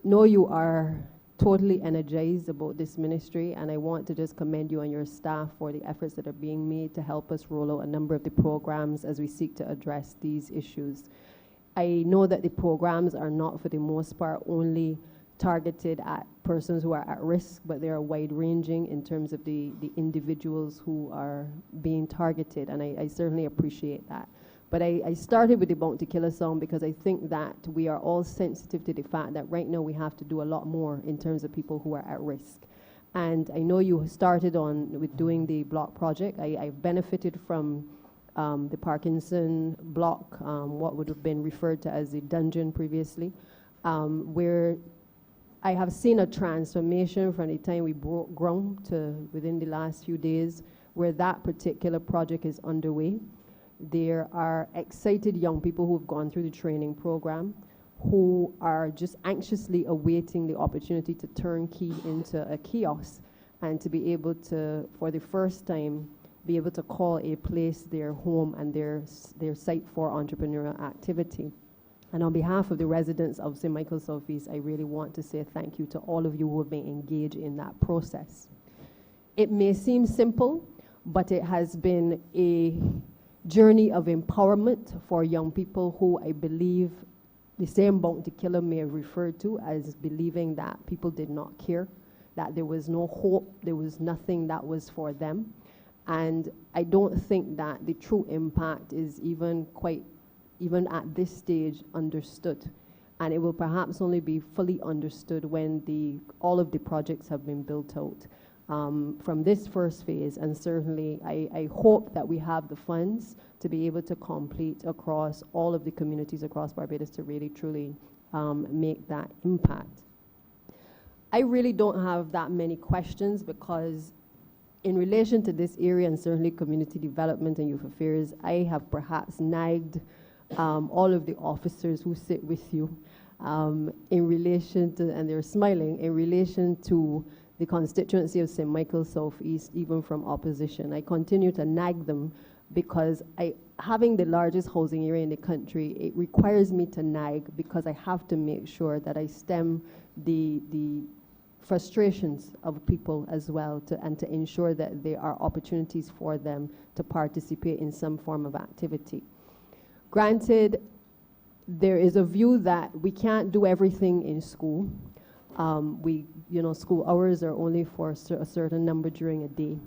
know you are totally energized about this ministry, and I want to just commend you and your staff for the efforts that are being made to help us roll out a number of the programs as we seek to address these issues. I know that the programs are not, for the most part, only targeted at persons who are at risk, but they are wide-ranging in terms of the individuals who are being targeted, and I certainly appreciate that. But I started with the Bounty Killer song because I think that we are all sensitive to the fact that right now we have to do a lot more in terms of people who are at risk. And I know you started with doing the block project. I've benefited from the Parkinson block, what would have been referred to as the dungeon previously, where I have seen a transformation from the time we broke ground to within the last few days where that particular project is underway. There are excited young people who have gone through the training program who are just anxiously awaiting the opportunity to turn key into a kiosk and to be able to, for the first time, be able to call a place their home and their site for entrepreneurial activity. And on behalf of the residents of St. Michael Southeast, I really want to say thank you to all of you who have been engaged in that process. It may seem simple, but it has been a journey of empowerment for young people who I believe the same Bounty Killer may have referred to as believing that people did not care, that there was no hope, there was nothing that was for them. And I don't think that the true impact is even at this stage understood. And it will perhaps only be fully understood when all of the projects have been built out from this first phase. And certainly I hope that we have the funds to be able to complete across all of the communities across Barbados to really truly make that impact. I really don't have that many questions because in relation to this area and certainly community development and youth affairs, I have perhaps nagged all of the officers who sit with you in relation to, and they're smiling, in relation to the constituency of St. Michael Southeast, even from opposition. I continue to nag them because having the largest housing area in the country, it requires me to nag because I have to make sure that I stem the frustrations of people as well, and to ensure that there are opportunities for them to participate in some form of activity. Granted, there is a view that we can't do everything in school. School hours are only for a certain number during a day.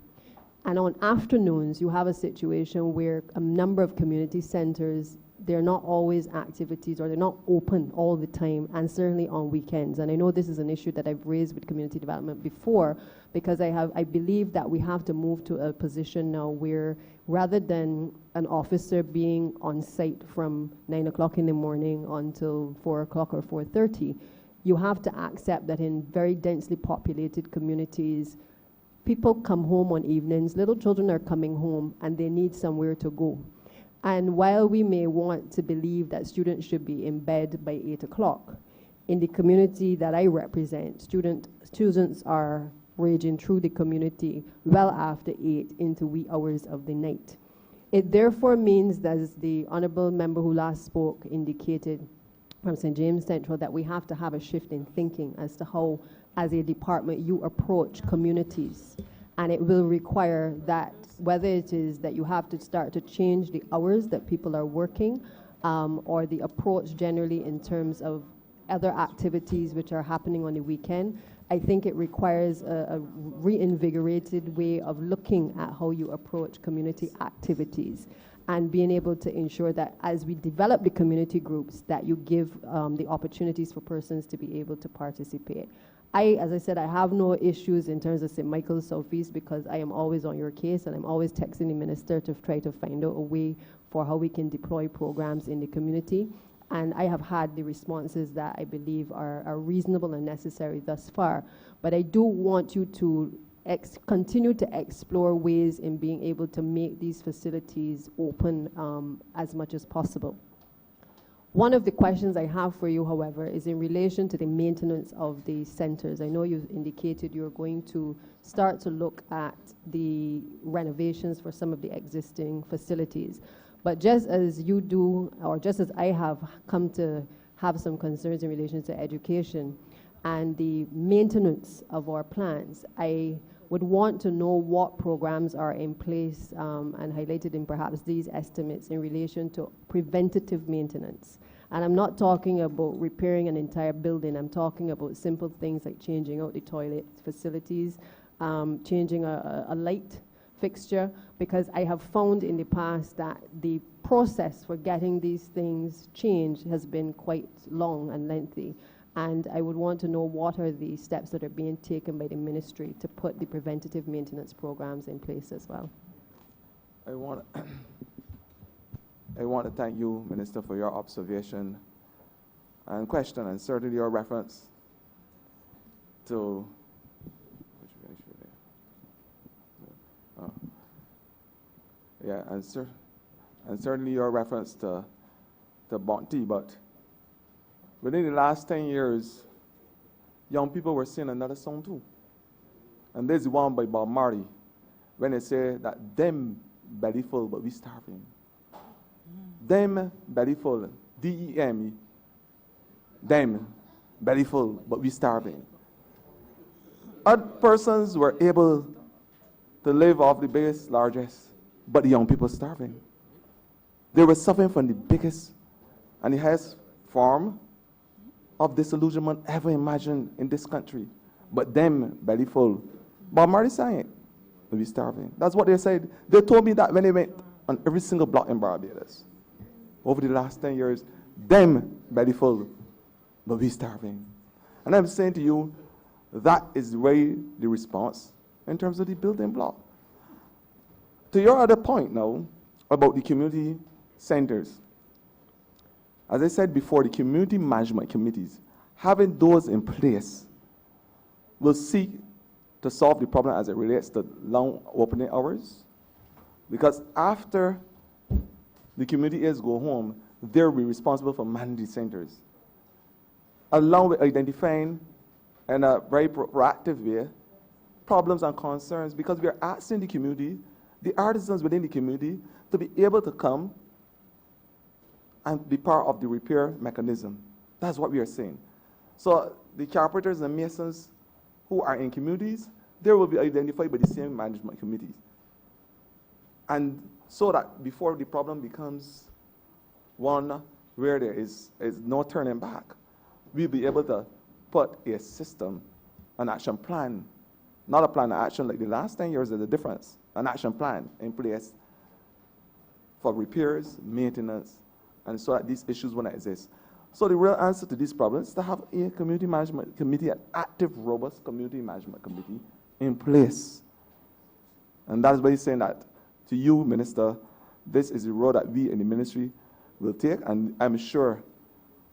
And on afternoons, you have a situation where a number of community centers, they're not always activities, or they're not open all the time, and certainly on weekends. And I know this is an issue that I've raised with community development before, because I believe that we have to move to a position now where, rather than an officer being on site from 9 o'clock in the morning until 4 o'clock or 4:30, you have to accept that in very densely populated communities, people come home on evenings, little children are coming home, and they need somewhere to go. And while we may want to believe that students should be in bed by 8 o'clock, in the community that I represent, students are raging through the community well after 8 into wee hours of the night. It therefore means, as the Honourable member who last spoke indicated from St. James Central, that we have to have a shift in thinking as to how, as a department, you approach communities. And it will require that, whether it is that you have to start to change the hours that people are working, or the approach generally in terms of other activities which are happening on the weekend, I think it requires a reinvigorated way of looking at how you approach community activities, and being able to ensure that as we develop the community groups, that you give the opportunities for persons to be able to participate. As I said, I have no issues in terms of St. Michael's Southeast, because I am always on your case, and I'm always texting the minister to try to find out a way for how we can deploy programs in the community. And I have had the responses that I believe are reasonable and necessary thus far. But I do want you to continue to explore ways in being able to make these facilities open as much as possible. One of the questions I have for you, however, is in relation to the maintenance of the centers. I know you've indicated you're going to start to look at the renovations for some of the existing facilities. But just as you do, or just as I have come to have some concerns in relation to education and the maintenance of our plans, I would want to know what programs are in place and highlighted in perhaps these estimates in relation to preventative maintenance. And I'm not talking about repairing an entire building. I'm talking about simple things like changing out the toilet facilities, changing a light fixture, because I have found in the past that the process for getting these things changed has been quite long and lengthy. And I would want to know what are the steps that are being taken by the ministry to put the preventative maintenance programs in place as well. I want to thank you, Minister, for your observation and question, and certainly your reference to and certainly your reference to Bounty, but within the last 10 years, young people were singing another song too. And there's one by Bob Marley, when they say that them belly full, but we starving. Them belly full, D-E-M-E, them belly full, but we starving. Other persons were able to live off the biggest, largest, but the young people starving. They were suffering from the biggest and the highest form of disillusionment ever imagined in this country. But them belly full. Bob Marley sang it, but we starving. That's what they said. They told me that when they went on every single block in Barbados. Over the last 10 years, them belly full, but we starving. And I'm saying to you, that is really the response in terms of the building block. To your other point now about the community centers. As I said before, the community management committees, having those in place will seek to solve the problem as it relates to long opening hours. Because after the community aides go home, they'll be responsible for managing the centers. along with identifying in a very proactive way problems and concerns, because we are asking the community, the artisans within the community, to be able to come and be part of the repair mechanism. That's what we are saying. So the carpenters and masons who are in communities, they will be identified by the same management committees. And so that before the problem becomes one where there is no turning back, we'll be able to put a system, an action plan, not a plan of action like the last 10 years, there's a difference, an action plan in place for repairs, maintenance, and so that these issues will not exist. So the real answer to these problems is to have a community management committee, an active, robust community management committee in place. And that's why he's saying that to you, Minister, this is the road that we in the ministry will take, and I'm sure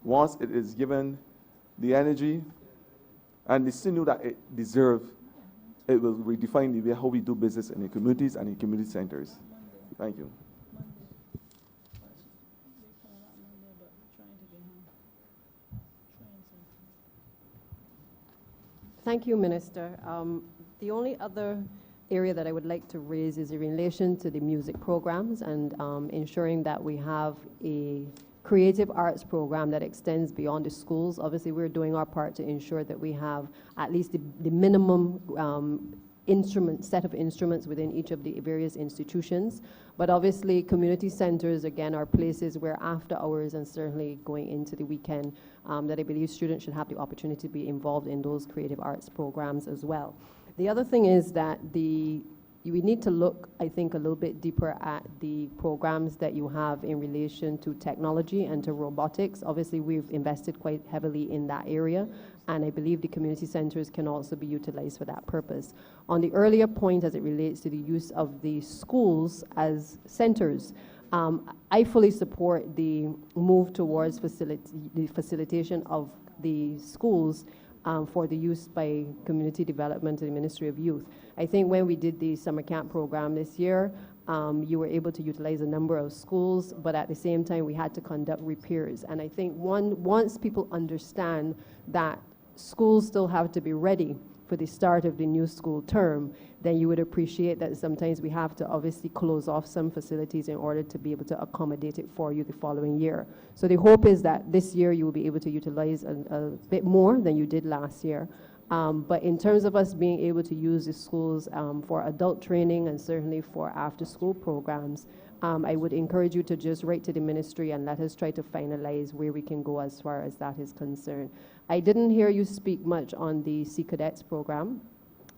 once it is given the energy and the sinew that it deserves, it will redefine the way how we do business in the communities and in community centers. Thank you. Thank you, Minister. The only other area that I would like to raise is in relation to the music programs and ensuring that we have a creative arts program that extends beyond the schools. Obviously, we're doing our part to ensure that we have at least the minimum set of instruments within each of the various institutions. But obviously, community centers, again, are places where after hours and certainly going into the weekend, that I believe students should have the opportunity to be involved in those creative arts programs as well. The other thing is that we need to look, I think, a little bit deeper at the programs that you have in relation to technology and to robotics. Obviously, we've invested quite heavily in that area, and I believe the community centers can also be utilized for that purpose. On the earlier point, as it relates to the use of the schools as centers, I fully support the move towards the facilitation of the schools for the use by community development and the Ministry of Youth. I think when we did the summer camp program this year, you were able to utilize a number of schools, but at the same time we had to conduct repairs. And I think once people understand that schools still have to be ready for the start of the new school term, then you would appreciate that sometimes we have to obviously close off some facilities in order to be able to accommodate it for you the following year. So the hope is that this year you will be able to utilize a bit more than you did last year. But in terms of us being able to use the schools for adult training and certainly for after-school programs, I would encourage you to just write to the ministry and let us try to finalize where we can go as far as that is concerned. I didn't hear you speak much on the Sea Cadets program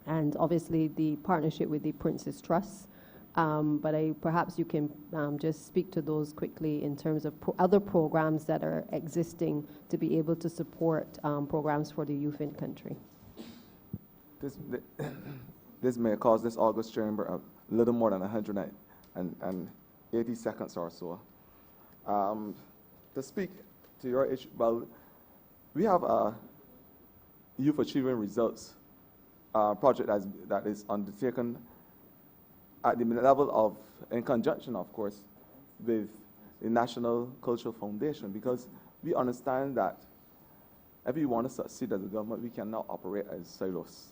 and obviously the partnership with the Princess Trust. But perhaps you can just speak to those quickly in terms of other programs that are existing to be able to support programs for the youth in the country. This may cause this August chamber a little more than 180 seconds or so. To speak to your issue, well, we have a Youth Achieving Results project that is undertaken at the level of, in conjunction, of course, with the National Cultural Foundation, because we understand that if we want to succeed as a government, we cannot operate as silos.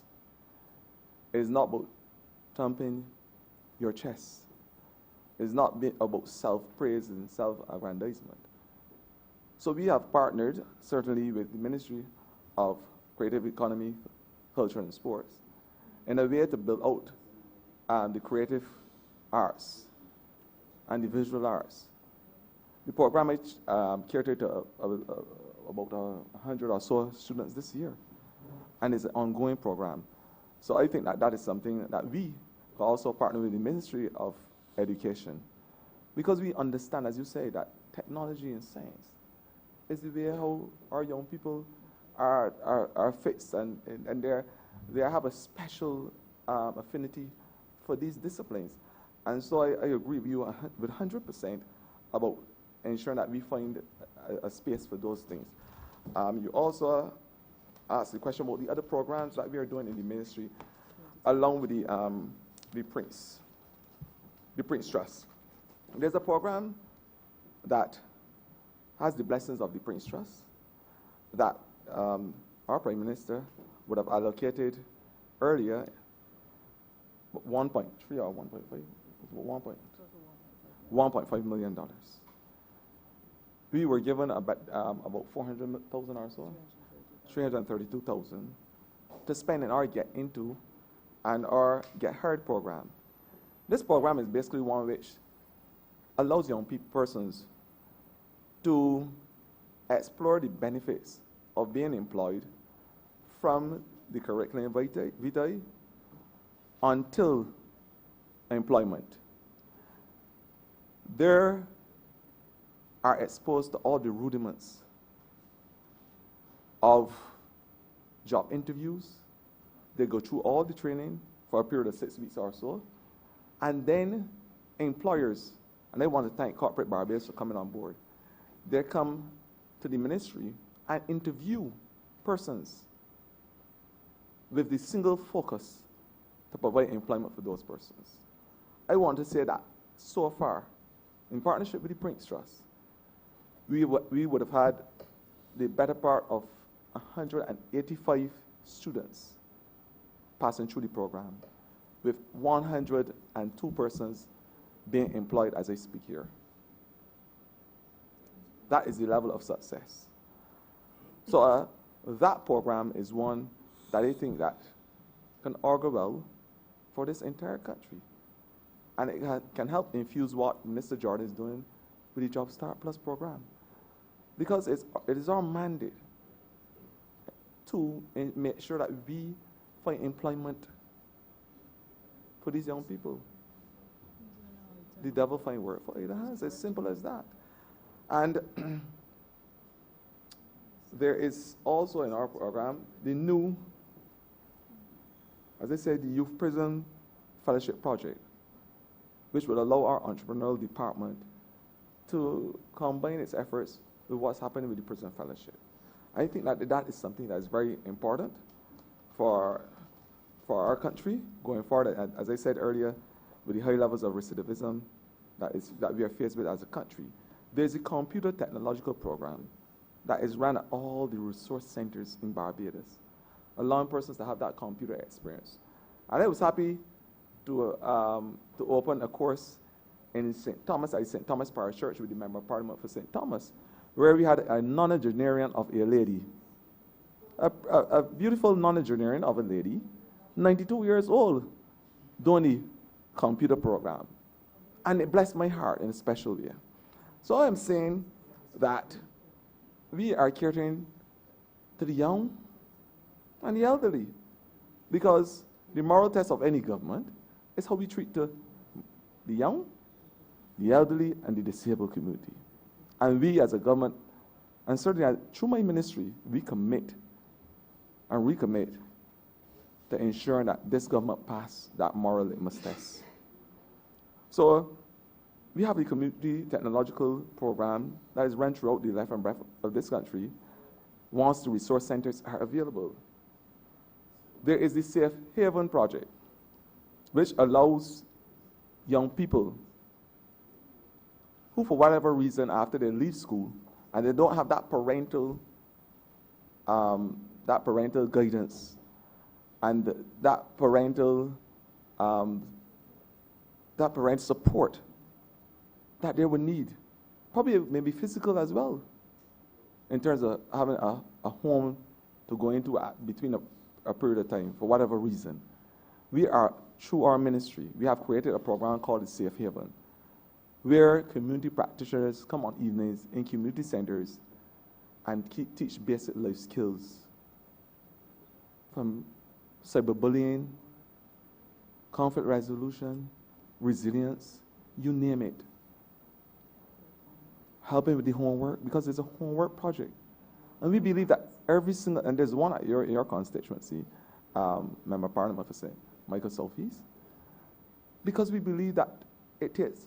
It is not about thumping your chest. It's not about self-praise and self-aggrandizement. So we have partnered, certainly, with the Ministry of Creative Economy, Culture and Sports, in a way to build out the creative arts and the visual arts. The program catered to about 100 or so students this year, and it's an ongoing program. So I think that is something that we can also partner with the Ministry of Education, because we understand, as you say, that technology and science is the way how our young people are fixed, and they have a special affinity for these disciplines. And so I agree with you with 100% about ensuring that we find a space for those things. You also asked the question about the other programs that we are doing in the ministry, along with the Prince Trust. There's a program that has the blessings of the Prince Trust that our Prime Minister would have allocated earlier 1.3 or 1.5, $1.5 million. We were given about 400,000 or so, 332,000 to spend in our Get Into and our Get Heard program. This program is basically one which allows young persons to explore the benefits of being employed from the curriculum vitae until employment. They are exposed to all the rudiments of job interviews. They go through all the training for a period of 6 weeks or so. And then employers, and I want to thank Corporate Barbados for coming on board, they come to the ministry and interview persons with the single focus to provide employment for those persons. I want to say that so far, in partnership with the Prince Trust, we would have had the better part of 185 students passing through the program, with 102 persons being employed as I speak here. That is the level of success. So that program is one that I think that can augur well for this entire country. And it can help infuse what Mr. Jordan is doing with the Job Start Plus program. Because it is our mandate to make sure that we find employment for these young people. The devil find work for either hands, as simple as that. And there is also in our program the new, as I said, the Youth Prison Fellowship Project, which will allow our entrepreneurial department to combine its efforts with what's happening with the prison fellowship. I think that is something that is very important for our country going forward. And as I said earlier, with the high levels of recidivism that we are faced with as a country, there's a computer technological program that is run at all the resource centers in Barbados, allowing persons to have that computer experience. And I was happy to open a course in St. Thomas, at St. Thomas Parish Church with the Member of Parliament for St. Thomas, where we had a nonagenarian of a lady, a beautiful nonagenarian of a lady, 92 years old, doing the computer program. And it blessed my heart in a special way. So I'm saying that we are catering to the young and the elderly, because the moral test of any government is how we treat the young, the elderly, and the disabled community. And we as a government, and certainly through my ministry, we commit and recommit to ensuring that this government pass that moral litmus test. So we have the community technological program that is run throughout the length and breadth of this country once the resource centers are available. There is the Safe Haven project, which allows young people who, for whatever reason, after they leave school and they don't have that parental guidance and that parental support that they would need, probably maybe physical as well, in terms of having a home to go into between a period of time, for whatever reason. We are, through our ministry, we have created a program called the Safe Haven, where community practitioners come on evenings in community centers and teach basic life skills, from cyberbullying, conflict resolution, resilience, you name it. Helping with the homework, because it's a homework project. And we believe that every single, and there's one at your constituency, Member of Parliament for St. Michael Southeast, because we believe that it takes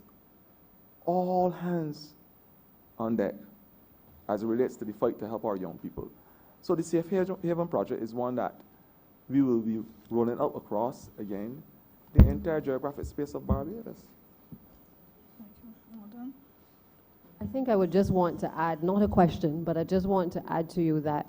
all hands on deck as it relates to the fight to help our young people. So the Safe Haven project is one that we will be rolling out across, again, the entire geographic space of Barbados. I think I would just want to add, not a question, but I just want to add to you that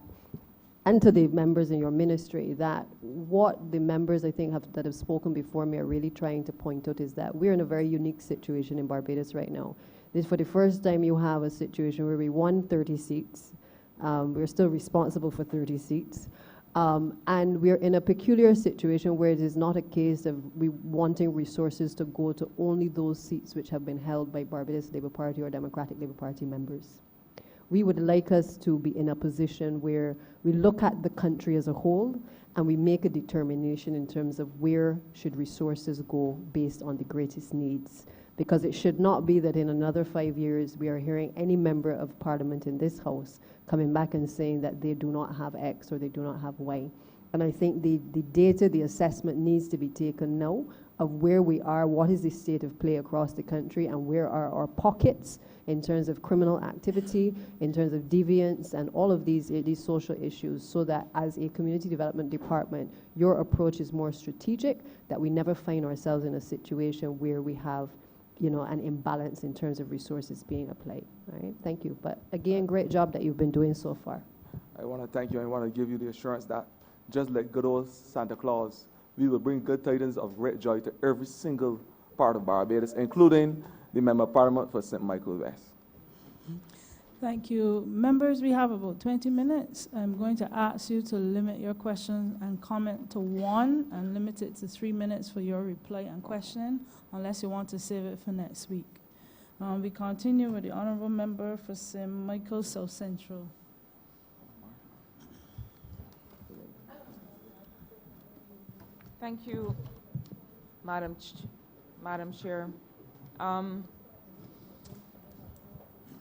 and to the members in your ministry, that what the members I think that have spoken before me are really trying to point out is that we're in a very unique situation in Barbados right now. This, for the first time, you have a situation where we won 30 seats. We're still responsible for 30 seats. And we're in a peculiar situation where it is not a case of we wanting resources to go to only those seats which have been held by Barbados Labour Party or Democratic Labour Party members. We would like us to be in a position where we look at the country as a whole and we make a determination in terms of where should resources go based on the greatest needs. Because it should not be that in another 5 years we are hearing any member of parliament in this house coming back and saying that they do not have X or they do not have Y. And I think the data, the assessment needs to be taken now of where we are, what is the state of play across the country, and where are our pockets in terms of criminal activity, in terms of deviance, and all of these social issues, so that as a community development department, your approach is more strategic, that we never find ourselves in a situation where we have an imbalance in terms of resources being applied. All right, thank you. But again, great job that you've been doing so far. I want to thank you. I want to give you the assurance that just like good old Santa Claus, we will bring good tidings of great joy to every single part of Barbados, including the Member of Parliament for St. Michael West. Thank you. Members, we have about 20 minutes. I'm going to ask you to limit your question and comment to one and limit it to 3 minutes for your reply and question, unless you want to save it for next week. We continue with the Honourable Member for St. Michael South Central. Thank you, Madam Chair.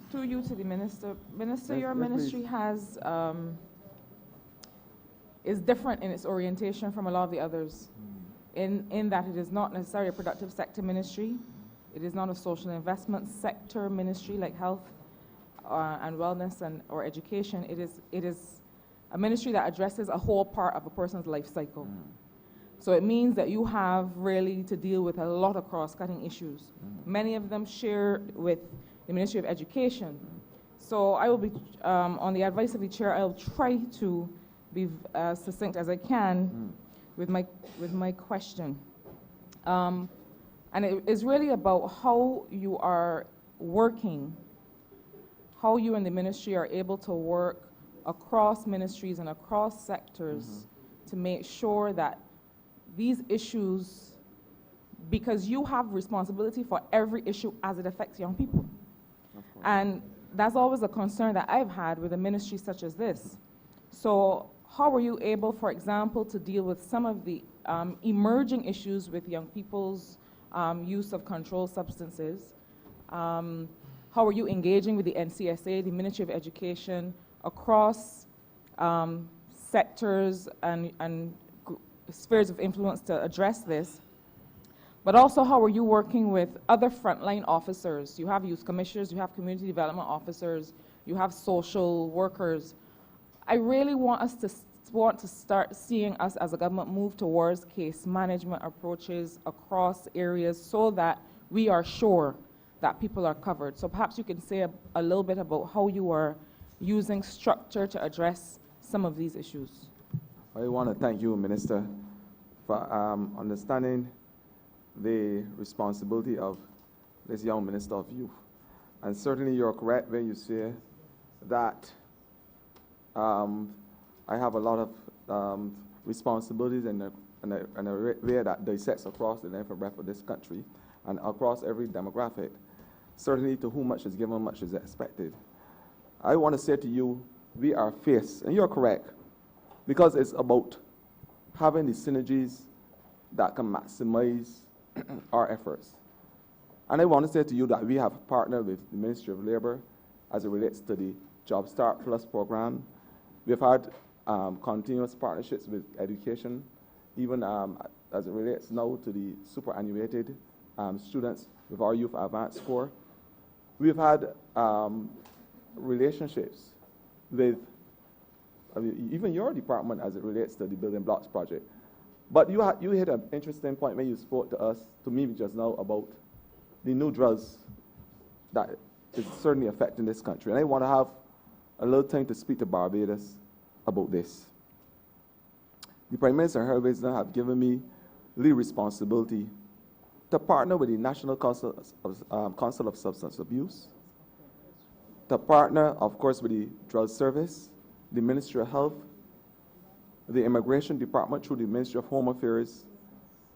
Through you to the Minister. Minister, your ministry has is different in its orientation from a lot of the others, in that it is not necessarily a productive sector ministry. It is not a social investment sector ministry like health and wellness or education. It is a ministry that addresses a whole part of a person's life cycle. So it means that you have really to deal with a lot of cross-cutting issues. Many of them share with the Ministry of Education. So I will be, on the advice of the chair, I'll try to be as succinct as I can with my question. And it is really about how you are working, how you and the ministry are able to work across ministries and across sectors to make sure that these issues, because you have responsibility for every issue as it affects young people. And that's always a concern that I've had with a ministry such as this. So how were you able, for example, to deal with some of the emerging issues with young people's use of controlled substances? How are you engaging with the NCSA, the Ministry of Education, across sectors and spheres of influence to address this? But also, how are you working with other frontline officers? You have youth commissioners, you have community development officers, you have social workers. I really want us to start seeing us as a government move towards case management approaches across areas so that we are sure that people are covered. So perhaps you can say a little bit about how you are using structure to address some of these issues. I want to thank you, Minister, for understanding the responsibility of this young Minister of Youth. And certainly you're correct when you say that I have a lot of responsibilities in a way that dissects across the length and breadth of this country and across every demographic. Certainly to whom much is given, much is expected. I want to say to you, we are faced, and you're correct, because it's about having the synergies that can maximize our efforts. And I want to say to you that we have partnered with the Ministry of Labour as it relates to the Job Start Plus program. We've had continuous partnerships with education, even as it relates now to the superannuated students with our Youth Advance Score. We've had relationships with even your department as it relates to the Building Blocks project. But you hit an interesting point when you spoke to me just now about the new drugs that is certainly affecting this country. And I want to have a little time to speak to Barbados about this. the Prime Minister and her Wisdom have given me lead responsibility to partner with the National Council of Substance Abuse, to partner, of course, with the Drug Service, the Ministry of Health, the Immigration Department through the Ministry of Home Affairs,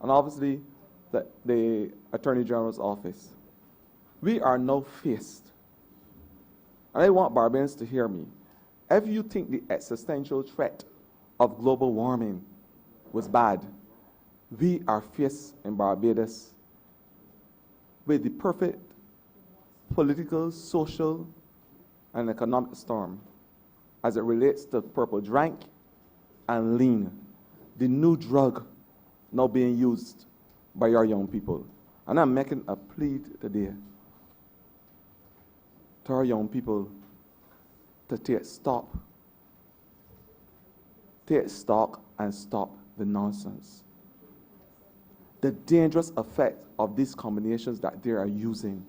and obviously the Attorney General's office. We are now faced, and I want Barbadians to hear me. If you think the existential threat of global warming was bad, we are faced in Barbados with the perfect political, social, and economic storm as it relates to purple drank and lean, the new drug now being used by our young people. And I'm making a plea today to our young people to take stock and stop the nonsense. The dangerous effect of these combinations that they are using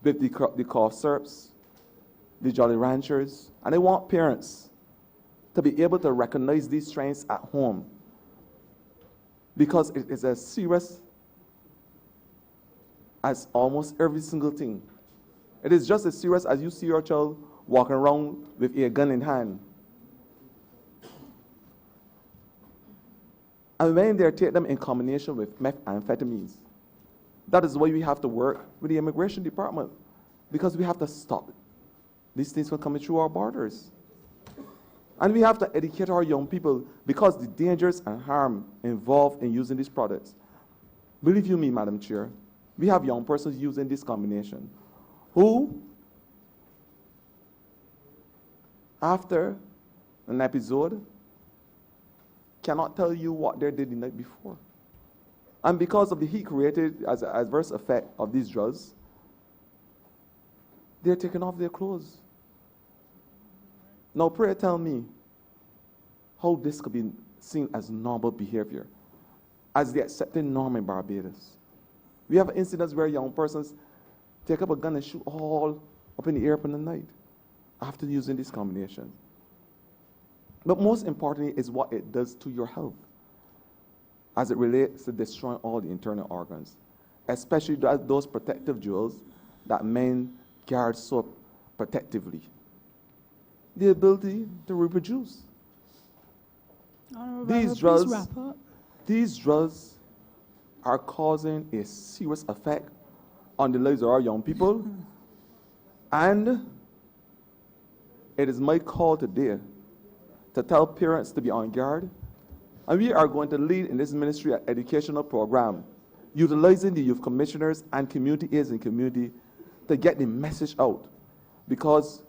with the cough syrups, the Jolly Ranchers, and I want parents to be able to recognize these strains at home because it is as serious as almost every single thing. It is just as serious as you see your child walking around with a gun in hand. And when they take them in combination with methamphetamines, that is why we have to work with the Immigration Department, because we have to stop these things from coming through our borders. And we have to educate our young people because the dangers and harm involved in using these products. Believe you me, Madam Chair, we have young persons using this combination who, after an episode, cannot tell you what they did the night before. And because of the heat created as an adverse effect of these drugs, they're taking off their clothes. Now, pray tell me how this could be seen as normal behavior, as the accepted norm in Barbados. We have incidents where young persons take up a gun and shoot all up in the air in the night after using this combination. But most importantly is what it does to your health as it relates to destroying all the internal organs, especially those protective jewels that men guard so protectively. The ability to reproduce. Honourable, please wrap up. These drugs are causing a serious effect on the lives of our young people. And it is my call today to tell parents to be on guard. And we are going to lead in this ministry an educational program, utilizing the youth commissioners and community aides in community to get the message out. Because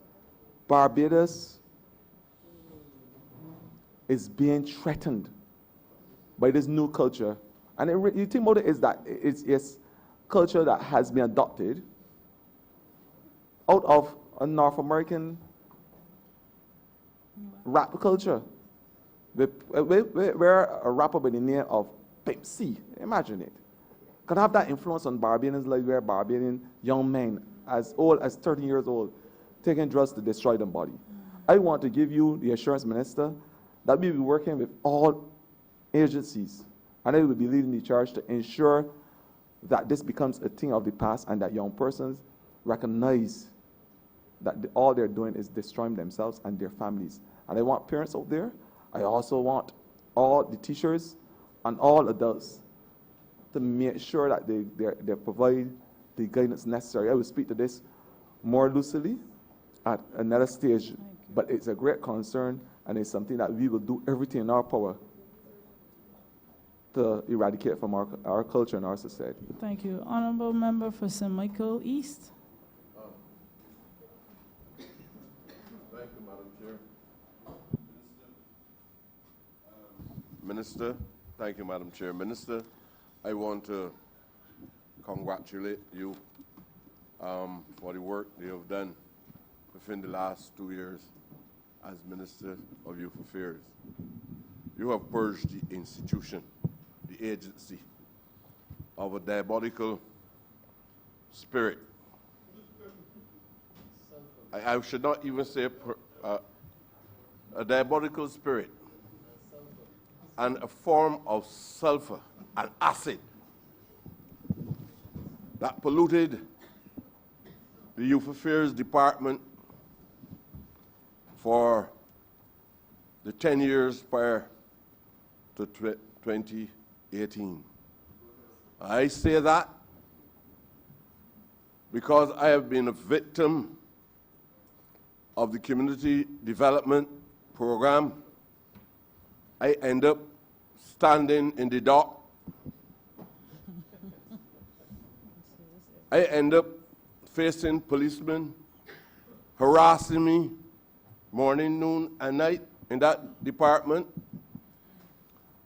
Barbados is being threatened by this new culture. And the thing about it is that it's culture that has been adopted out of a North American rap culture, where a rapper by the name of Pimp C, imagine it, can have that influence on Barbadians, like where Barbadian young men as old as 13 years old taking drugs to destroy their body. I want to give you the assurance, Minister, that we will be working with all agencies, and I will be leading the charge to ensure that this becomes a thing of the past and that young persons recognize that all they're doing is destroying themselves and their families. And I want parents out there, I also want all the teachers and all adults to make sure that they provide the guidance necessary. I will speak to this more lucidly at another stage, but it's a great concern and it's something that we will do everything in our power to eradicate from our culture and our society. Thank you. Honourable Member for St. Michael East. Thank you, Madam Chair. Minister, thank you, Madam Chair. Minister, I want to congratulate you for the work you have done within the last 2 years as Minister of Youth Affairs. You have purged the institution, the agency, of a diabolical spirit. I should not even say a diabolical spirit, and a form of sulfur, an acid, that polluted the Youth Affairs Department for the 10 years prior to 2018. I say that because I have been a victim of the community development program. I end up standing in the dock. I end up facing policemen harassing me morning, noon, and night in that department.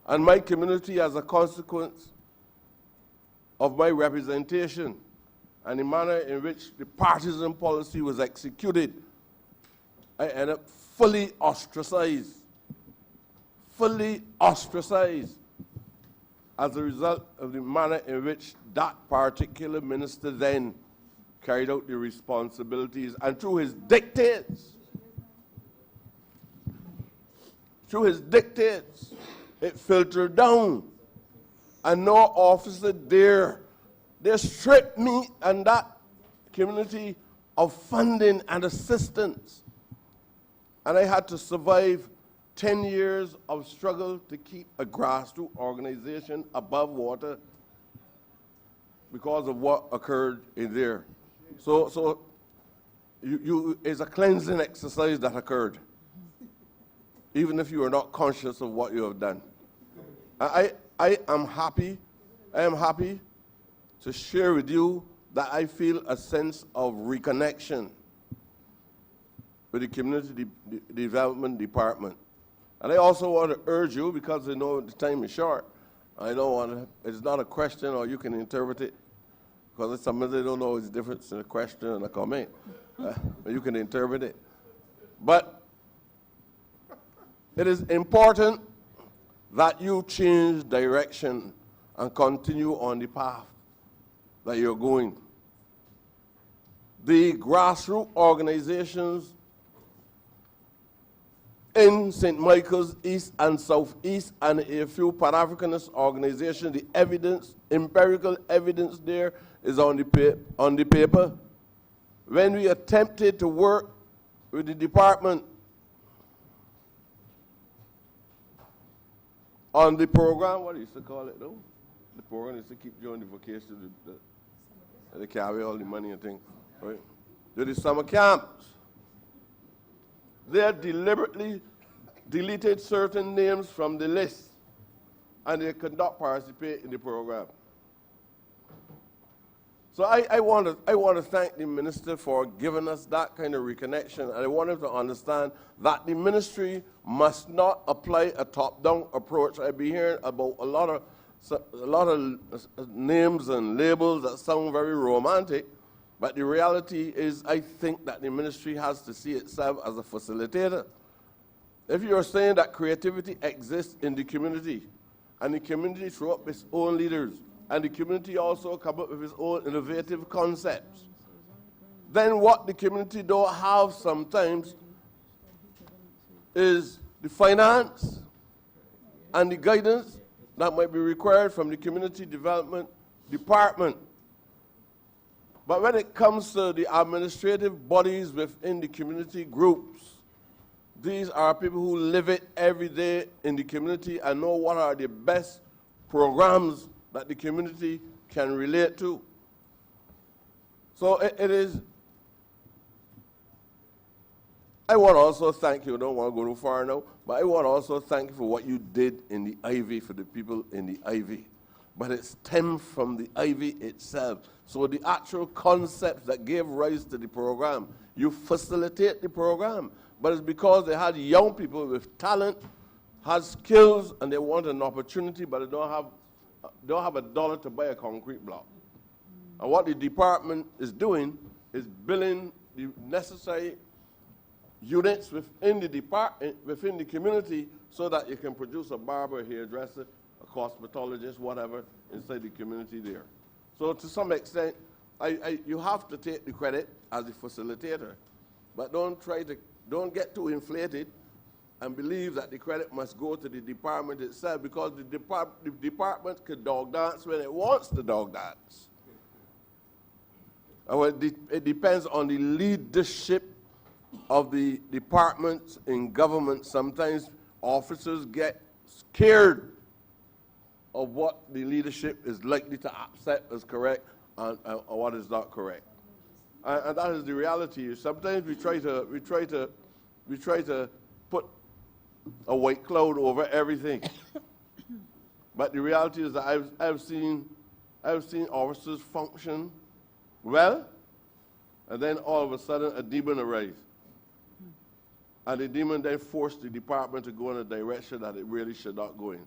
And my community, as a consequence of my representation and the manner in which the partisan policy was executed, I end up fully ostracized as a result of the manner in which that particular minister then carried out the responsibilities, and through his dictates, it filtered down, and no officer dare. They stripped me and that community of funding and assistance, and I had to survive 10 years of struggle to keep a grassroots organization above water because of what occurred in there. So it's a cleansing exercise that occurred, even if you are not conscious of what you have done. I am happy to share with you that I feel a sense of reconnection with the Community Development Department. And I also want to urge you, because I know the time is short, it's not a question, or you can interpret it, because sometimes they don't know the difference in a question and a comment. You can interpret it. But it is important that you change direction and continue on the path that you're going. The grassroots organizations in St. Michael's East and Southeast, and a few Pan-Africanist organizations, the evidence, empirical evidence there is on the paper. When we attempted to work with the department on the program, what do you used to call it though? The program is to keep you on the vacation, they carry all the money and things, right? Do the summer camps. They deliberately deleted certain names from the list, and they could not participate in the program. So I want to thank the minister for giving us that kind of reconnection, and I want him to understand that the ministry must not apply a top-down approach. I've been hearing about a lot of names and labels that sound very romantic, but the reality is, I think that the ministry has to see itself as a facilitator. If you're saying that creativity exists in the community, and the community throw up its own leaders, and the community also come up with its own innovative concepts, then what the community don't have sometimes is the finance and the guidance that might be required from the community development department. But when it comes to the administrative bodies within the community groups, these are people who live it every day in the community and know what are the best programs that the community can relate to. So it is, I want to also thank you, I don't want to go too far now, but I want to also thank you for what you did in the Ivy for the people in the Ivy. But it stemmed from the Ivy itself. So the actual concepts that gave rise to the program, you facilitate the program, but it's because they had young people with talent, had skills, and they want an opportunity, but they don't have a dollar to buy a concrete block. And what the department is doing is building the necessary units within the community, so that you can produce a barber, a hairdresser, a cosmetologist, whatever, inside the community there. So to some extent, you have to take the credit as the facilitator, but don't get too inflated and believe that the credit must go to the department itself, because the department can dog dance when it wants to dog dance. It depends on the leadership of the departments in government. Sometimes officers get scared of what the leadership is likely to accept as correct and what is not correct. And that is the reality. Sometimes we try to put a white cloud over everything. But the reality is that I've seen officers function well, and then all of a sudden a demon arises. And the demon then forced the department to go in a direction that it really should not go in.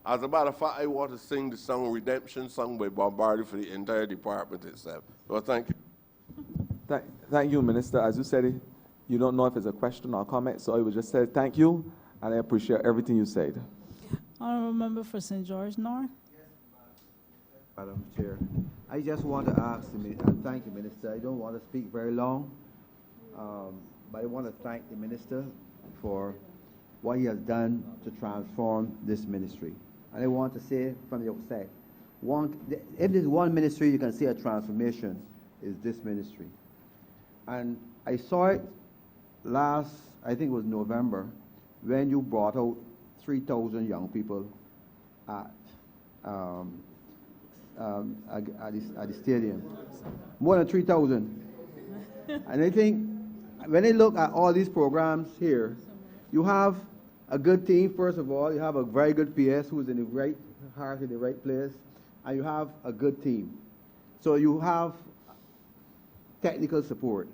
As a matter of fact, I want to sing the song Redemption, sung by Bombardier, for the entire department itself. So thank you. Thank you, Minister. As you said, you don't know if it's a question or comment, so I would just say thank you, and I appreciate everything you said. Honourable Member for St. George North. Madam Chair, I just want to ask and thank the Minister. I don't want to speak very long, but I want to thank the Minister for what he has done to transform this ministry. And I want to say from the outset, if there's one ministry you can see a transformation, is this ministry. And I saw it last, I think it was November, when you brought out 3,000 young people at the stadium. More than 3,000. And I think when I look at all these programs here, you have a good team, first of all. You have a very good PS who's in the right heart, in the right place, and you have a good team. So you have technical support.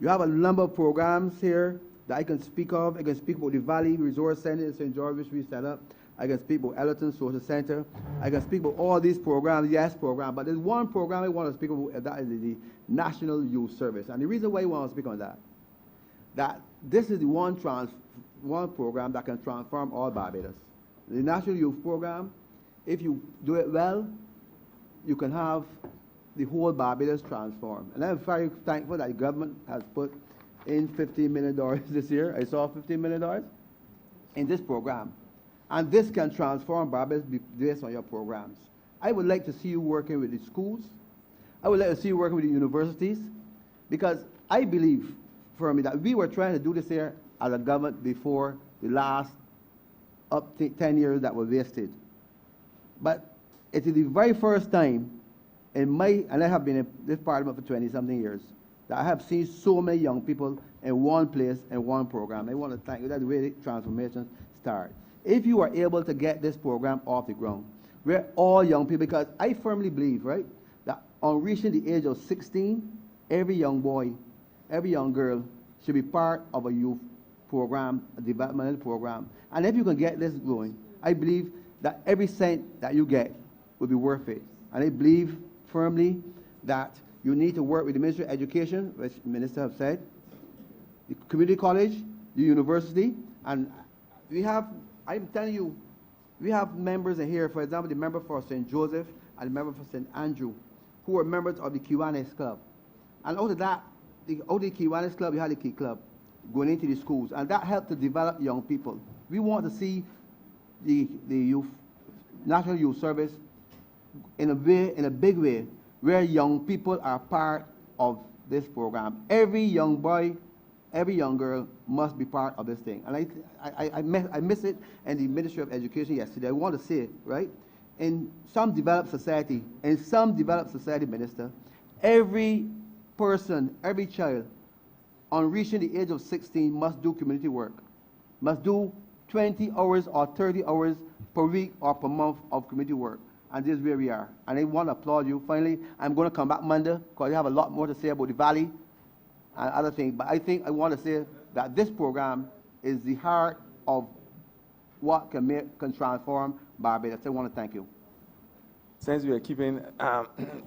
You have a number of programs here that I can speak of. I can speak about the Valley Resource Center in St. George, which we set up. I can speak about Ellerton Social Center. I can speak about all these programs, yes program, but there's one program I want to speak about, and that is the National Youth Service. And the reason why I want to speak on that this is the one program that can transform all Barbados. The National Youth Program, if you do it well, you can have the whole Barbados transformed. And I'm very thankful that the government has put in $15 million this year. I saw $15 million in this program. And this can transform Barbados based on your programs. I would like to see you working with the schools. I would like to see you working with the universities, because I believe firmly that we were trying to do this here as a government before the last up to 10 years that were wasted. But it is the very first time and I have been in this parliament for 20-something years, that I have seen so many young people in one place and one program. I want to thank you. That's the way the transformation starts. If you are able to get this program off the ground, we're all young people, because I firmly believe, right, that on reaching the age of 16, every young boy, every young girl should be part of a youth program, a developmental program. And if you can get this going, I believe that every cent that you get will be worth it. And I believe firmly that you need to work with the Ministry of Education, which the Minister has said, the community college, the university, and we have, I'm telling you, we have members in here, for example, the member for St. Joseph and the member for St. Andrew, who are members of the Kiwanis Club. And out of that, out of the Kiwanis Club, you had the Key Club going into the schools, and that helped to develop young people. We want to see the youth, National Youth Service in a big way, where young people are part of this program. Every young boy, every young girl must be part of this thing. And I miss it in the Ministry of Education yesterday. I want to say it, right? In some developed society, Minister, every person, every child, on reaching the age of 16 must do community work, must do 20 hours or 30 hours per week or per month of community work. And this is where we are. And I want to applaud you. Finally, I'm going to come back Monday, because I have a lot more to say about the Valley and other things. But I think I want to say that this program is the heart of what can transform Barbados. I want to thank you. Since we are keeping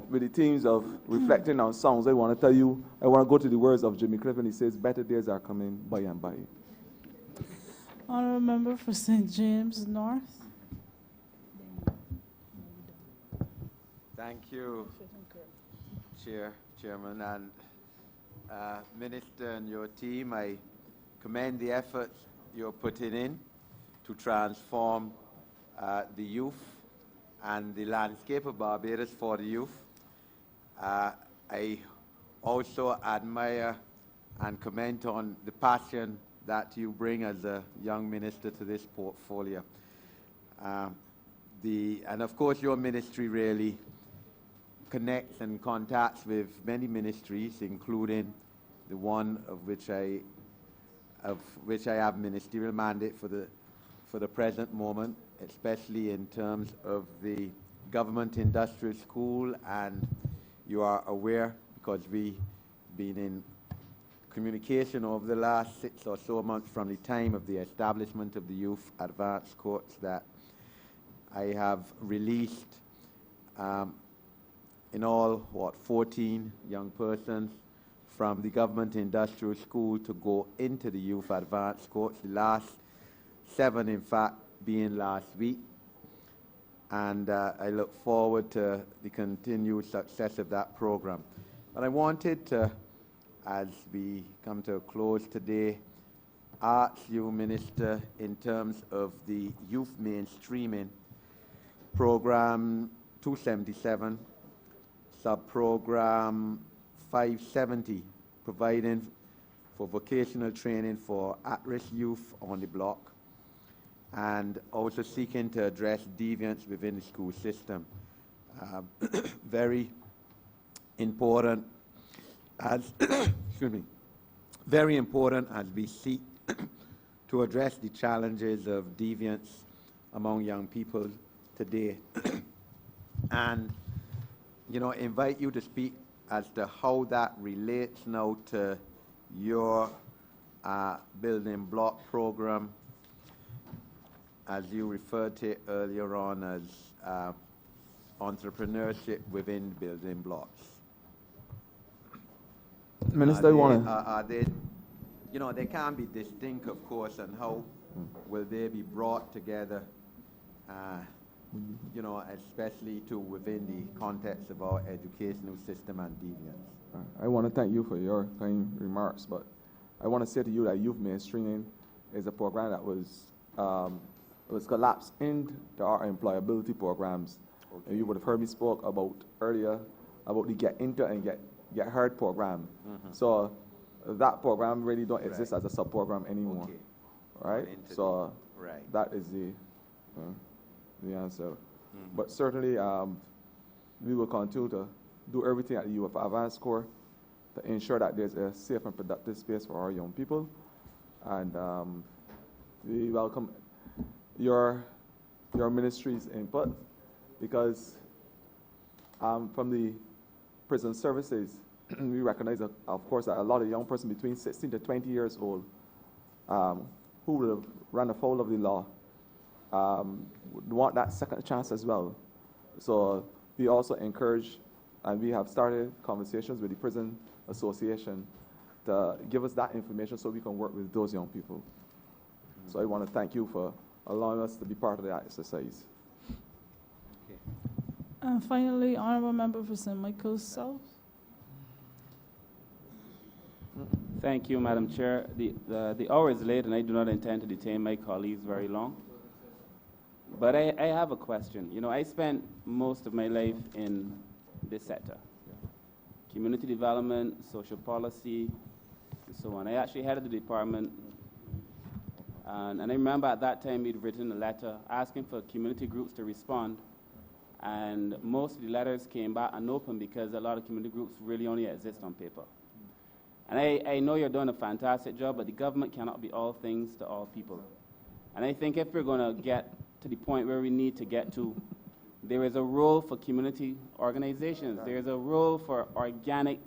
with the themes of reflecting on songs, I want to tell you, I want to go to the words of Jimmy Cliff, and he says, better days are coming by and by. Honourable Member for St. James North. Thank you, Chairman, and Minister and your team. I commend the efforts you're putting in to transform the youth and the landscape of Barbados for the youth. I also admire and comment on the passion that you bring as a young minister to this portfolio. And of course, your ministry really connects and contacts with many ministries, including the one of which I have ministerial mandate for the present moment, especially in terms of the government industrial school. And you are aware, because we've been in communication over the last 6 or so months from the time of the establishment of the youth advanced courts, that I have released in all, 14 young persons from the government industrial school to go into the youth advanced courts, the last 7 in fact being last week. And I look forward to the continued success of that program. But I wanted to, as we come to a close today, ask you, Minister, in terms of the youth mainstreaming program 277, sub-program 570, providing for vocational training for at-risk youth on the block, and also seeking to address deviance within the school system. Very important as excuse me, very important as we seek to address the challenges of deviance among young people today. And, you know, invite you to speak as to how that relates now to your building block program, as you referred to it earlier on as entrepreneurship within building blocks. Minister, I want to... Are they, you know, they can be distinct, of course, and how will they be brought together, you know, especially to within the context of our educational system and deviance? I want to thank you for your kind remarks, but I want to say to you that youth mainstreaming is a program that was collapsed into our employability programs. Okay. And you would have heard me spoke about earlier about the Get Into and Get Heard program. Mm-hmm. So that program really don't exist as a sub-program anymore. Okay. Right? So that is the answer. Mm-hmm. But certainly we will continue to do everything at the youth advanced core to ensure that there's a safe and productive space for our young people. And we welcome your ministry's input, because from the prison services, we recognize, that, of course, that a lot of young persons between 16 to 20 years old who will run afoul of the law would want that second chance as well. So we also encourage, and we have started conversations with the Prison Association to give us that information so we can work with those young people. Mm-hmm. So I want to thank you for allowing us to be part of that exercise. Okay. And finally, Honourable Member for St. Michael's South. Thank you, Madam Chair. The hour is late, and I do not intend to detain my colleagues very long. But I have a question. You know, I spent most of my life in this sector. Community development, social policy, and so on. I actually headed the department, and I remember at that time we'd written a letter asking for community groups to respond, and most of the letters came back unopened because a lot of community groups really only exist on paper. And I know you're doing a fantastic job, but the government cannot be all things to all people. And I think if we're going to get to the point where we need to get to, there is a role for community organizations. There is a role for organic,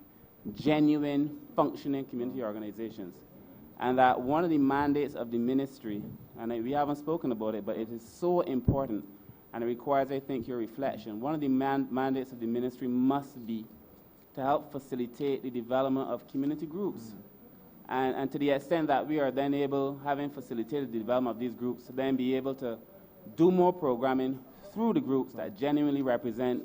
genuine, functioning community organizations. And that one of the mandates of the ministry, and we haven't spoken about it, but it is so important, and it requires, I think, your reflection. One of the mandates of the ministry must be to help facilitate the development of community groups. Mm-hmm. And to the extent that we are then able, having facilitated the development of these groups, to then be able to do more programming through the groups that genuinely represent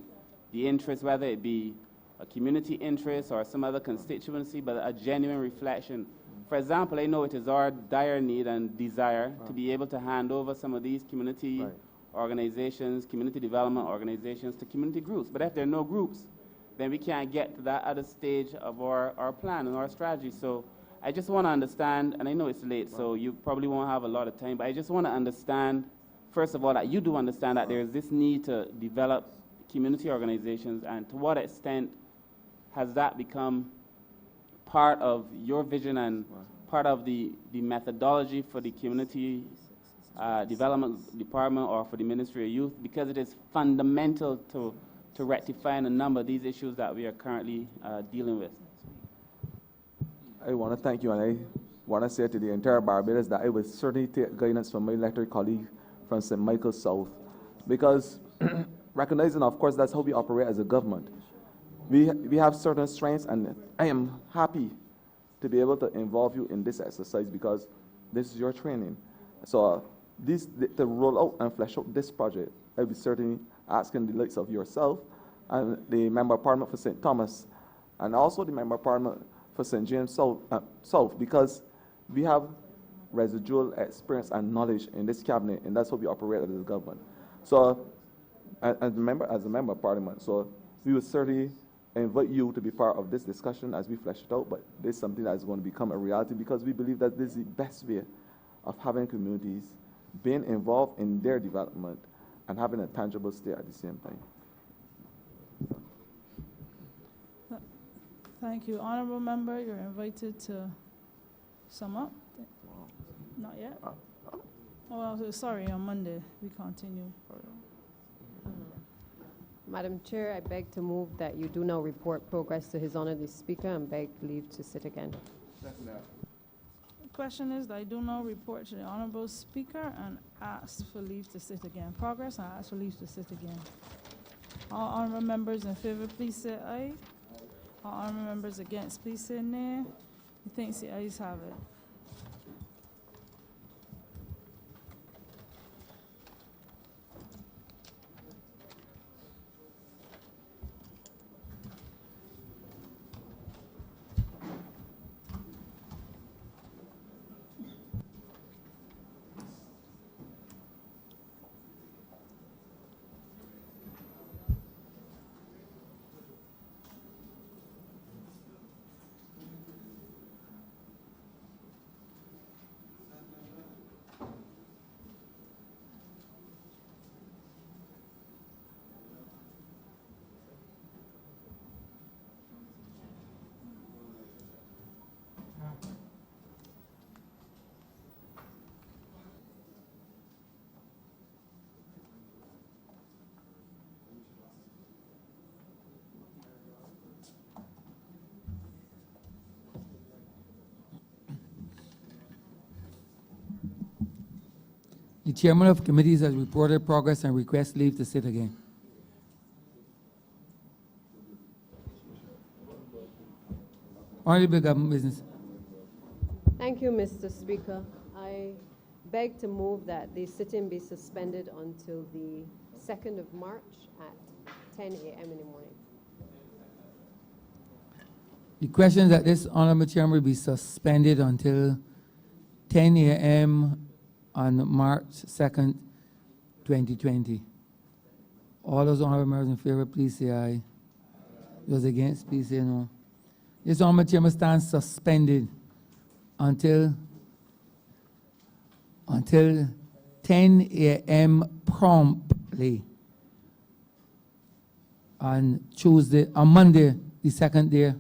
the interest, whether it be a community interest or some other constituency, but a genuine reflection For example, I know it is our dire need and desire to be able to hand over some of these community organizations, community development organizations to community groups. But if there are no groups, then we can't get to that other stage of our plan and our strategy. So I just want to understand, and I know it's late, so you probably won't have a lot of time, but I just want to understand, first of all, that you do understand that there is this need to develop community organizations, and to what extent has that become part of your vision and part of the methodology for the community development department or for the Ministry of Youth, because it is fundamental to rectifying a number of these issues that we are currently dealing with. I want to thank you, and I want to say to the entire Barbados that I will certainly take guidance from my elected colleague from St. Michael South, because recognizing, of course, that's how we operate as a government. We have certain strengths, and I am happy to be able to involve you in this exercise because this is your training. So to roll out and flesh out this project, I will be certainly asking the likes of yourself and the Member of Parliament for St. Thomas, and also the Member of Parliament for St. James South, because we have residual experience and knowledge in this cabinet, and that's how we operate as a government. So, as a member of Parliament, so we would certainly invite you to be part of this discussion as we flesh it out, but this is something that is going to become a reality because we believe that this is the best way of having communities being involved in their development and having a tangible stay at the same time. Thank you. Honourable member, you're invited to sum up. Not yet? Oh, well, sorry, on Monday we continue. Madam Chair, I beg to move that you do now report progress to His Honour the Speaker and beg leave to sit again. The question is that I do now report to the Honourable Speaker and ask for leave to sit again. Progress and ask for leave to sit again. All honourable members in favour, please say aye. All honourable members against, please say nay. I think the ayes have it. The chairman of committees has reported progress and requests leave to sit again. Honourable Government Business. Thank you, Mr. Speaker. I beg to move that the sitting be suspended until the 2nd of March at 10 a.m. in the morning. The question is that this honourable chairman be suspended until 10 a.m. on March 2nd, 2020. All those honourable members in favour, please say aye. Those against, please say no. This honourable chairman stands suspended until 10 a.m. promptly on Monday, the 2nd day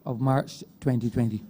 of March 2020.